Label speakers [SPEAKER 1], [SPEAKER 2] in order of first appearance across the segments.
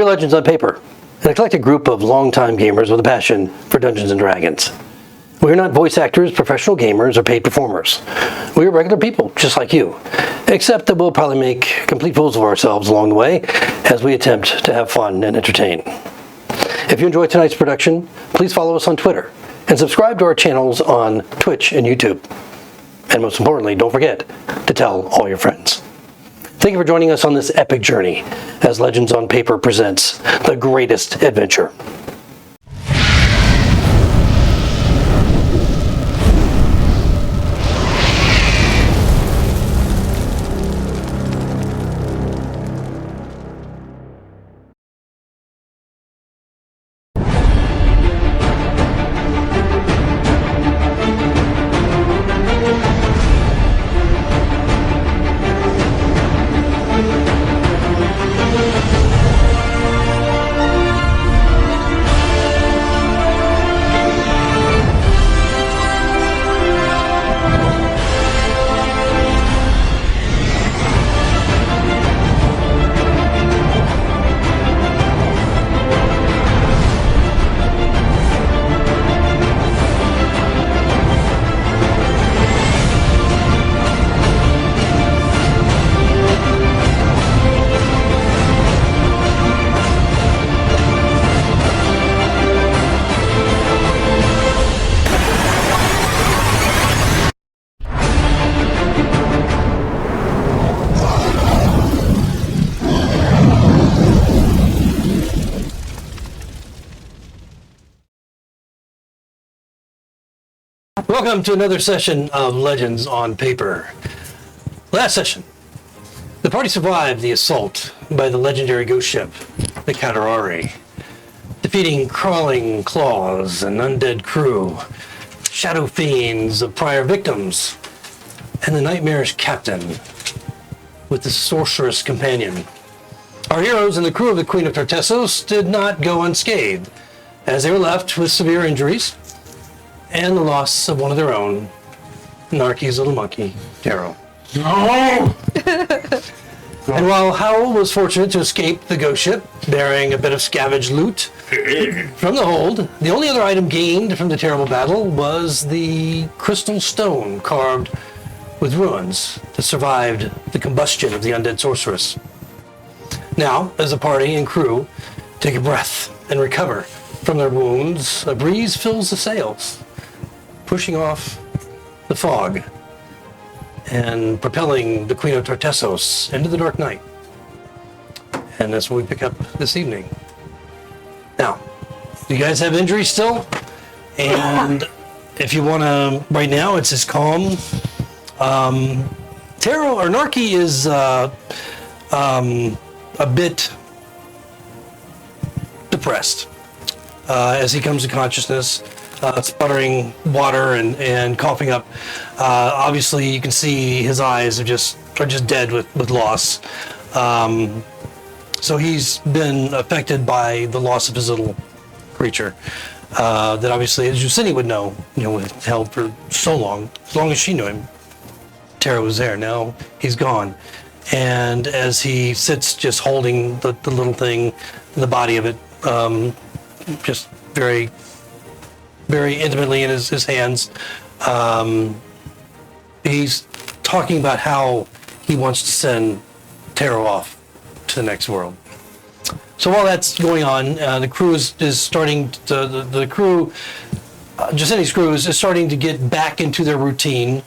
[SPEAKER 1] We're Legends on Paper, an eclectic group of longtime gamers with a passion for Dungeons & Dragons. We're not voice actors, professional gamers, or paid performers. We're regular people, just like you, except that we'll probably make complete fools of ourselves along the way as we attempt to have fun and entertain. If you enjoyed tonight's production, please follow us on Twitter and subscribe to our channels on Twitch and YouTube. And most importantly, don't forget to tell all your friends. Thank you for joining us on this epic journey as Legends on Paper presents the greatest adventure. Welcome to another session of Legends on Paper. Last session, the party survived the assault by the legendary Ghostship, the Kadorari, defeating crawling claws and undead crew, shadow fiends of prior victims, and the nightmarish captain with the sorceress companion. Our heroes and the crew of the Queen of Tartessos did not go unscathed, as they were left with severe injuries and the loss of one of their own, Narky's little monkey, Taro.
[SPEAKER 2] No!
[SPEAKER 1] And while Howell was fortunate to escape the ghost ship, bearing a bit of scavenged loot from the hold, the only other item gained from the terrible battle was the crystal stone carved with runes that survived the combustion of the undead sorceress. Now, as the party and crew take a breath and recover from their wounds, a breeze fills the sails, pushing off the fog and propelling the Queen of Tartessos into the dark night. And that's what we pick up this evening. Now, you guys have injuries still? And if you want to, right now, it's as calm. Taro, or Narky, is a bit depressed as he comes to consciousness. Sputtering water and coughing up. Obviously, you can see his eyes are just dead with loss. So he's been affected by the loss of his little creature. That obviously, as Yusini would know, held for so long, as long as she knew him. Tara was there. Now he's gone, and as he sits, just holding the little thing, the body of it, just very intimately in his hands. He's talking about how he wants to send Taro off to the next world. So while that's going on, the crew is starting to, the crew, Giusini's crew is starting to get back into their routine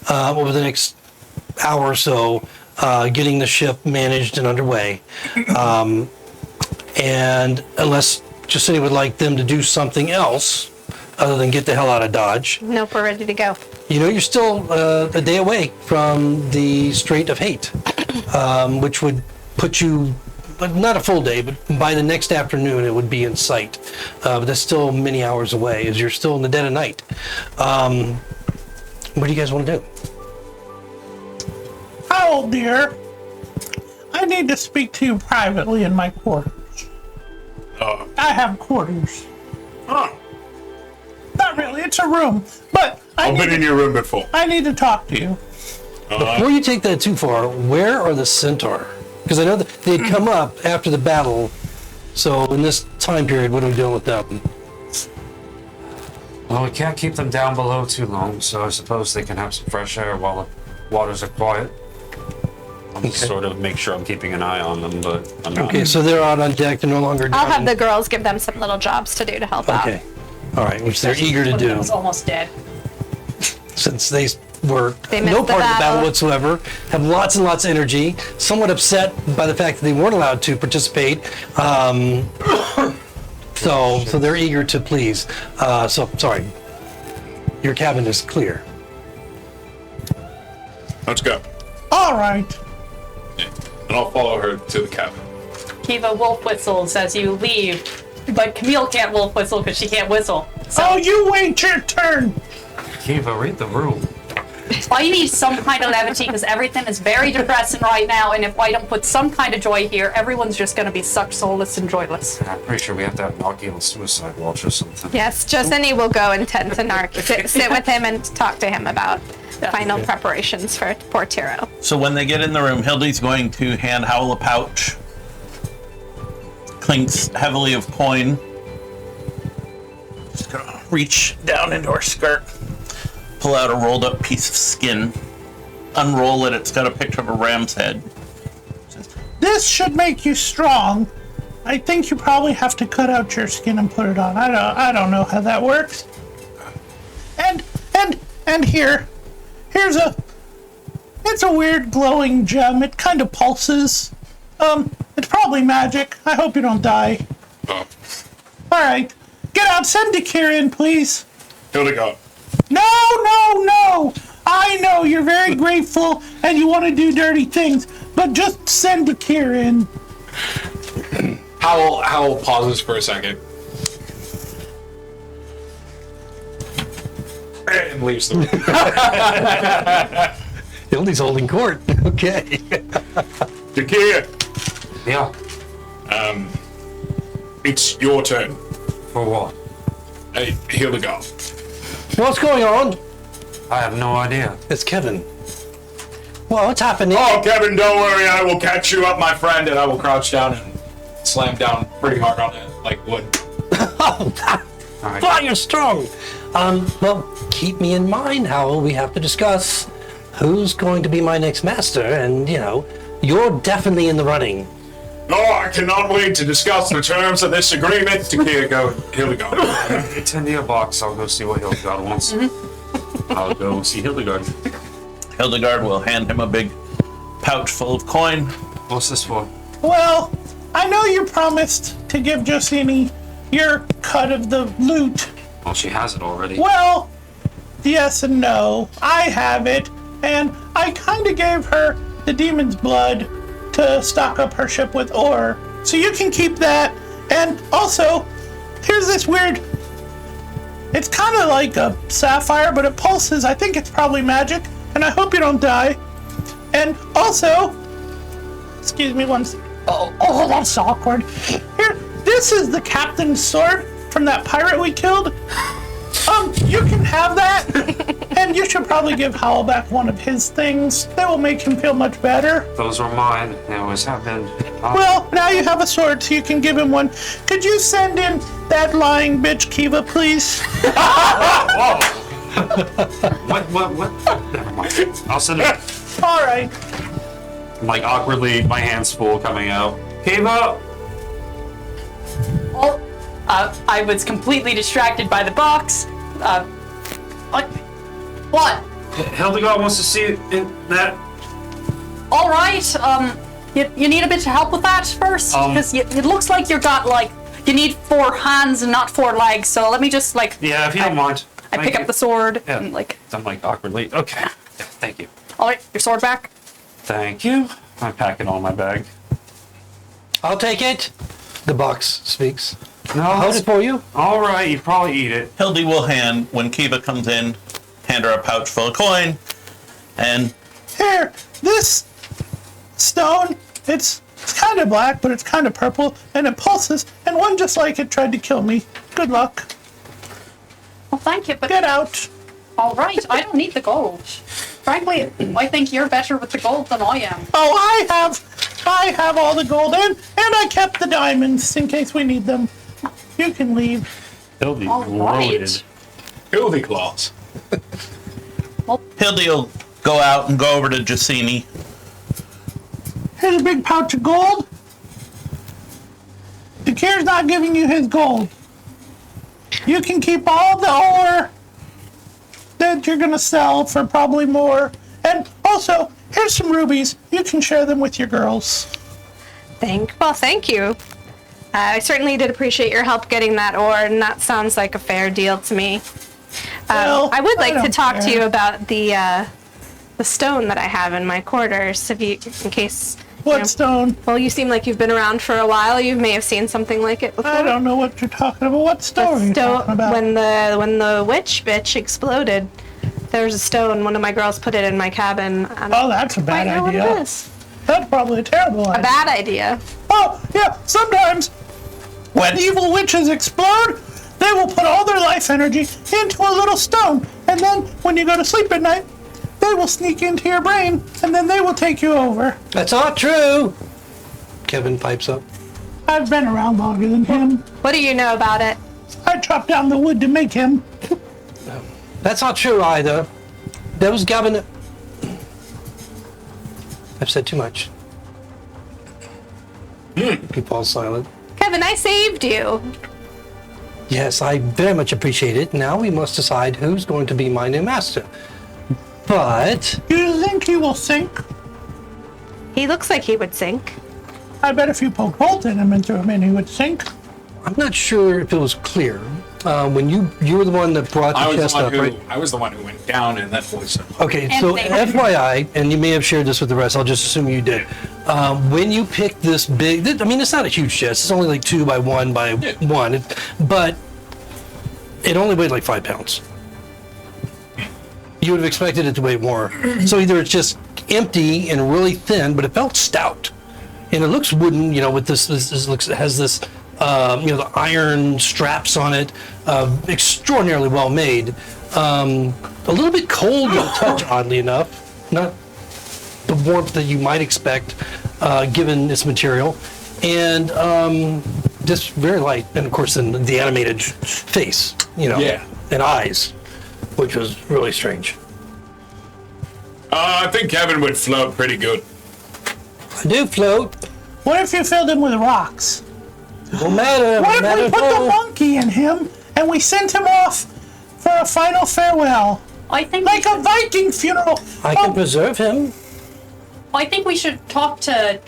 [SPEAKER 1] over the next hour or so, getting the ship managed and underway. And unless Giusini would like them to do something else, other than get the hell out of Dodge.
[SPEAKER 3] Nope, we're ready to go.
[SPEAKER 1] You're still a day away from the Strait of Hate, which would put you, not a full day, but by the next afternoon it would be in sight. But that's still many hours away, as you're still in the dead of night. What do you guys want to do?
[SPEAKER 2] Oh, dear. I need to speak to you privately in my quarters. I have quarters.
[SPEAKER 4] Oh,
[SPEAKER 2] Not really, it's a room. But
[SPEAKER 4] I've been in your room before.
[SPEAKER 2] I need to talk to you.
[SPEAKER 1] Before you take that too far, where are the centaur? Because I know that they had come up after the battle So in this time period, what are we doing with them?
[SPEAKER 3] Well, we can't keep them down below too long, so I suppose they can have some fresh air while the waters are quiet. I'm sort of make sure I'm keeping an eye on them, but I'm not.
[SPEAKER 1] Okay, so they're out on deck. They're no longer down.
[SPEAKER 5] I'll have the girls give them some little jobs to do to help out.
[SPEAKER 1] Okay. All right, which they're eager to
[SPEAKER 6] One of them
[SPEAKER 1] do.
[SPEAKER 6] was almost dead.
[SPEAKER 1] Since they were
[SPEAKER 5] They missed
[SPEAKER 1] no
[SPEAKER 5] the
[SPEAKER 1] part of the battle
[SPEAKER 5] battle.
[SPEAKER 1] whatsoever, have lots and lots of energy, somewhat upset by the fact that they weren't allowed to participate. So they're eager to please. So, sorry. Your cabin is clear.
[SPEAKER 4] Let's go.
[SPEAKER 2] All right.
[SPEAKER 4] And I'll follow her to the cabin.
[SPEAKER 6] Kiva wolf whistles as you leave, but Camille can't wolf whistle because she can't whistle. So
[SPEAKER 2] Oh, you wait your turn.
[SPEAKER 3] Kiva, read the room.
[SPEAKER 6] I need some kind of levity because everything is very depressing right now, and if I don't put some kind of joy here, everyone's just going to be sucked soulless and joyless.
[SPEAKER 3] I'm pretty sure we have to have an Archangel suicide watch or something.
[SPEAKER 5] Yes, Justini will go and tend to Narc, sit with him and talk to him about final preparations for Portiro.
[SPEAKER 2] So when they get in the room, Hildy's going to hand Howl a pouch. Clinks heavily of coin. Just gonna reach down into her skirt, pull out a rolled up piece of skin, unroll it. It's got a picture of a ram's head. Says, this should make you strong. I think you probably have to cut out your skin and put it on. I don't know how that works. And here's it's a weird glowing gem. It kind of pulses. It's probably magic. I hope you don't die.
[SPEAKER 4] Oh,
[SPEAKER 2] All right, get out. Send Dakir in, please.
[SPEAKER 4] Hildegard.
[SPEAKER 2] No. I know you're very grateful and you want to do dirty things, but just send Dakir in.
[SPEAKER 7] Howl pauses for a second. And leaves the room.
[SPEAKER 1] Hildy's holding court. Okay.
[SPEAKER 4] Dakir,
[SPEAKER 3] Yeah.
[SPEAKER 4] it's your turn.
[SPEAKER 3] For what?
[SPEAKER 4] Hey, Hildegard.
[SPEAKER 1] What's going on?
[SPEAKER 3] I have no idea.
[SPEAKER 1] It's Kevin. Well, what's happening?
[SPEAKER 7] Oh, Kevin, don't worry. I will catch you up, my friend, and I will crouch down and slam down pretty hard on it, like wood.
[SPEAKER 1] Oh,
[SPEAKER 3] All right.
[SPEAKER 1] wow, you're strong. Well, keep me in mind, Howell. We have to discuss who's going to be my next master, and, you're definitely in the running.
[SPEAKER 7] Oh, I cannot wait to discuss the terms of this agreement. Dakir, here we go.
[SPEAKER 3] It's in your box. I'll go see what Hildegard wants. I'll go see Hildegard.
[SPEAKER 2] Hildegard will hand him a big pouch full of coin.
[SPEAKER 3] What's this for?
[SPEAKER 2] Well, I know you promised to give Josini your cut of the loot.
[SPEAKER 3] Well, she has it already.
[SPEAKER 2] Well, yes and no. I have it, and I kind of gave her the demon's blood to stock up her ship with ore. So you can keep that. And also, here's this weird... It's kind of like a sapphire, but it pulses. I think it's probably magic, and I hope you don't die. And also... Excuse me one second. Oh, that's awkward. Here, this is the captain's sword from that pirate we killed. You can have that, and you should probably give Howl back one of his things. That will make him feel much better.
[SPEAKER 3] Those were mine. They always have been.
[SPEAKER 2] Well, now you have a sword, so you can give him one. Could you send in that lying bitch Kiva, please?
[SPEAKER 3] What? Never mind. I'll send it.
[SPEAKER 2] All right.
[SPEAKER 3] Like, awkwardly, my hand's full coming out. Kiva!
[SPEAKER 6] Oh, I was completely distracted by the box. What?
[SPEAKER 3] Hildegard wants to see in that.
[SPEAKER 6] All right. You need a bit of help with that first, because it looks like you need 4 hands and not 4 legs. So let me just
[SPEAKER 3] Yeah, if you don't mind.
[SPEAKER 6] I
[SPEAKER 3] Thank
[SPEAKER 6] pick
[SPEAKER 3] you.
[SPEAKER 6] up the sword
[SPEAKER 3] Yeah.
[SPEAKER 6] and
[SPEAKER 3] I'm awkwardly. Okay. Yeah, thank you.
[SPEAKER 6] all right, your sword back.
[SPEAKER 3] Thank you. I pack it all in my bag.
[SPEAKER 1] I'll take it. The box speaks.
[SPEAKER 3] No,
[SPEAKER 1] Hold it for you.
[SPEAKER 3] all right. You probably eat it.
[SPEAKER 2] Hildy will hand, when Kiva comes in, hand her a pouch full of coin. And here, this stone, it's kind of black, but it's kind of purple, and it pulses, and one just like it tried to kill me. Good luck.
[SPEAKER 6] Well, thank you, but
[SPEAKER 2] Get out.
[SPEAKER 6] all right, I don't need the gold. Frankly, I think you're better with the gold than I am.
[SPEAKER 2] Oh, I have I have all the gold and I kept the diamonds in case we need them. You can leave.
[SPEAKER 3] He'll be
[SPEAKER 6] All
[SPEAKER 3] loaded.
[SPEAKER 6] right.
[SPEAKER 7] Hildy claws.
[SPEAKER 8] Hildy will go out and go over to Jacini.
[SPEAKER 2] Here's a big pouch of gold. Dakir's not giving you his gold. You can keep all the ore that you're gonna sell for probably more. And also, here's some rubies. You can share them with your girls.
[SPEAKER 5] Thank you. I certainly did appreciate your help getting that ore, and that sounds like a fair deal to me.
[SPEAKER 2] Well,
[SPEAKER 5] I would like to
[SPEAKER 2] don't
[SPEAKER 5] talk to
[SPEAKER 2] care.
[SPEAKER 5] you about the stone that I have in my quarters, in case.
[SPEAKER 2] What stone?
[SPEAKER 5] Well, you seem like you've been around for a while. You may have seen something like it before.
[SPEAKER 2] I don't know what you're talking about. What stone are you talking about?
[SPEAKER 5] When the witch bitch exploded, there was a stone. One of my girls put it in my cabin.
[SPEAKER 2] Oh, that's a bad
[SPEAKER 5] I know
[SPEAKER 2] idea.
[SPEAKER 5] what it is.
[SPEAKER 2] That's probably a terrible
[SPEAKER 5] A
[SPEAKER 2] idea.
[SPEAKER 5] bad idea.
[SPEAKER 2] Oh, yeah, sometimes when evil witches explode, they will put all their life energy into a little stone. And then when you go to sleep at night, they will sneak into your brain, and then they will take you over.
[SPEAKER 1] That's not true. Kevin pipes up.
[SPEAKER 2] I've been around longer than him.
[SPEAKER 5] What do you know about it?
[SPEAKER 2] I chopped down the wood to make him.
[SPEAKER 1] That's not true either. There was Gavin. I've said too much. He falls silent.
[SPEAKER 5] Kevin, I saved you.
[SPEAKER 1] Yes, I very much appreciate it. Now we must decide who's going to be my new master. But
[SPEAKER 2] You think he will sink?
[SPEAKER 5] He looks like he would sink.
[SPEAKER 2] I bet if you poked holes in him and threw him in, he would sink.
[SPEAKER 1] I'm not sure if it was clear. When you were the one that brought the chest up, right?
[SPEAKER 7] I was the one who went down and that voice.
[SPEAKER 1] Okay,
[SPEAKER 6] And
[SPEAKER 1] so
[SPEAKER 6] they-
[SPEAKER 1] FYI, and you may have shared this with the rest, I'll just assume you did. When you pick this big, I mean, it's not a huge chest. It's only like 2 by 1 by 1, but it only weighed like 5 pounds. You would have expected it to weigh more. So either it's just empty and really thin, but it felt stout. And it looks wooden, with this looks, it has this, the iron straps on it, extraordinarily well made. A little bit cold to the touch, oddly enough. Not the warmth that you might expect, given its material. And just very light. And of course, then the animated face,
[SPEAKER 7] Yeah.
[SPEAKER 1] and eyes, which was really strange.
[SPEAKER 4] I think Kevin would float pretty good.
[SPEAKER 1] I do float.
[SPEAKER 2] What if you filled him with rocks?
[SPEAKER 1] Won't matter.
[SPEAKER 2] What
[SPEAKER 1] Won't
[SPEAKER 2] if we
[SPEAKER 1] matter
[SPEAKER 2] put
[SPEAKER 1] at
[SPEAKER 2] the
[SPEAKER 1] all.
[SPEAKER 2] monkey in him and we sent him off for a final farewell?
[SPEAKER 6] I think
[SPEAKER 2] Like a Viking funeral.
[SPEAKER 1] I can preserve him.
[SPEAKER 6] we should talk to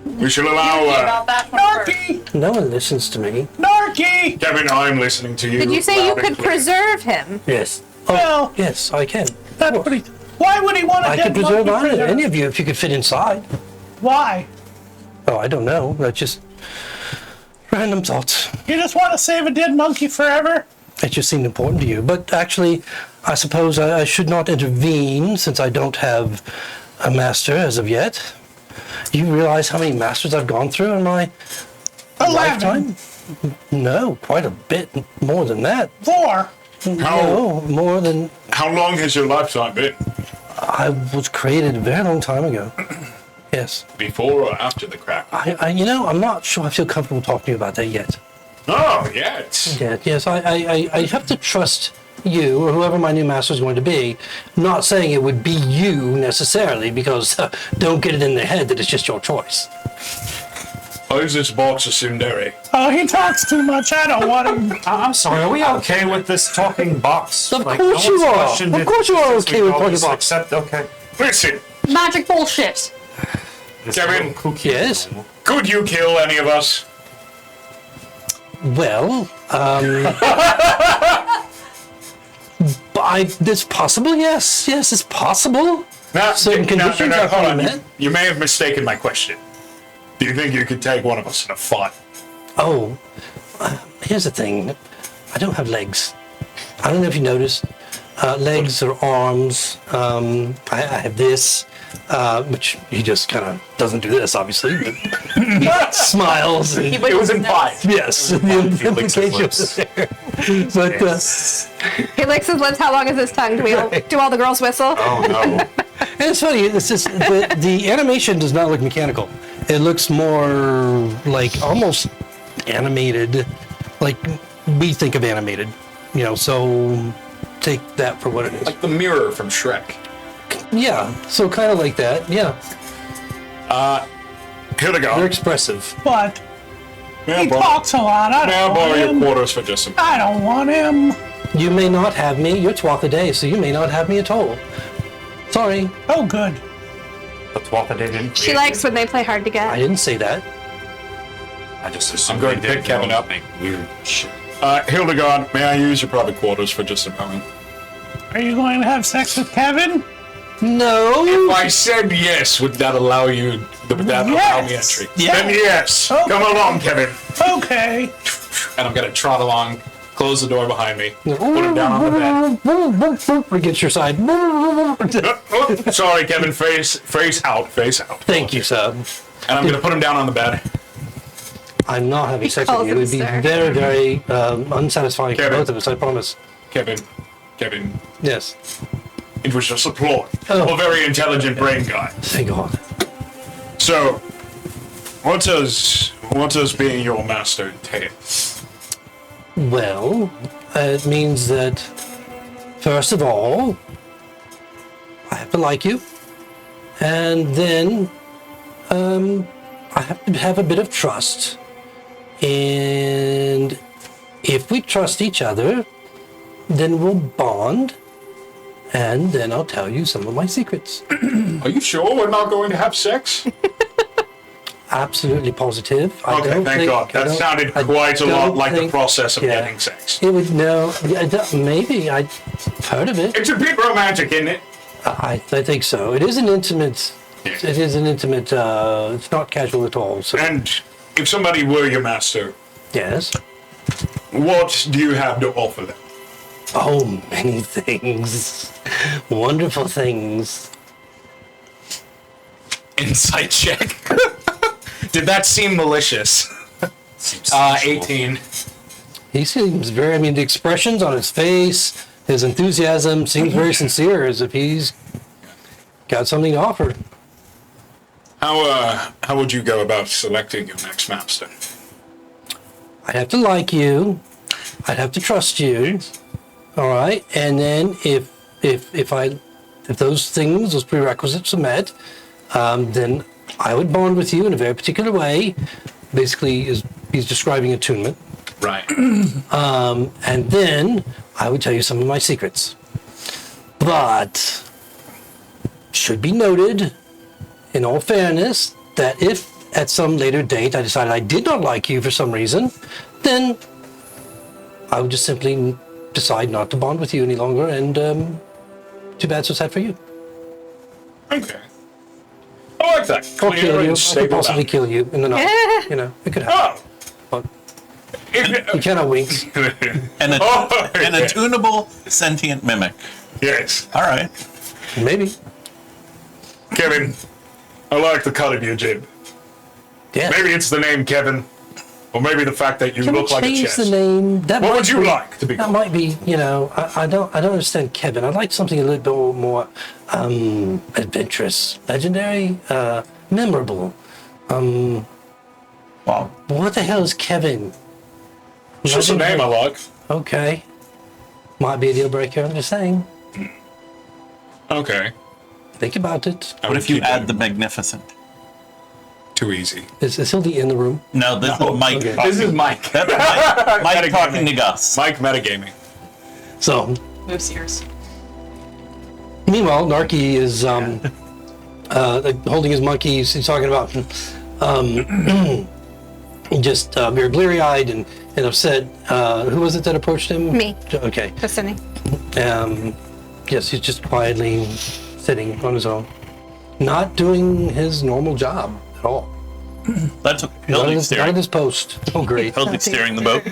[SPEAKER 4] We should
[SPEAKER 6] Yuki
[SPEAKER 4] allow
[SPEAKER 6] about that one first.
[SPEAKER 2] Narky!
[SPEAKER 1] No one listens to me.
[SPEAKER 2] Narky!
[SPEAKER 4] Kevin. I'm listening to you.
[SPEAKER 5] Did you say you
[SPEAKER 4] loud and
[SPEAKER 5] could
[SPEAKER 4] clear.
[SPEAKER 5] preserve him?
[SPEAKER 1] Yes. Oh,
[SPEAKER 2] Well-
[SPEAKER 1] yes, I can.
[SPEAKER 2] That's what he... Why would he want a
[SPEAKER 1] I
[SPEAKER 2] dead
[SPEAKER 1] could preserve
[SPEAKER 2] monkey
[SPEAKER 1] any
[SPEAKER 2] preserved?
[SPEAKER 1] of you if you could fit inside.
[SPEAKER 2] Why?
[SPEAKER 1] Oh, I don't know. That's just random thoughts.
[SPEAKER 2] You just want to save a dead monkey forever?
[SPEAKER 1] It just seemed important to you. But actually, I suppose I should not intervene since I don't have a master as of yet. You realize how many masters I've gone through in my
[SPEAKER 2] 11.
[SPEAKER 1] lifetime? No, quite a bit more than that.
[SPEAKER 2] 4.
[SPEAKER 1] No, more than
[SPEAKER 4] How long has your lifetime been?
[SPEAKER 1] I was created a very long time ago. Yes.
[SPEAKER 4] Before or after the crack?
[SPEAKER 1] I'm not sure I feel comfortable talking to you about that yet.
[SPEAKER 4] Oh, yes.
[SPEAKER 1] Yeah, yes, I have to trust you, or whoever my new master is going to be. Not saying it would be you necessarily, because don't get it in their head that it's just your choice.
[SPEAKER 4] Oh, is this box of Sundari?
[SPEAKER 2] Oh, he talks too much. I don't want him.
[SPEAKER 3] I'm sorry, are we okay with this talking box?
[SPEAKER 1] Of course you
[SPEAKER 3] one's
[SPEAKER 1] are.
[SPEAKER 3] questioned
[SPEAKER 1] Of
[SPEAKER 3] it
[SPEAKER 1] course you are
[SPEAKER 3] since
[SPEAKER 1] okay
[SPEAKER 3] we
[SPEAKER 1] with
[SPEAKER 3] all
[SPEAKER 1] talking
[SPEAKER 3] just
[SPEAKER 1] box.
[SPEAKER 3] Accept, okay.
[SPEAKER 4] Listen,
[SPEAKER 6] Magic bullshit.
[SPEAKER 3] This
[SPEAKER 4] Kevin.
[SPEAKER 3] little cookie
[SPEAKER 1] Yes?
[SPEAKER 3] animal.
[SPEAKER 4] could you kill any of us?
[SPEAKER 1] Well, it's possible, yes. Yes, it's possible.
[SPEAKER 4] Now,
[SPEAKER 1] Certain conditions are
[SPEAKER 4] hold on.
[SPEAKER 1] met.
[SPEAKER 4] You may have mistaken my question. Do you think you could take one of us in a fight?
[SPEAKER 1] Oh, here's the thing. I don't have legs. I don't know if you noticed. Legs or arms. I have this, which he just kind of doesn't do this, obviously, but he smiles. And,
[SPEAKER 4] It was implied.
[SPEAKER 1] yes, the
[SPEAKER 3] He licks his
[SPEAKER 1] implication
[SPEAKER 3] lips.
[SPEAKER 1] was there. But
[SPEAKER 5] He licks his lips. How long is his tongue? Do all the girls whistle?
[SPEAKER 3] Oh no.
[SPEAKER 1] And it's funny, it's just, the animation does not look mechanical. It looks more like almost animated, like we think of animated, you know, so take that for what it is.
[SPEAKER 7] Like the mirror from Shrek.
[SPEAKER 1] Yeah, so kind of like that, yeah.
[SPEAKER 4] Hildegard,
[SPEAKER 1] They're expressive.
[SPEAKER 2] But
[SPEAKER 4] may I
[SPEAKER 2] he
[SPEAKER 4] borrow-
[SPEAKER 2] talks a lot. I
[SPEAKER 4] may I
[SPEAKER 2] don't
[SPEAKER 4] borrow
[SPEAKER 2] want
[SPEAKER 4] your
[SPEAKER 2] him.
[SPEAKER 4] quarters for just a minute?
[SPEAKER 2] I don't want him.
[SPEAKER 1] You may not have me, you're 12th a day, so you may not have me at all. Sorry,
[SPEAKER 2] Oh, good.
[SPEAKER 3] That's what they didn't.
[SPEAKER 5] She likes when they play hard to
[SPEAKER 1] I
[SPEAKER 5] get.
[SPEAKER 1] didn't say that.
[SPEAKER 3] I just assumed
[SPEAKER 7] I'm going
[SPEAKER 3] they
[SPEAKER 7] to
[SPEAKER 3] did.
[SPEAKER 7] pick Kevin
[SPEAKER 3] They
[SPEAKER 7] up.
[SPEAKER 3] Make weird shit.
[SPEAKER 4] Hildegard, may I use your private quarters for just a moment?
[SPEAKER 2] Are you going to have sex with Kevin?
[SPEAKER 1] No!
[SPEAKER 7] If I said yes, would that allow you? Would that allow me
[SPEAKER 2] Yes.
[SPEAKER 7] entry?
[SPEAKER 4] Then yes.
[SPEAKER 2] Okay.
[SPEAKER 4] Come along, Kevin.
[SPEAKER 2] Okay.
[SPEAKER 7] And I'm gonna trot along, close the door behind me, put him down on the bed.
[SPEAKER 1] Against your side.
[SPEAKER 4] Oh, sorry, Kevin. Face out.
[SPEAKER 1] Thank you, sir.
[SPEAKER 7] And I'm gonna put him down on the bed.
[SPEAKER 1] I'm not having sex with
[SPEAKER 5] calls
[SPEAKER 1] you. It would be
[SPEAKER 5] him sir.
[SPEAKER 1] very, very unsatisfying for
[SPEAKER 4] Kevin.
[SPEAKER 1] both of us, I promise.
[SPEAKER 4] Kevin,
[SPEAKER 1] Yes.
[SPEAKER 4] it was just a ploy.
[SPEAKER 1] Oh.
[SPEAKER 4] I'm a very intelligent brain guy.
[SPEAKER 1] Thank God.
[SPEAKER 4] So, what does being your master entail?
[SPEAKER 1] Well, it means that, first of all, I have to like you. And then, I have to have a bit of trust. And if we trust each other, then we'll bond. And then I'll tell you some of my secrets.
[SPEAKER 4] Are you sure we're not going to have sex?
[SPEAKER 1] Absolutely positive. I
[SPEAKER 4] Okay,
[SPEAKER 1] don't
[SPEAKER 4] thank
[SPEAKER 1] think-
[SPEAKER 4] God.
[SPEAKER 1] I
[SPEAKER 4] That
[SPEAKER 1] don't-
[SPEAKER 4] sounded
[SPEAKER 1] I
[SPEAKER 4] quite a lot
[SPEAKER 1] don't
[SPEAKER 4] like the
[SPEAKER 1] think-
[SPEAKER 4] process of
[SPEAKER 1] yeah.
[SPEAKER 4] getting sex.
[SPEAKER 1] It would, no, maybe. I've heard of it.
[SPEAKER 4] It's a bit romantic, isn't it?
[SPEAKER 1] I think so. It is an intimate.
[SPEAKER 4] Yeah.
[SPEAKER 1] It is an intimate. It's not casual at all. So
[SPEAKER 4] And if somebody were your master,
[SPEAKER 1] yes.
[SPEAKER 4] what do you have to offer them?
[SPEAKER 1] Oh, many things. Wonderful things.
[SPEAKER 7] Insight check. Did that seem malicious?
[SPEAKER 3] Seems sensual.
[SPEAKER 7] 18.
[SPEAKER 1] He seems very. I mean, the expressions on his face, his enthusiasm seems very sincere, as if he's got something to offer.
[SPEAKER 4] How would you go about selecting your next master?
[SPEAKER 1] I'd have to like you. I'd have to trust you. All right, and then if those things, those prerequisites are met, then I would bond with you in a very particular way. Basically, he's describing attunement,
[SPEAKER 7] Right.
[SPEAKER 1] and then I would tell you some of my secrets. But should be noted, in all fairness, that if at some later date I decided I did not like you for some reason, then I would just simply decide not to bond with you any longer, and too bad, so sad for you.
[SPEAKER 4] Okay. I like that.
[SPEAKER 1] Or
[SPEAKER 4] Clear
[SPEAKER 1] kill you.
[SPEAKER 4] and
[SPEAKER 1] I could
[SPEAKER 4] stable
[SPEAKER 1] possibly
[SPEAKER 4] boundaries.
[SPEAKER 1] kill you in the night. You know, it could happen.
[SPEAKER 4] Oh!
[SPEAKER 1] But you cannot wink.
[SPEAKER 8] And a,
[SPEAKER 4] Oh,
[SPEAKER 8] an
[SPEAKER 4] yeah.
[SPEAKER 8] attunable sentient mimic.
[SPEAKER 4] Yes.
[SPEAKER 8] All right.
[SPEAKER 1] Maybe.
[SPEAKER 4] Kevin, I like the cut of your jib.
[SPEAKER 1] Yeah.
[SPEAKER 4] Maybe it's the name Kevin, or maybe the fact that you
[SPEAKER 1] Can we
[SPEAKER 4] look like a
[SPEAKER 1] change
[SPEAKER 4] chest.
[SPEAKER 1] the name? That
[SPEAKER 4] What
[SPEAKER 1] might
[SPEAKER 4] would you
[SPEAKER 1] be-
[SPEAKER 4] like to be
[SPEAKER 1] That
[SPEAKER 4] called?
[SPEAKER 1] might be, you know, I don't understand Kevin. I'd like something a little bit more adventurous, legendary, memorable.
[SPEAKER 8] Well,
[SPEAKER 1] What the hell is Kevin?
[SPEAKER 4] It's just a name I like.
[SPEAKER 1] Okay. Might be a deal breaker, I'm just saying.
[SPEAKER 4] Okay.
[SPEAKER 1] Think about it.
[SPEAKER 4] I
[SPEAKER 8] what
[SPEAKER 4] would
[SPEAKER 8] if you
[SPEAKER 4] keep
[SPEAKER 8] add
[SPEAKER 4] it
[SPEAKER 8] the magnificent?
[SPEAKER 4] too easy?
[SPEAKER 1] Is Hildy in the room?
[SPEAKER 8] No, this is Mike.
[SPEAKER 1] okay.
[SPEAKER 8] talking.
[SPEAKER 7] This is Mike.
[SPEAKER 8] That's Mike talking to Gus.
[SPEAKER 4] Mike metagaming.
[SPEAKER 1] So,
[SPEAKER 6] Moves yours.
[SPEAKER 1] meanwhile, Narky is holding his monkeys. He's talking about just very bleary-eyed and upset. Who was it that approached him?
[SPEAKER 5] Me.
[SPEAKER 1] Okay.
[SPEAKER 5] Destiny.
[SPEAKER 1] Yes, he's just quietly sitting on his own, not doing his normal job at all.
[SPEAKER 8] That's
[SPEAKER 1] Not at
[SPEAKER 8] Hildy's
[SPEAKER 1] his, not at
[SPEAKER 8] steering.
[SPEAKER 1] his post. Oh, great.
[SPEAKER 8] Hildy's steering the boat.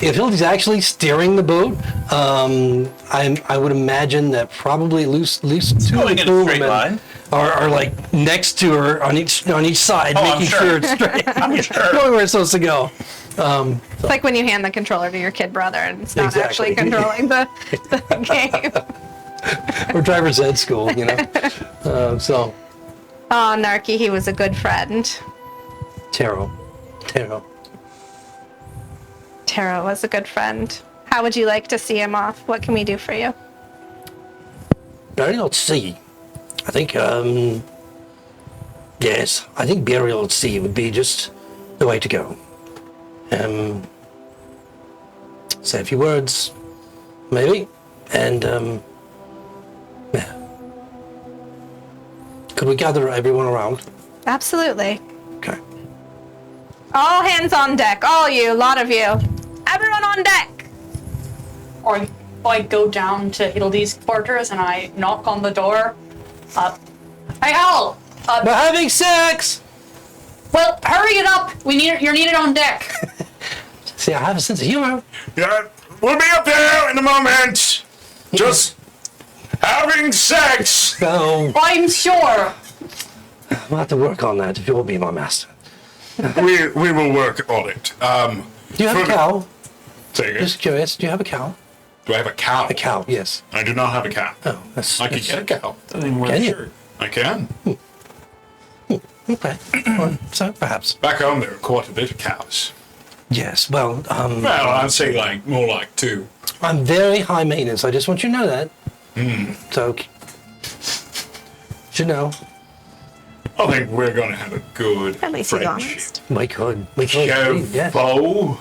[SPEAKER 1] If Hildy's actually steering the boat, I would imagine that probably at least two of
[SPEAKER 8] going
[SPEAKER 1] the
[SPEAKER 8] in a
[SPEAKER 1] crew
[SPEAKER 8] straight
[SPEAKER 1] women
[SPEAKER 8] line.
[SPEAKER 1] are like next to her on each side,
[SPEAKER 8] Oh, I'm
[SPEAKER 1] making
[SPEAKER 8] sure.
[SPEAKER 1] sure it's straight,
[SPEAKER 8] I'm sure.
[SPEAKER 1] going where it's supposed to go.
[SPEAKER 5] It's like when you hand the controller to your kid brother and it's not
[SPEAKER 1] Exactly.
[SPEAKER 5] actually controlling the game.
[SPEAKER 1] or driver's ed school, you know. So,
[SPEAKER 5] Oh, Narky, he was a good friend.
[SPEAKER 1] Taro.
[SPEAKER 5] Taro was a good friend. How would you like to see him off? What can we do for you?
[SPEAKER 1] Burial at sea. I think, yes, I think burial at sea would be just the way to go. Say a few words, maybe, and, yeah. Could we gather everyone around?
[SPEAKER 5] Absolutely.
[SPEAKER 1] Okay.
[SPEAKER 5] All hands on deck. All you, a lot of you. Everyone on deck.
[SPEAKER 6] Or I go down to Hildy's quarters and I knock on the door. Hey, Al!
[SPEAKER 1] We're having sex!
[SPEAKER 6] Well, hurry it up! You're needed on deck.
[SPEAKER 1] See, I have a sense of humor.
[SPEAKER 4] Yeah, we'll be up there in a moment. Just having sex.
[SPEAKER 1] So,
[SPEAKER 6] I'm sure.
[SPEAKER 1] we'll have to work on that if you'll be my master.
[SPEAKER 4] We will work on it.
[SPEAKER 1] Do you have a cow?
[SPEAKER 4] Say again.
[SPEAKER 1] Just curious, do you have a cow?
[SPEAKER 4] Do I have a cow?
[SPEAKER 1] A cow, yes.
[SPEAKER 4] I do not have a cow.
[SPEAKER 1] Oh, that's...
[SPEAKER 4] I can get a cow.
[SPEAKER 3] Doesn't even wear
[SPEAKER 1] Can
[SPEAKER 3] a
[SPEAKER 1] you?
[SPEAKER 3] shirt.
[SPEAKER 4] I can.
[SPEAKER 1] Okay. Well, so, perhaps.
[SPEAKER 4] Back home, there are quite a bit of cows.
[SPEAKER 1] Yes, well,
[SPEAKER 4] Well, I'd say more like 2.
[SPEAKER 1] I'm very high maintenance. I just want you to know that. So, you know,
[SPEAKER 4] I think we're going to have a good
[SPEAKER 5] At least he's
[SPEAKER 4] friendship.
[SPEAKER 5] honest.
[SPEAKER 1] we could. Yeah.
[SPEAKER 4] Bo.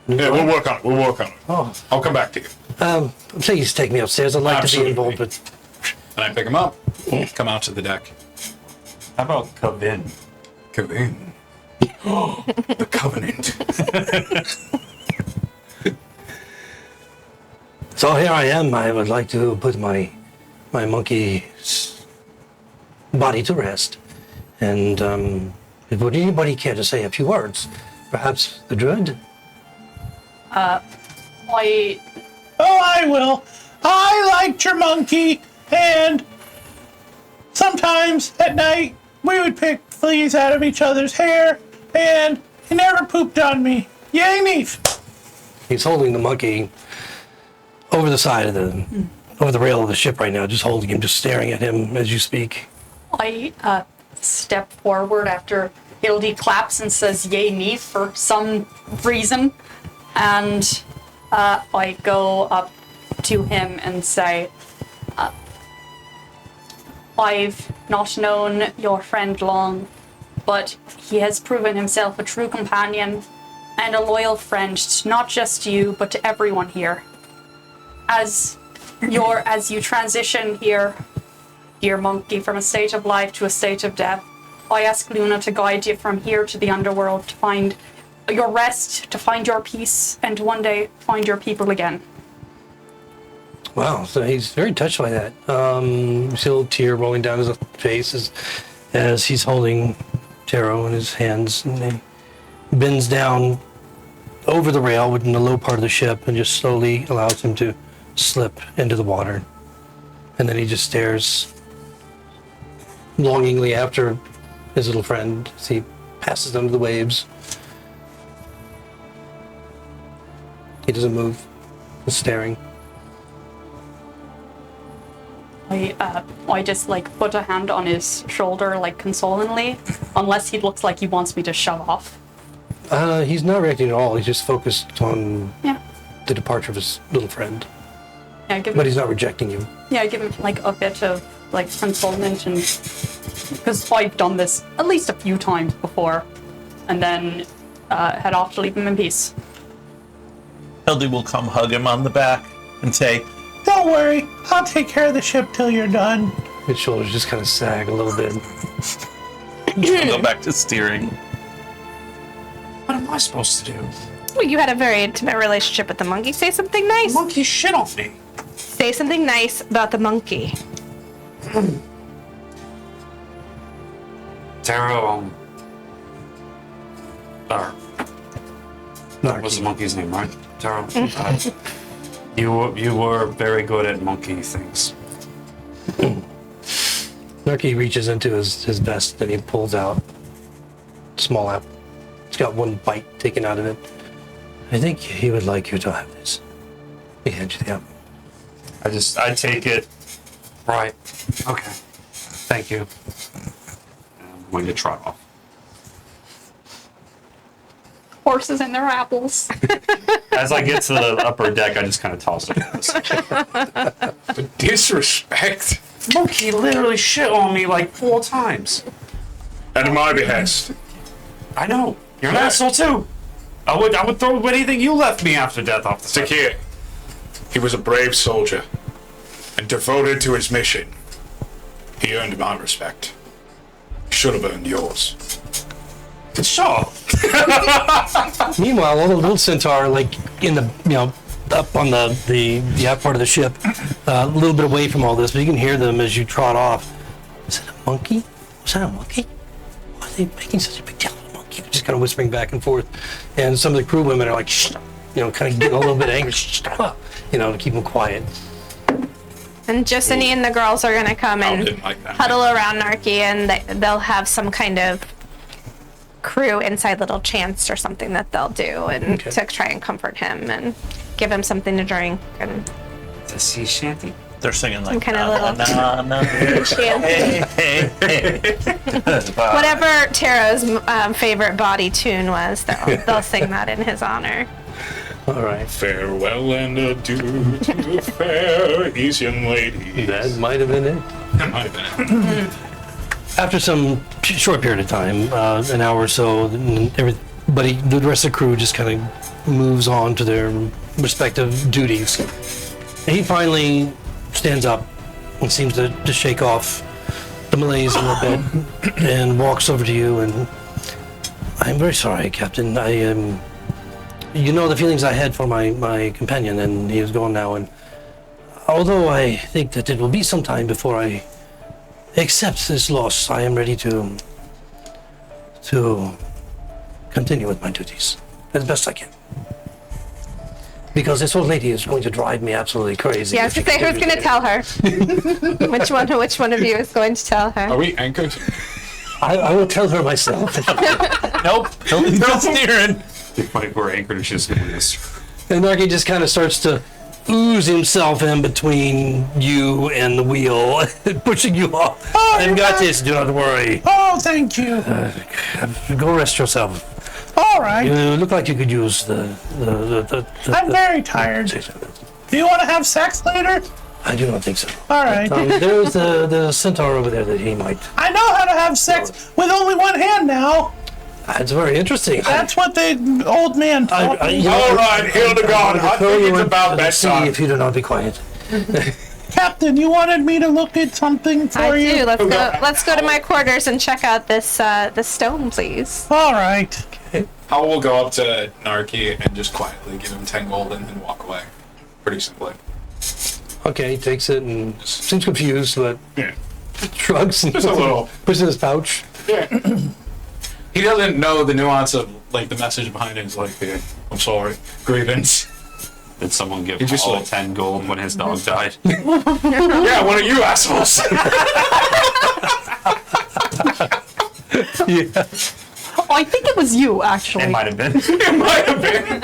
[SPEAKER 4] Yeah, we'll work on it.
[SPEAKER 1] Oh,
[SPEAKER 4] I'll come back to you.
[SPEAKER 1] please take me upstairs. I'd like
[SPEAKER 4] Absolutely.
[SPEAKER 1] to be involved, but
[SPEAKER 7] And I pick him up, come out to the deck.
[SPEAKER 3] How about Kavin?
[SPEAKER 4] Come in. The Covenant.
[SPEAKER 1] so here I am. I would like to put my monkey's body to rest. And would anybody care to say a few words? Perhaps the druid?
[SPEAKER 6] I
[SPEAKER 2] Oh, I will. I liked your monkey, and sometimes at night we would pick fleas out of each other's hair, and he never pooped on me. Yay, Neef!
[SPEAKER 1] He's holding the monkey over the side of over the rail of the ship right now, just holding him, just staring at him as you speak.
[SPEAKER 6] I step forward after Hildy claps and says yay me for some reason. And I go up to him and say, I've not known your friend long, but he has proven himself a true companion and a loyal friend to not just you, but to everyone here. As you transition here, dear monkey, from a state of life to a state of death, I ask Luna to guide you from here to the underworld to find your rest, to find your peace, and to one day find your people again.
[SPEAKER 1] Wow, so he's very touched by that. You see a little tear rolling down his face as he's holding Taro in his hands, and he bends down over the rail within the low part of the ship and just slowly allows him to slip into the water. And then he just stares longingly after his little friend as he passes under the waves. He doesn't move, he's staring.
[SPEAKER 6] I just put a hand on his shoulder consolingly, unless he looks like he wants me to shove off.
[SPEAKER 1] He's not reacting at all. He's just focused on
[SPEAKER 6] Yeah.
[SPEAKER 1] the departure of his little friend.
[SPEAKER 6] Yeah, give
[SPEAKER 1] But
[SPEAKER 6] him,
[SPEAKER 1] he's not rejecting you.
[SPEAKER 6] yeah, give him a bit of consolement, and because I've done this at least a few times before, and then head off to leave him in peace.
[SPEAKER 8] Hildy will come hug him on the back and say,
[SPEAKER 2] Don't worry, I'll take care of the ship till you're done.
[SPEAKER 1] His shoulders just kind of sag a little bit.
[SPEAKER 8] go back to steering.
[SPEAKER 3] What am I supposed to do?
[SPEAKER 5] Well, you had a very intimate relationship with the monkey. Say something nice.
[SPEAKER 3] Monkey shit off me.
[SPEAKER 5] Say something nice about the monkey.
[SPEAKER 3] Taro,
[SPEAKER 1] Narky.
[SPEAKER 3] what's the monkey's name, right? Taro. You were very good at monkey things.
[SPEAKER 1] Narky reaches into his vest and he pulls out a small apple. It's got one bite taken out of it. I think he would like you to have this. He hands you the apple.
[SPEAKER 3] I take it. Right. Okay. Thank you. I'm going to trot off.
[SPEAKER 6] Horses and their apples.
[SPEAKER 3] As I get to the upper deck, I just kind of toss it.
[SPEAKER 4] Disrespect.
[SPEAKER 3] Monkey literally shit on me like 4 times.
[SPEAKER 4] At my behest.
[SPEAKER 3] I know. You're an asshole too. I would throw anything you left me after death off the side.
[SPEAKER 4] Sakir, he was a brave soldier and devoted to his mission. He earned my respect. He should have earned yours.
[SPEAKER 3] Sure.
[SPEAKER 1] Meanwhile, all the little centaur, like in the, up on the out part of the ship, a little bit away from all this, but you can hear them as you trot off. Is it a monkey? Was that a monkey? Why are they making such a big deal of a monkey? They're just kind of whispering back and forth. And some of the crew women are like, shh, kind of getting a little bit angry, shh, to keep them quiet.
[SPEAKER 5] And Josini and the girls are gonna come and
[SPEAKER 4] didn't like that.
[SPEAKER 5] huddle around Narky, and they'll have some kind of crew inside little chants or something that they'll do, and to try and comfort him and give him something to drink and
[SPEAKER 3] It's a sea shanty.
[SPEAKER 8] They're singing like
[SPEAKER 5] some kind of little chant.
[SPEAKER 8] Hey.
[SPEAKER 5] Whatever Taro's favorite body tune was, they'll sing that in his honor.
[SPEAKER 1] All right.
[SPEAKER 4] Farewell and adieu to the fair Asian lady.
[SPEAKER 1] That might have been it.
[SPEAKER 4] That might have been it.
[SPEAKER 1] After some short period of time, an hour or so, everybody, the rest of the crew just kind of moves on to their respective duties. And he finally stands up and seems to shake off the malaise a little bit and walks over to you and, I'm very sorry, Captain. I am, the feelings I had for my companion, and he is gone now, and although I think that it will be some time before I accept this loss, I am ready to continue with my duties as best I can. Because this old lady is going to drive me absolutely crazy.
[SPEAKER 5] Yeah, I was gonna say, who's gonna tell her? Which one of you is going to tell her?
[SPEAKER 4] Are we anchored?
[SPEAKER 1] I will tell her myself.
[SPEAKER 8] Nope. No steering.
[SPEAKER 3] Like we're anchored and she's doing this.
[SPEAKER 1] And Narky just kind of starts to ooze himself in between you and the wheel, pushing you off. I've got this, do not worry.
[SPEAKER 2] Oh, thank you.
[SPEAKER 1] Go rest yourself.
[SPEAKER 2] All right.
[SPEAKER 1] You look like you could use the
[SPEAKER 2] I'm very tired. Do you want to have sex later?
[SPEAKER 1] I do not think so.
[SPEAKER 2] All right.
[SPEAKER 1] There's the centaur over there that he might.
[SPEAKER 2] I know how to have sex with only one hand now.
[SPEAKER 1] That's very interesting.
[SPEAKER 2] That's what the old man taught me.
[SPEAKER 4] All right, Hildegard, I think it's about bedtime.
[SPEAKER 1] If you do not be quiet.
[SPEAKER 2] Captain, you wanted me to look at something for
[SPEAKER 5] I
[SPEAKER 2] you?
[SPEAKER 5] do. Let's go to my quarters and check out this stone, please.
[SPEAKER 2] All right.
[SPEAKER 7] I will go up to Narky and just quietly give him 10 gold and then walk away. Pretty simply.
[SPEAKER 1] Okay, he takes it and seems confused, but
[SPEAKER 4] Yeah.
[SPEAKER 1] shrugs and
[SPEAKER 7] Just a little.
[SPEAKER 1] puts it in his pouch.
[SPEAKER 7] Yeah. He doesn't know the nuance of like the message behind it. It's like, hey, I'm sorry, grievance.
[SPEAKER 3] Did someone give
[SPEAKER 7] He just
[SPEAKER 3] Paul
[SPEAKER 7] like-
[SPEAKER 3] 10 gold when his dog died?
[SPEAKER 7] Yeah, one of you assholes.
[SPEAKER 6] I think it was you, actually.
[SPEAKER 3] It might have been.
[SPEAKER 7] It might have been.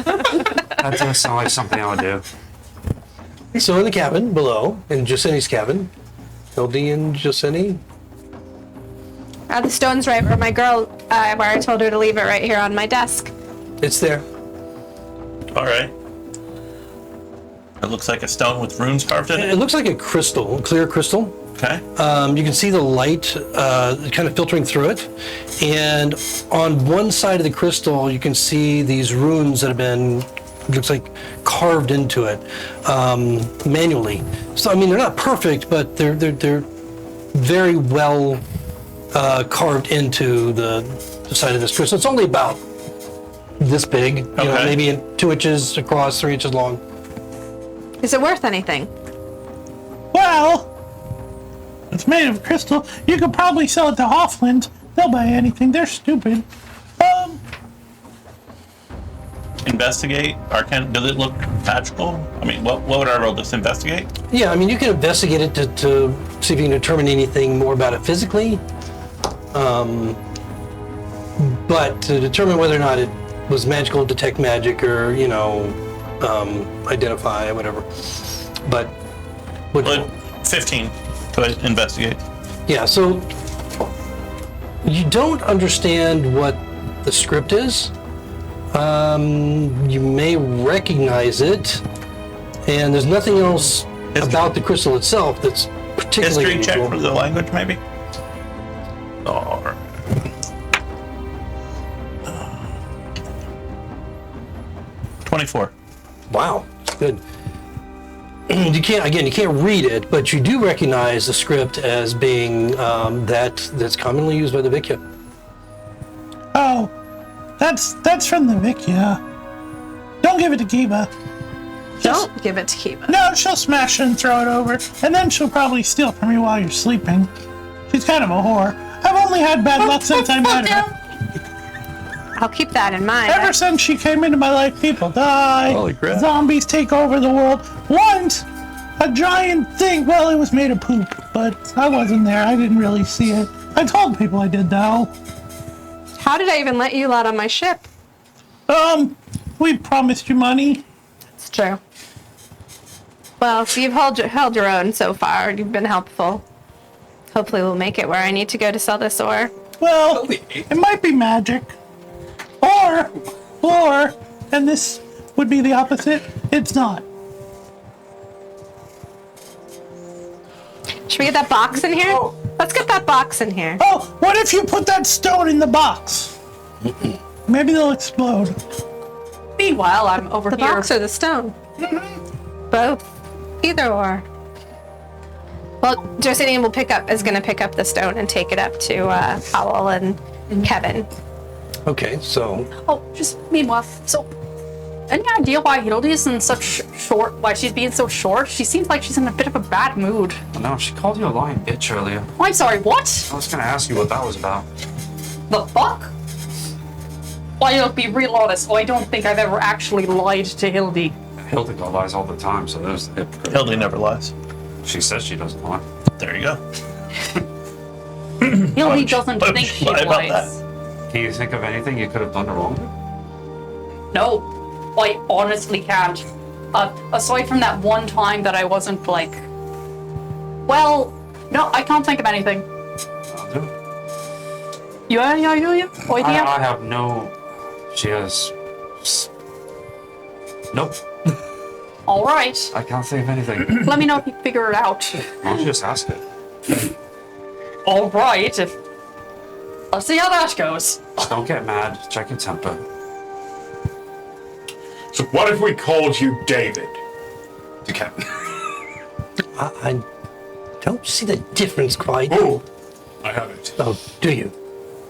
[SPEAKER 3] That does sound like something I would do.
[SPEAKER 1] So in the cabin below, in Josini's cabin, Hildy and Josini.
[SPEAKER 5] The stone's right where my girl, where I told her to leave it right here on my desk.
[SPEAKER 1] It's there.
[SPEAKER 8] All right. It looks like a stone with runes carved in
[SPEAKER 1] It
[SPEAKER 8] it.
[SPEAKER 1] looks like a crystal, clear crystal.
[SPEAKER 8] Okay.
[SPEAKER 1] You can see the light kind of filtering through it. And on one side of the crystal, you can see these runes that have been, looks like, carved into it manually. So, I mean, they're not perfect, but they're very well carved into the side of this crystal. It's only about this big,
[SPEAKER 8] Okay.
[SPEAKER 1] maybe 2 inches across, 3 inches long.
[SPEAKER 5] Is it worth anything?
[SPEAKER 2] Well, it's made of crystal. You could probably sell it to Hofflands. They'll buy anything. They're stupid.
[SPEAKER 8] Investigate. Arcane. Does it look magical? I mean, what would I roll this? Investigate?
[SPEAKER 1] Yeah, I mean, you can investigate it to see if you can determine anything more about it physically. But to determine whether or not it was magical, detect magic, or, identify, whatever. But Would you
[SPEAKER 8] But 15 to investigate.
[SPEAKER 1] Yeah, so you don't understand what the script is. You may recognize it, and there's nothing else about the crystal itself that's particularly
[SPEAKER 8] History check
[SPEAKER 1] unusual.
[SPEAKER 8] for the language, maybe? Or 24.
[SPEAKER 1] Wow, good. You can't read it, but you do recognize the script as being that's commonly used by the Vikya.
[SPEAKER 2] Oh, that's from the Vic, yeah. Don't give it to Kiba.
[SPEAKER 5] Don't give it to Kiba.
[SPEAKER 2] No, she'll smash it and throw it over, and then she'll probably steal from you while you're sleeping. She's kind of a whore. I've only had bad luck since I met her.
[SPEAKER 5] I'll keep that in mind.
[SPEAKER 2] Ever since she came into my life, people die.
[SPEAKER 8] Holy crap.
[SPEAKER 2] Zombies take over the world. Once, a giant thing. Well, it was made of poop, but I wasn't there. I didn't really see it. I told people I did, though.
[SPEAKER 5] How did I even let you out on my ship?
[SPEAKER 2] We promised you money.
[SPEAKER 5] It's true. Well, so you've held your own so far. You've been helpful. Hopefully we'll make it where I need to go to sell this ore.
[SPEAKER 2] Well, it might be magic. Or, and this would be the opposite, it's not.
[SPEAKER 5] Should we get that box in here? Let's get that box in here.
[SPEAKER 2] Oh, what if you put that stone in the box? Maybe they'll explode.
[SPEAKER 6] Meanwhile, I'm over
[SPEAKER 5] The
[SPEAKER 6] here.
[SPEAKER 5] box or the stone? Both. Either or. Well, Justinian is going to pick up the stone and take it up to Powell and Kevin.
[SPEAKER 1] Okay, so
[SPEAKER 6] Oh, just meanwhile. So, any idea why Hildy is in such short? Why she's being so short? She seems like she's in a bit of a bad mood.
[SPEAKER 3] No, she called you a lying bitch earlier.
[SPEAKER 6] Oh, I'm sorry. What?
[SPEAKER 3] I was gonna ask you what that was about.
[SPEAKER 6] The fuck? Why, I'll be real honest. I don't think I've ever actually lied to Hildy.
[SPEAKER 3] Hildegard lies all the time, so there's the hypocrite.
[SPEAKER 8] Hildy never lies.
[SPEAKER 3] She says she doesn't lie.
[SPEAKER 8] There you go.
[SPEAKER 6] Hildy doesn't
[SPEAKER 8] why would
[SPEAKER 6] think
[SPEAKER 8] you
[SPEAKER 6] she
[SPEAKER 8] lie about
[SPEAKER 6] lies.
[SPEAKER 3] Can you think of anything you could have done wrong?
[SPEAKER 6] No, I honestly can't. Aside from that one time that I wasn't like, well, no, I can't think of anything.
[SPEAKER 3] I'll do it.
[SPEAKER 6] You have any idea?
[SPEAKER 3] I have no. She has. Nope.
[SPEAKER 6] All right.
[SPEAKER 3] I can't think of anything.
[SPEAKER 6] Let me know if you figure it out.
[SPEAKER 3] I'll just ask it.
[SPEAKER 6] All right. Let's see how that goes.
[SPEAKER 3] Don't get mad. Check your temper.
[SPEAKER 4] So what if we called you David? To Kevin.
[SPEAKER 1] I don't see the difference quite.
[SPEAKER 4] Oh, I have it.
[SPEAKER 1] Oh, do you?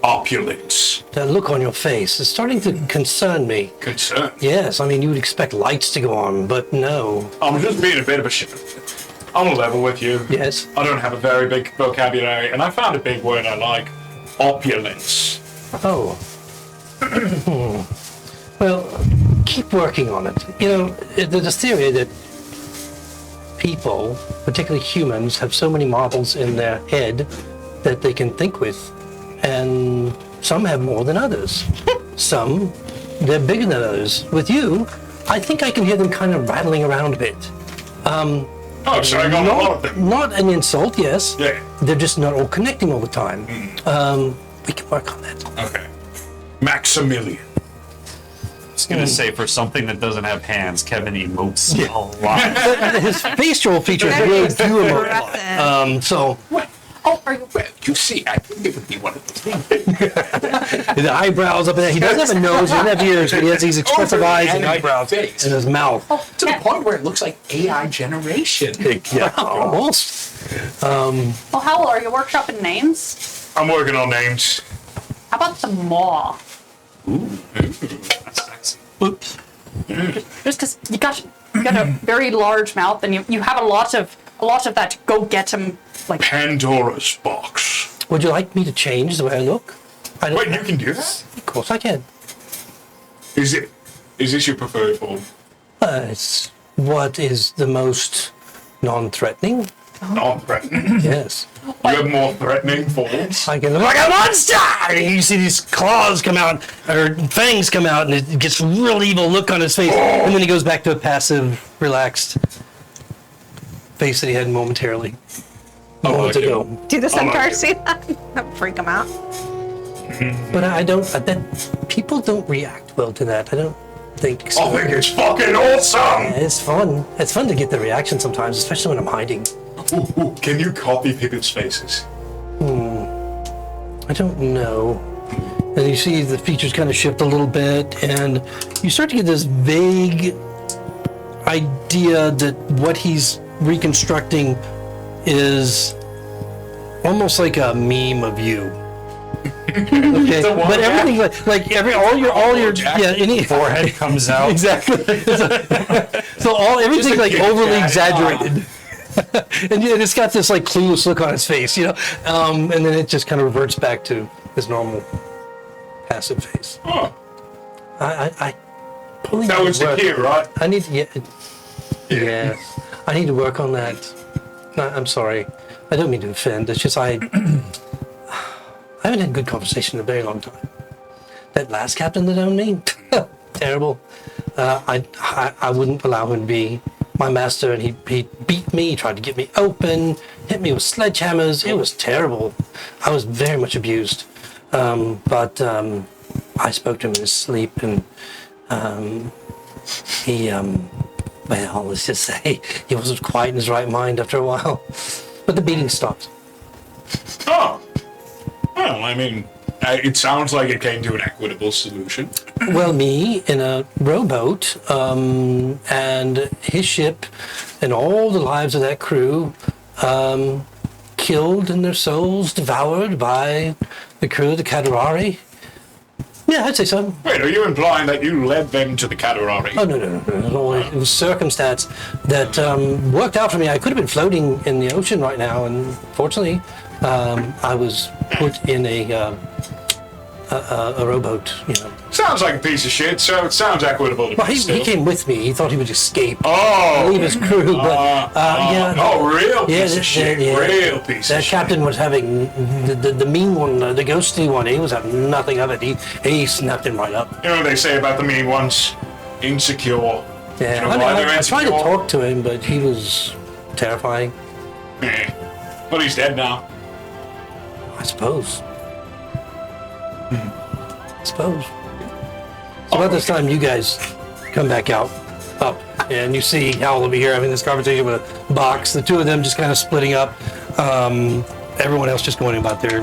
[SPEAKER 4] Opulence.
[SPEAKER 1] That look on your face is starting to concern me.
[SPEAKER 4] Concern.
[SPEAKER 1] Yes, I mean, you would expect lights to go on, but no.
[SPEAKER 4] I'm just being a bit of a shit. I'm on a level with you.
[SPEAKER 1] Yes.
[SPEAKER 4] I don't have a very big vocabulary, and I found a big word I like. Opulence.
[SPEAKER 1] Oh. Well, keep working on it. You know, there's a theory that people, particularly humans, have so many marbles in their head that they can think with. And some have more than others. Some, they're bigger than others. With you, I think I can hear them kind of rattling around a bit.
[SPEAKER 4] Oh, so I got a lot of them.
[SPEAKER 1] Not an insult, yes.
[SPEAKER 4] Yeah.
[SPEAKER 1] They're just not all connecting all the time. We can work on that.
[SPEAKER 4] Okay. Maximilian.
[SPEAKER 3] I was gonna say, for something that doesn't have hands, Kevin emotes a lot.
[SPEAKER 1] His facial features really do emote a lot. So
[SPEAKER 6] Oh, are you?
[SPEAKER 4] Well, you see, I think it would be one of those things.
[SPEAKER 1] the eyebrows up in there. He doesn't have a nose, he doesn't have ears, but he has these expressive eyes and eyebrows in
[SPEAKER 7] face.
[SPEAKER 1] his mouth.
[SPEAKER 7] To the point where it looks like AI generation.
[SPEAKER 1] Yeah, almost.
[SPEAKER 6] Well, Howell, are you workshopping names?
[SPEAKER 4] I'm working on names.
[SPEAKER 6] How about the Maw?
[SPEAKER 3] That's sexy.
[SPEAKER 8] Oops.
[SPEAKER 6] Just because you got a very large mouth, and you have a lot of that go get 'em like.
[SPEAKER 4] Pandora's box.
[SPEAKER 1] Would you like me to change the way I look? I don't
[SPEAKER 4] Wait, you can do that?
[SPEAKER 1] Of course I can.
[SPEAKER 4] Is this your preferred form?
[SPEAKER 1] It's what is the most non-threatening.
[SPEAKER 4] Non-threatening.
[SPEAKER 1] Yes.
[SPEAKER 4] You have more threatening forms.
[SPEAKER 1] I can look like a monster! And you see these claws come out, or fangs come out, and it gets a real evil look on his face. And then he goes back to a passive, relaxed. face that he had momentarily.
[SPEAKER 4] Oh,
[SPEAKER 1] Moments
[SPEAKER 4] okay.
[SPEAKER 1] ago.
[SPEAKER 5] Do the centaur
[SPEAKER 4] like it.
[SPEAKER 5] see that? That would freak him out.
[SPEAKER 1] But I don't. People don't react well to that. I don't think so.
[SPEAKER 4] I think it's fucking awesome!
[SPEAKER 1] It's fun. It's fun to get the reaction sometimes, especially when I'm hiding.
[SPEAKER 4] Ooh, can you copy people's faces?
[SPEAKER 1] I don't know. And you see the features kind of shift a little bit, and you start to get this vague idea that what he's reconstructing is almost like a meme of you. Okay, but everything all your any
[SPEAKER 3] Forehead comes out.
[SPEAKER 1] exactly. So everything like overly exaggerated. And it's got this like clueless look on his face, and then it just kind of reverts back to his normal passive face.
[SPEAKER 4] Oh,
[SPEAKER 1] I probably
[SPEAKER 4] that
[SPEAKER 1] need
[SPEAKER 4] was
[SPEAKER 1] to
[SPEAKER 4] the
[SPEAKER 1] work-
[SPEAKER 4] key, right?
[SPEAKER 1] I need to yes, I need to work on that. No, I'm sorry, I don't mean to offend. It's just I haven't had a good conversation in a very long time. That last captain that owned me, terrible. I wouldn't allow him to be my master, and he beat me, he tried to get me open, hit me with sledgehammers. It was terrible. I was very much abused. But I spoke to him in his sleep, and he, well, let's just say he wasn't quite in his right mind after a while. But the beating stopped.
[SPEAKER 4] Oh. Well, I mean, it sounds like it came to an equitable solution.
[SPEAKER 1] Well, me in a rowboat, and his ship, and all the lives of that crew, killed and their souls devoured by the crew of the Kadorari. Yeah, I'd say so.
[SPEAKER 4] Wait, are you implying that you led them to the Kadorari?
[SPEAKER 1] Oh, no. It was circumstance that worked out for me. I could have been floating in the ocean right now, and fortunately, I was put in a rowboat,
[SPEAKER 4] Sounds like a piece of shit, so it sounds equitable to
[SPEAKER 1] Well,
[SPEAKER 4] me
[SPEAKER 1] he
[SPEAKER 4] still.
[SPEAKER 1] came with me. He thought he would escape.
[SPEAKER 4] Oh!
[SPEAKER 1] Leave his crew, but yeah.
[SPEAKER 4] Oh, real piece of shit. Real piece
[SPEAKER 1] That
[SPEAKER 4] of shit.
[SPEAKER 1] captain was having the mean one, the ghosty one. He was having nothing of it. He snapped him right up.
[SPEAKER 4] You know what they say about the mean ones? Insecure.
[SPEAKER 1] Yeah,
[SPEAKER 4] You know why they're
[SPEAKER 1] I tried to
[SPEAKER 4] insecure?
[SPEAKER 1] talk to him, but he was terrifying.
[SPEAKER 4] Eh. But he's dead now.
[SPEAKER 1] I suppose. So about this time, you guys come back up, and you see Howell over here having this conversation with a box. The two of them just kind of splitting up. Everyone else just going about their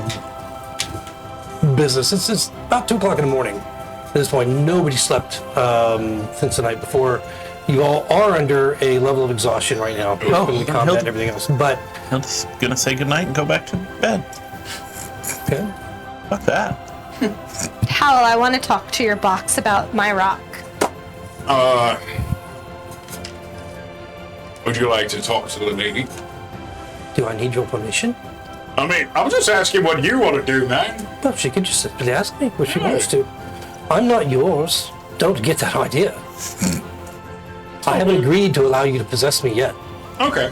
[SPEAKER 1] business. It's about 2 o'clock in the morning. At this point, nobody slept since the night before. You all are under a level of exhaustion right now from the combat and everything else. But
[SPEAKER 8] I'm just gonna say goodnight and go back to bed.
[SPEAKER 1] okay.
[SPEAKER 8] Fuck that.
[SPEAKER 5] Howell, I want to talk to your box about my rock.
[SPEAKER 4] Would you like to talk to the lady?
[SPEAKER 1] Do I need your permission?
[SPEAKER 4] I mean, I'm just asking what you want to do, man.
[SPEAKER 1] Well, she could just simply ask me what she wants to. I'm not yours. Don't get that idea. I haven't agreed to allow you to possess me yet.
[SPEAKER 4] Okay.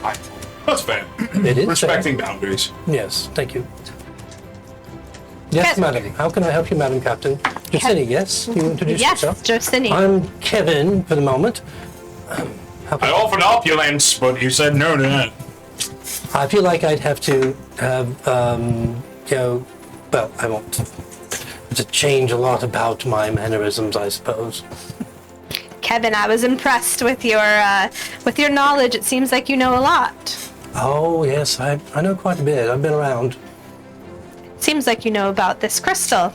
[SPEAKER 4] That's fair.
[SPEAKER 1] It is
[SPEAKER 4] Respecting boundaries.
[SPEAKER 1] fair. Yes, thank you. Yes,
[SPEAKER 5] Ke-
[SPEAKER 1] madam. How can I help you, Madam Captain? Justini, yes? You introduce
[SPEAKER 5] Yes,
[SPEAKER 1] yourself?
[SPEAKER 5] Josini.
[SPEAKER 1] I'm Kevin for the moment.
[SPEAKER 4] I offered opulence, but you said no to that.
[SPEAKER 1] I feel like I'd have to have, well, I won't. To change a lot about my mannerisms, I suppose.
[SPEAKER 5] Kevin, I was impressed with your knowledge. It seems like you know a lot.
[SPEAKER 1] Oh, yes, I know quite a bit. I've been around.
[SPEAKER 5] Seems like you know about this crystal.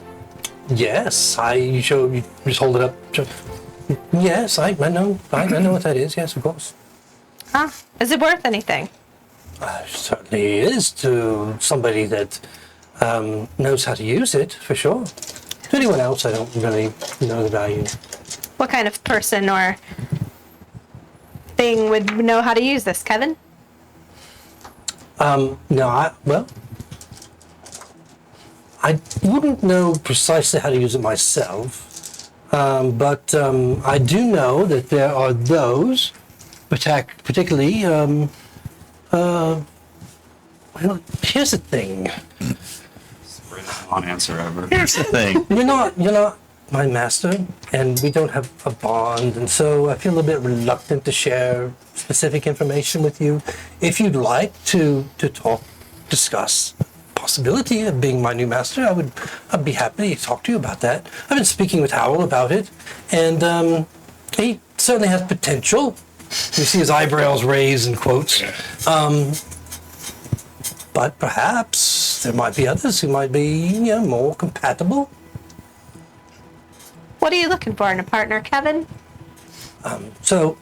[SPEAKER 1] Yes, you just hold it up. Yes, I know what that is. Yes, of course.
[SPEAKER 5] Huh? Is it worth anything?
[SPEAKER 1] Certainly is to somebody that knows how to use it, for sure. To anyone else, I don't really know the value.
[SPEAKER 5] What kind of person or thing would know how to use this, Kevin?
[SPEAKER 1] No, I wouldn't know precisely how to use it myself, but I do know that there are those, particularly, well, here's the thing.
[SPEAKER 3] Greatest non-answer ever.
[SPEAKER 8] Here's the thing.
[SPEAKER 1] You're not my master, and we don't have a bond, and so I feel a little bit reluctant to share specific information with you. If you'd like to discuss possibility of being my new master, I'd be happy to talk to you about that. I've been speaking with Howell about it, and he certainly has potential. You see his eyebrows raise in quotes. But perhaps there might be others who might be, more compatible.
[SPEAKER 5] What are you looking for in a partner, Kevin?
[SPEAKER 1] So,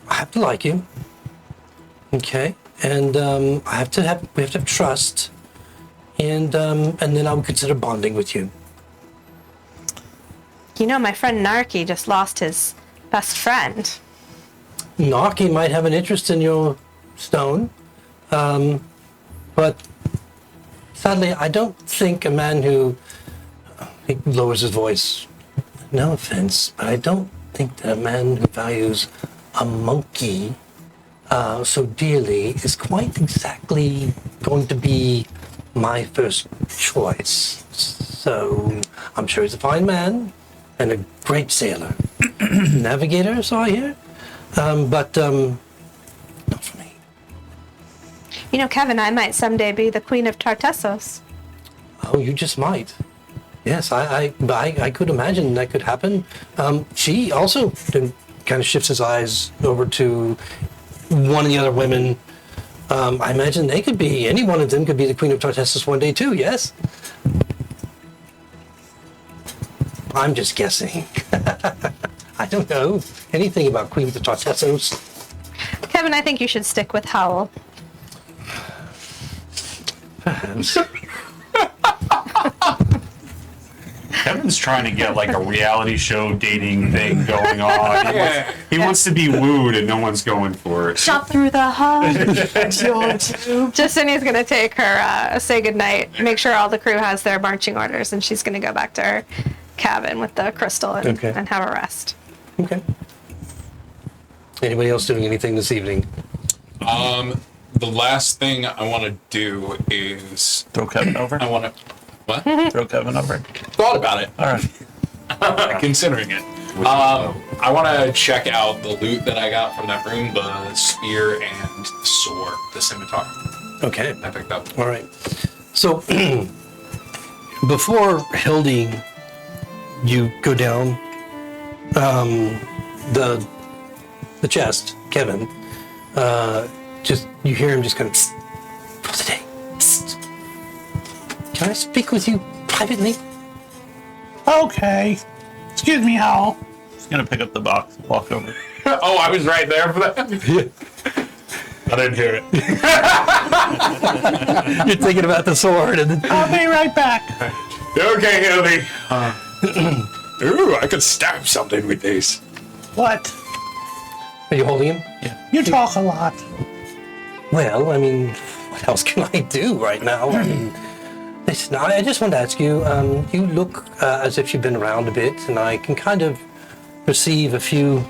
[SPEAKER 1] I have to like you. Okay? And we have to have trust. And then I would consider bonding with you.
[SPEAKER 5] You know, my friend Narky just lost his best friend.
[SPEAKER 1] Narky might have an interest in your stone. But sadly, I don't think a man who, he lowers his voice, no offense, but I don't think that a man who values a monkey so dearly is quite exactly going to be my first choice. So I'm sure he's a fine man and a great sailor. Navigator, so I hear. But not for me.
[SPEAKER 5] You know, Kevin, I might someday be the Queen of Tartessos.
[SPEAKER 1] Oh, you just might. Yes, I could imagine that could happen. She also kind of shifts his eyes over to one of the other women. I imagine they could be, any one of them could be the Queen of Tartessos one day too, yes? I'm just guessing. I don't know anything about Queen of Tartessos.
[SPEAKER 5] Kevin, I think you should stick with Howell.
[SPEAKER 1] Perhaps.
[SPEAKER 3] Kevin's trying to get like a reality show dating thing going on. He wants to be wooed and no one's going for it.
[SPEAKER 6] Shot through the heart.
[SPEAKER 5] Justinia's gonna take her, say goodnight, make sure all the crew has their marching orders, and she's gonna go back to her cabin with the crystal and have a rest.
[SPEAKER 1] Okay. Anybody else doing anything this evening?
[SPEAKER 7] The last thing I want to do is
[SPEAKER 8] Throw Kevin over.
[SPEAKER 7] I want to what?
[SPEAKER 8] Throw Kevin over.
[SPEAKER 7] Thought about it.
[SPEAKER 8] All right.
[SPEAKER 7] Considering it. I want to check out the loot that I got from that room, the spear and the sword, the scimitar
[SPEAKER 1] Okay.
[SPEAKER 7] I picked up.
[SPEAKER 1] All right. So before Hildy, you go down the chest, Kevin. Just you hear him just kind of for the day. Can I speak with you privately?
[SPEAKER 2] Okay. Excuse me, Howell.
[SPEAKER 8] He's gonna pick up the box and walk over.
[SPEAKER 7] Oh, I was right there for that. I didn't hear it.
[SPEAKER 1] You're thinking about the sword and then
[SPEAKER 2] I'll be right back.
[SPEAKER 7] Okay, Hildy. Ooh, I could stab something with these.
[SPEAKER 2] What?
[SPEAKER 1] are you holding him?
[SPEAKER 2] You talk a lot.
[SPEAKER 1] Well, I mean, what else can I do right now? I mean, listen, I just want to ask you, you look as if you've been around a bit, and I can kind of perceive a few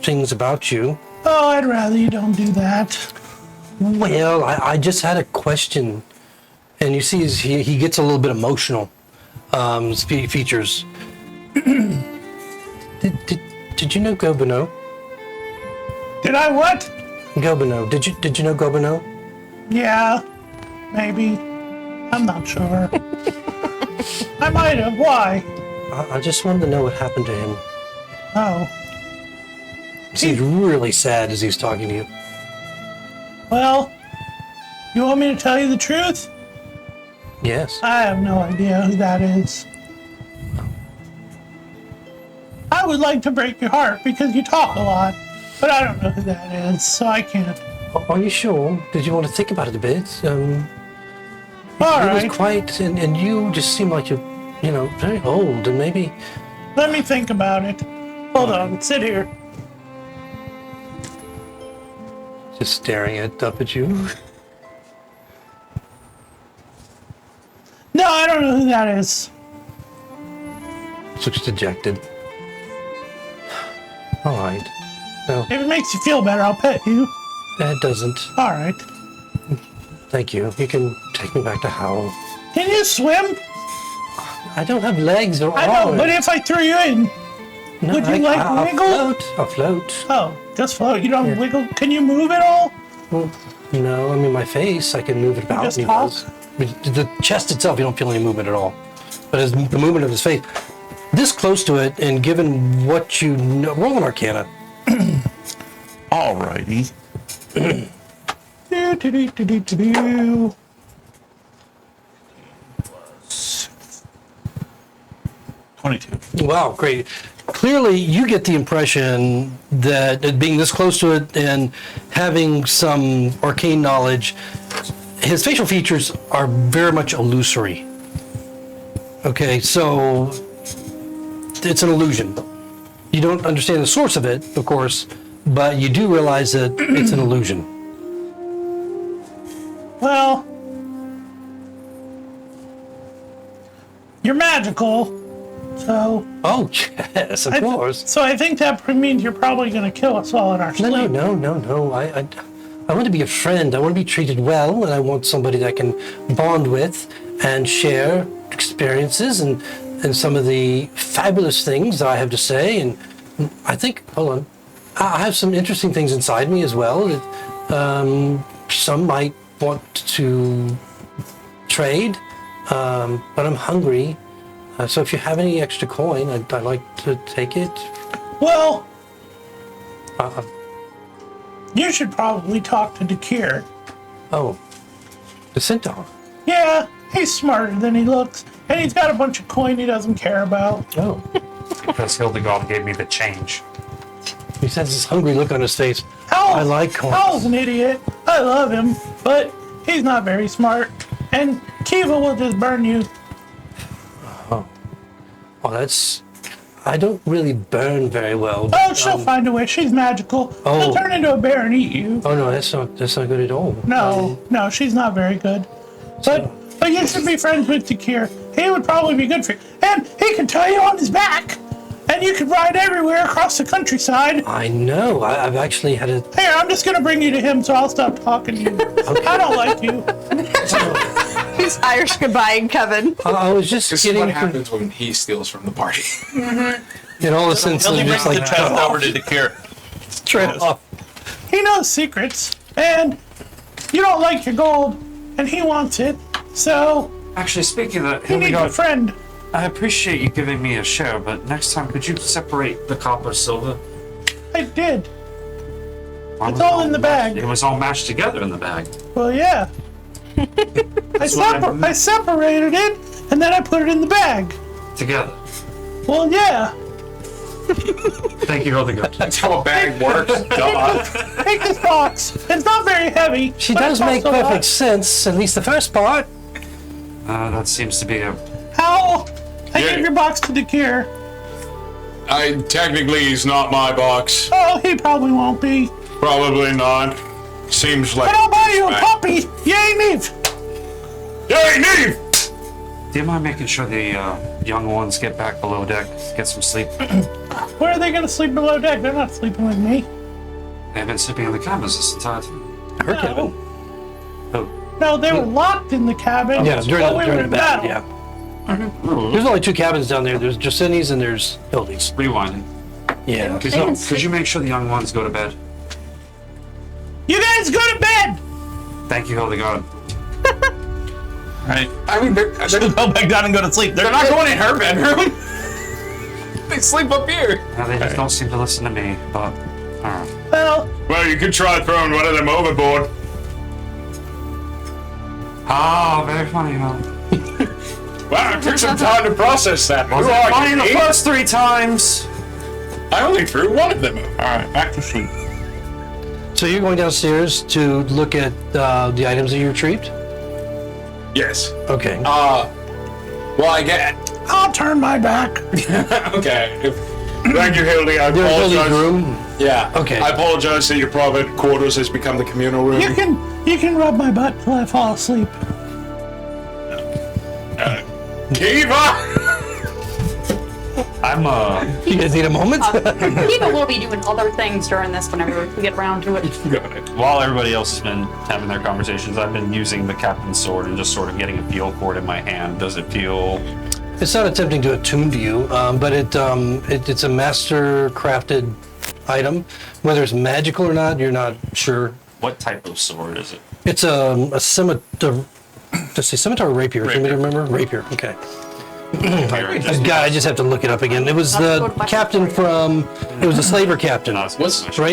[SPEAKER 1] things about you.
[SPEAKER 2] Oh, I'd rather you don't do that.
[SPEAKER 1] Well, I just had a question, and you see he gets a little bit emotional. His features. Did you know Gobino?
[SPEAKER 2] Did I what?
[SPEAKER 1] Gobino. Did you know Gobino?
[SPEAKER 2] Yeah, maybe. I'm not sure. I might have. Why?
[SPEAKER 1] I just wanted to know what happened to him.
[SPEAKER 2] Oh,
[SPEAKER 1] He seemed really sad as he was talking to you.
[SPEAKER 2] well, you want me to tell you the truth?
[SPEAKER 1] Yes.
[SPEAKER 2] I have no idea who that is. I would like to break your heart because you talk a lot, but I don't know who that is, so I can't.
[SPEAKER 1] Are you sure? Did you want to think about it a bit?
[SPEAKER 2] All
[SPEAKER 1] It was
[SPEAKER 2] right,
[SPEAKER 1] quite, and you just seem like you're, very old, and maybe.
[SPEAKER 2] let me think about it. Hold on, sit here.
[SPEAKER 1] Just staring up at you.
[SPEAKER 2] No, I don't know who that is.
[SPEAKER 1] Looks dejected. All right. No,
[SPEAKER 2] If it makes you feel better, I'll pet you.
[SPEAKER 1] that doesn't.
[SPEAKER 2] All right.
[SPEAKER 1] Thank you. You can take me back to Howell.
[SPEAKER 2] Can you swim?
[SPEAKER 1] I don't have legs or
[SPEAKER 2] I
[SPEAKER 1] arms.
[SPEAKER 2] know, but if I threw you in,
[SPEAKER 1] No,
[SPEAKER 2] would you like
[SPEAKER 1] I'll
[SPEAKER 2] wiggle?
[SPEAKER 1] float. I'll float.
[SPEAKER 2] Oh, just float. You don't wiggle. Can you move at all?
[SPEAKER 1] Well, no, I mean my face. I can move it about.
[SPEAKER 2] just
[SPEAKER 1] me,
[SPEAKER 2] talk?
[SPEAKER 1] but the chest itself, you don't feel any movement at all. But as the movement of his face, this close to it, and given what you know, roll an Arcana.
[SPEAKER 8] Alrighty.
[SPEAKER 2] Do.
[SPEAKER 8] 22.
[SPEAKER 1] Wow, great. Clearly, you get the impression that being this close to it and having some arcane knowledge, his facial features are very much illusory. Okay, so it's an illusion. You don't understand the source of it, of course, but you do realize that it's an illusion.
[SPEAKER 2] Well, you're magical, so.
[SPEAKER 1] Oh, yes, of course.
[SPEAKER 2] So I think that means you're probably going to kill us all in our sleep.
[SPEAKER 1] No. I want to be a friend. I want to be treated well, and I want somebody that I can bond with and share experiences and some of the fabulous things that I have to say. And I think, hold on, I have some interesting things inside me as well that some might want to trade, but I'm hungry. So if you have any extra coin, I'd like to take it.
[SPEAKER 2] Well, you should probably talk to Dakir.
[SPEAKER 1] Oh, the centaur.
[SPEAKER 2] Yeah, he's smarter than he looks, and he's got a bunch of coin he doesn't care about.
[SPEAKER 1] Oh,
[SPEAKER 3] Because Hildegard gave me the change.
[SPEAKER 1] he has this hungry look on his face. I like coins.
[SPEAKER 2] Howl's an idiot. I love him, but he's not very smart. And Kiva will just burn you.
[SPEAKER 1] Oh, that's... I don't really burn very well.
[SPEAKER 2] Oh, she'll find a way. She's magical.
[SPEAKER 1] Oh.
[SPEAKER 2] She'll turn into a bear and eat you.
[SPEAKER 1] Oh no, that's not good at all.
[SPEAKER 2] No, she's not very good. But you should be friends with Dakir. He would probably be good for you. And he can tie you on his back. And you can ride everywhere across the countryside.
[SPEAKER 1] I know. I've actually had a...
[SPEAKER 2] Here, I'm just gonna bring you to him, so I'll stop talking to you. I don't like you.
[SPEAKER 5] He's Irish goodbye, Kevin.
[SPEAKER 1] I was just
[SPEAKER 7] This is
[SPEAKER 1] getting...
[SPEAKER 7] what happens when he steals from the party.
[SPEAKER 1] And all of a sudden,
[SPEAKER 8] He'll
[SPEAKER 1] just
[SPEAKER 8] bring
[SPEAKER 1] like...
[SPEAKER 8] the chest over to Dakir.
[SPEAKER 1] straight off.
[SPEAKER 2] He knows secrets, and you don't like your gold, and he wants it. So
[SPEAKER 3] Actually, speaking of that,
[SPEAKER 2] he needs a
[SPEAKER 3] Hildegard,
[SPEAKER 2] friend.
[SPEAKER 3] I appreciate you giving me a share, but next time could you separate the copper silver?
[SPEAKER 2] I did.
[SPEAKER 3] Why
[SPEAKER 2] It's
[SPEAKER 3] was it
[SPEAKER 2] all in the bag.
[SPEAKER 3] It was all mashed together in the bag.
[SPEAKER 2] Well, yeah. I separated it, and then I put it in the bag.
[SPEAKER 3] Together.
[SPEAKER 2] Well, yeah.
[SPEAKER 3] Thank you, Hildegard.
[SPEAKER 7] That's how a bag works. Duh.
[SPEAKER 2] Take this box. It's not very heavy.
[SPEAKER 1] She
[SPEAKER 2] but
[SPEAKER 1] does
[SPEAKER 2] it's
[SPEAKER 1] make
[SPEAKER 2] also
[SPEAKER 1] perfect sense, at least the first part.
[SPEAKER 3] That seems to be a...
[SPEAKER 2] How? I
[SPEAKER 4] Yeah.
[SPEAKER 2] gave your box to Dakir.
[SPEAKER 4] Technically, he's not my box.
[SPEAKER 2] Oh, he probably won't be.
[SPEAKER 4] Probably not. Seems like.
[SPEAKER 2] But I'll buy you a
[SPEAKER 4] Right.
[SPEAKER 2] puppy. Yay, Neve.
[SPEAKER 4] Hey, Neve!
[SPEAKER 3] Do you mind making sure the young ones get back below deck, get some sleep?
[SPEAKER 2] Where are they going to sleep below deck? They're not sleeping with me.
[SPEAKER 3] They've been sleeping in the cabins this entire time.
[SPEAKER 1] Her cabin.
[SPEAKER 3] Oh,
[SPEAKER 2] No, they were locked in the cabin.
[SPEAKER 1] Yeah, during
[SPEAKER 2] while we were
[SPEAKER 1] the
[SPEAKER 2] in
[SPEAKER 1] battle,
[SPEAKER 2] battle.
[SPEAKER 1] yeah. There's only two cabins down there. There's Jacini's and there's Hildy's.
[SPEAKER 3] rewinding.
[SPEAKER 1] Yeah.
[SPEAKER 3] Could you make sure the young ones go to bed?
[SPEAKER 2] You guys go to bed.
[SPEAKER 3] Thank you, Hildegard.
[SPEAKER 8] Right.
[SPEAKER 7] I mean, they're
[SPEAKER 8] Go back down and go to sleep.
[SPEAKER 7] not going in her bedroom. They sleep up here.
[SPEAKER 3] They just don't seem to listen to me, but... Alright.
[SPEAKER 4] Well, you could try throwing one of them overboard.
[SPEAKER 3] Ah, very funny, huh?
[SPEAKER 4] Well, it took some time to process that.
[SPEAKER 3] Was
[SPEAKER 4] Who
[SPEAKER 3] it
[SPEAKER 4] are
[SPEAKER 3] funny
[SPEAKER 4] you,
[SPEAKER 3] the
[SPEAKER 4] Neve?
[SPEAKER 3] first 3 times?
[SPEAKER 4] I only threw one of them over.
[SPEAKER 8] All right, back to sleep.
[SPEAKER 1] So you're going downstairs to look at the items that you retrieved?
[SPEAKER 4] Yes.
[SPEAKER 1] Okay.
[SPEAKER 7] Well, I get.
[SPEAKER 2] I'll turn my back.
[SPEAKER 7] Okay.
[SPEAKER 4] Thank you, Hildy. I
[SPEAKER 1] There's Hildy's
[SPEAKER 4] apologize.
[SPEAKER 1] room.
[SPEAKER 7] Yeah.
[SPEAKER 1] Okay.
[SPEAKER 4] I apologize that your private quarters has become the communal room.
[SPEAKER 2] You can rub my butt till I fall asleep.
[SPEAKER 4] Kiva!
[SPEAKER 3] I'm,
[SPEAKER 1] You guys need a moment?
[SPEAKER 6] Kiva will be doing other things during this whenever we get around to it.
[SPEAKER 3] while everybody else has been having their conversations, I've been using the captain's sword and just sort of getting a feel for it in my hand. Does it feel
[SPEAKER 1] It's not attempting to attune to you, but it's a master crafted item. Whether it's magical or not, you're not sure.
[SPEAKER 3] What type of sword is it?
[SPEAKER 1] It's a scimitar. Just say scimitar or rapier? Can you remember? Rapier. Okay. I just have to look it up again. It was the captain from. It was the slaver captain. Right?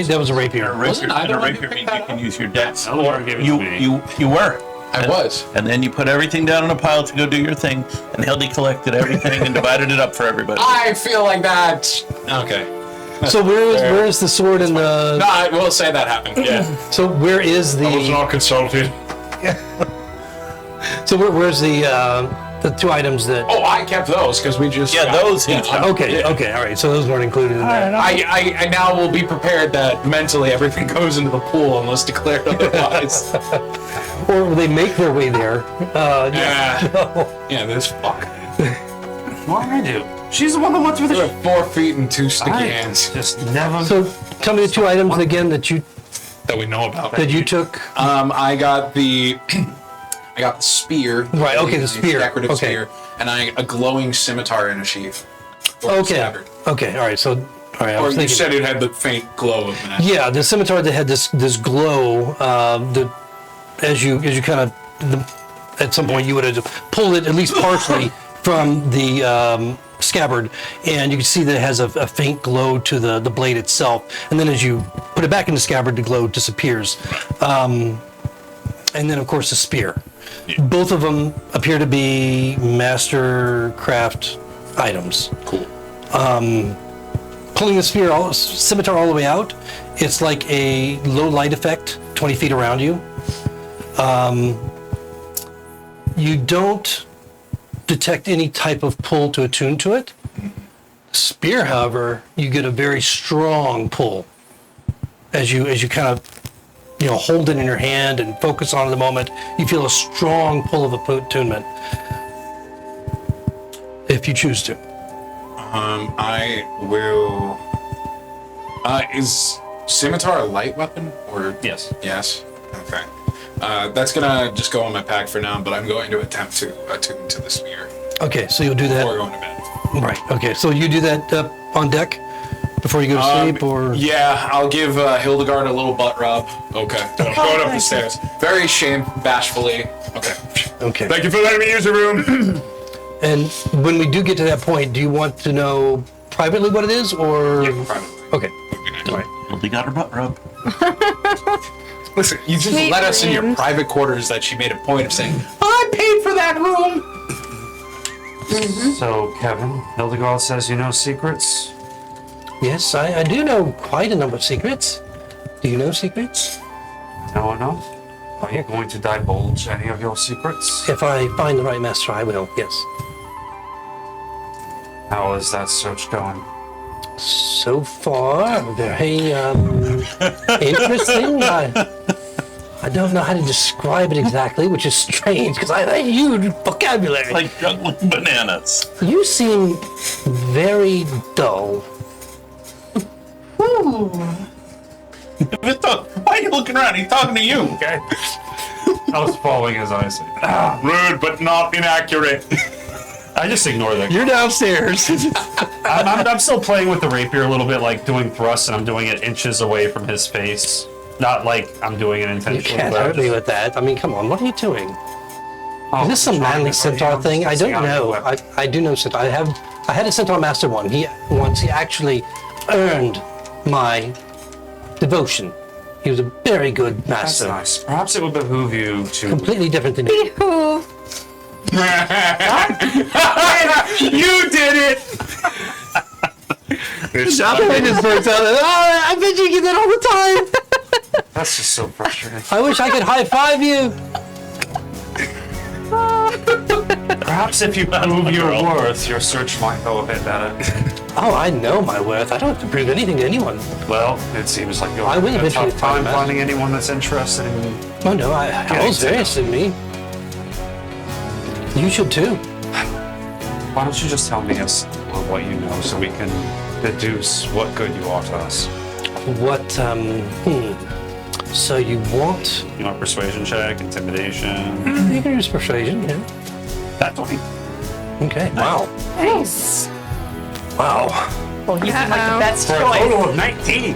[SPEAKER 1] That was a rapier.
[SPEAKER 8] And a rapier means you can use your dex.
[SPEAKER 3] Eleanor gave it to me.
[SPEAKER 8] You were.
[SPEAKER 7] I was.
[SPEAKER 8] And then you put everything down in a pile to go do your thing, and Hildy collected everything and divided it up for everybody.
[SPEAKER 7] I feel like that. Okay.
[SPEAKER 1] So where is the sword and the?
[SPEAKER 7] No, I will say that happened. Yeah.
[SPEAKER 1] So where is the?
[SPEAKER 4] I was not consulted.
[SPEAKER 1] So where's the two items that?
[SPEAKER 7] Oh, I kept those because we just.
[SPEAKER 8] Yeah, those. Yeah.
[SPEAKER 1] Okay, okay, all right. So those weren't included in that.
[SPEAKER 7] I now will be prepared that mentally everything goes into the pool unless declared otherwise.
[SPEAKER 1] Or they make their way there.
[SPEAKER 7] Yeah, this fuck.
[SPEAKER 3] What did I do? She's the one that went through the.
[SPEAKER 7] 4 feet and 2 sticky
[SPEAKER 3] I
[SPEAKER 7] hands
[SPEAKER 3] just never.
[SPEAKER 1] So tell me the two items again that you
[SPEAKER 4] That we know about.
[SPEAKER 1] took.
[SPEAKER 7] I got the spear.
[SPEAKER 1] Right, okay, the spear.
[SPEAKER 7] Decorative
[SPEAKER 1] Okay.
[SPEAKER 7] spear. And a glowing scimitar in a sheath. Or
[SPEAKER 1] Okay.
[SPEAKER 7] scabbard.
[SPEAKER 1] Okay. All right. So all right. I
[SPEAKER 7] Or
[SPEAKER 1] was
[SPEAKER 7] you
[SPEAKER 1] thinking.
[SPEAKER 7] said it had the faint glow of magic.
[SPEAKER 1] Yeah, the scimitar that had this glow. As you kind of at some point you would have pulled it at least partially from the scabbard, and you can see that it has a faint glow to the blade itself. And then as you put it back in the scabbard, the glow disappears. And then of course the spear. Both of them appear to be master craft items.
[SPEAKER 7] Cool.
[SPEAKER 1] Pulling the scimitar all the way out, it's like a low light effect, 20 feet around you. You don't detect any type of pull to attune to it. Spear, however, you get a very strong pull as you kind of hold it in your hand and focus on it the moment. You feel a strong pull of attunement if you choose to.
[SPEAKER 7] I will. Is scimitar a light weapon or?
[SPEAKER 3] Yes.
[SPEAKER 7] Yes. Okay. That's gonna just go in my pack for now, but I'm going to attempt to attune to the spear
[SPEAKER 1] Okay, so you'll do that.
[SPEAKER 7] before going to bed.
[SPEAKER 1] Right. Okay, so you do that on deck before you go to sleep, or?
[SPEAKER 7] Yeah, I'll give Hildegard a little butt rub. Okay. Going up the stairs. Very bashfully. Okay.
[SPEAKER 1] Okay.
[SPEAKER 4] Thank you for letting me use the room.
[SPEAKER 1] And when we do get to that point, do you want to know privately what it is, or?
[SPEAKER 7] Privately.
[SPEAKER 1] Okay.
[SPEAKER 7] All right.
[SPEAKER 8] Hildy got her butt rub.
[SPEAKER 7] Listen, you just
[SPEAKER 5] Sweet
[SPEAKER 7] let us in your
[SPEAKER 5] dreams.
[SPEAKER 7] private quarters that she made a point of saying, I paid for that room!
[SPEAKER 3] So, Kevin, Hildegard says you know secrets?
[SPEAKER 1] Yes, I do know quite a number of secrets. Do you know secrets?
[SPEAKER 3] No enough? Are you going to divulge any of your secrets?
[SPEAKER 1] If I find the right master, I will, yes.
[SPEAKER 3] How is that search going?
[SPEAKER 1] So far, very interesting. I don't know how to describe it exactly, which is strange because I have a huge vocabulary.
[SPEAKER 8] Like juggling bananas.
[SPEAKER 1] You seem very dull.
[SPEAKER 8] Why are you looking around? He's talking to you.
[SPEAKER 3] Okay. I was following his eyes.
[SPEAKER 4] Rude, but not inaccurate.
[SPEAKER 3] I just ignore that.
[SPEAKER 1] You're downstairs.
[SPEAKER 3] I'm still playing with the rapier a little bit, like doing thrusts, and I'm doing it inches away from his face. Not like I'm doing it
[SPEAKER 1] You
[SPEAKER 3] intentionally.
[SPEAKER 1] can't
[SPEAKER 3] but
[SPEAKER 1] hurt me
[SPEAKER 3] just-
[SPEAKER 1] with that. I mean, come on, what are you doing?
[SPEAKER 3] Oh,
[SPEAKER 1] Is this some
[SPEAKER 3] trying
[SPEAKER 1] manly
[SPEAKER 3] to-
[SPEAKER 1] centaur thing? I don't
[SPEAKER 3] Yeah,
[SPEAKER 1] know.
[SPEAKER 3] weapon.
[SPEAKER 1] I do know centaur. I had a centaur master one. He actually earned my devotion. He was a very good
[SPEAKER 3] That's
[SPEAKER 1] master.
[SPEAKER 3] nice. Perhaps it would behoove you to.
[SPEAKER 1] Completely different than you.
[SPEAKER 5] Who?
[SPEAKER 7] You did it!
[SPEAKER 1] Stop it. This breaks out. Oh, I bet you get that all the time.
[SPEAKER 3] That's just so frustrating.
[SPEAKER 1] I wish I could high five you.
[SPEAKER 3] Perhaps if you prove your worth, your search might go a bit better.
[SPEAKER 1] Oh, I know my worth. I don't have to prove anything to anyone.
[SPEAKER 3] Well, it seems like you're
[SPEAKER 1] I will
[SPEAKER 3] having a
[SPEAKER 1] eventually
[SPEAKER 3] tough time
[SPEAKER 1] find a
[SPEAKER 3] finding anyone that's interested in.
[SPEAKER 1] Oh no, Howell's very interested in me. You should too.
[SPEAKER 3] Why don't you just tell me what you know so we can deduce what good you are to us?
[SPEAKER 1] What, So you want...
[SPEAKER 3] You want persuasion check, intimidation?
[SPEAKER 1] You can use persuasion, yeah.
[SPEAKER 3] That's okay.
[SPEAKER 1] Okay. Wow.
[SPEAKER 6] Nice.
[SPEAKER 1] Wow.
[SPEAKER 6] Well, you seem like the best
[SPEAKER 3] For a
[SPEAKER 6] choice.
[SPEAKER 3] total of 19.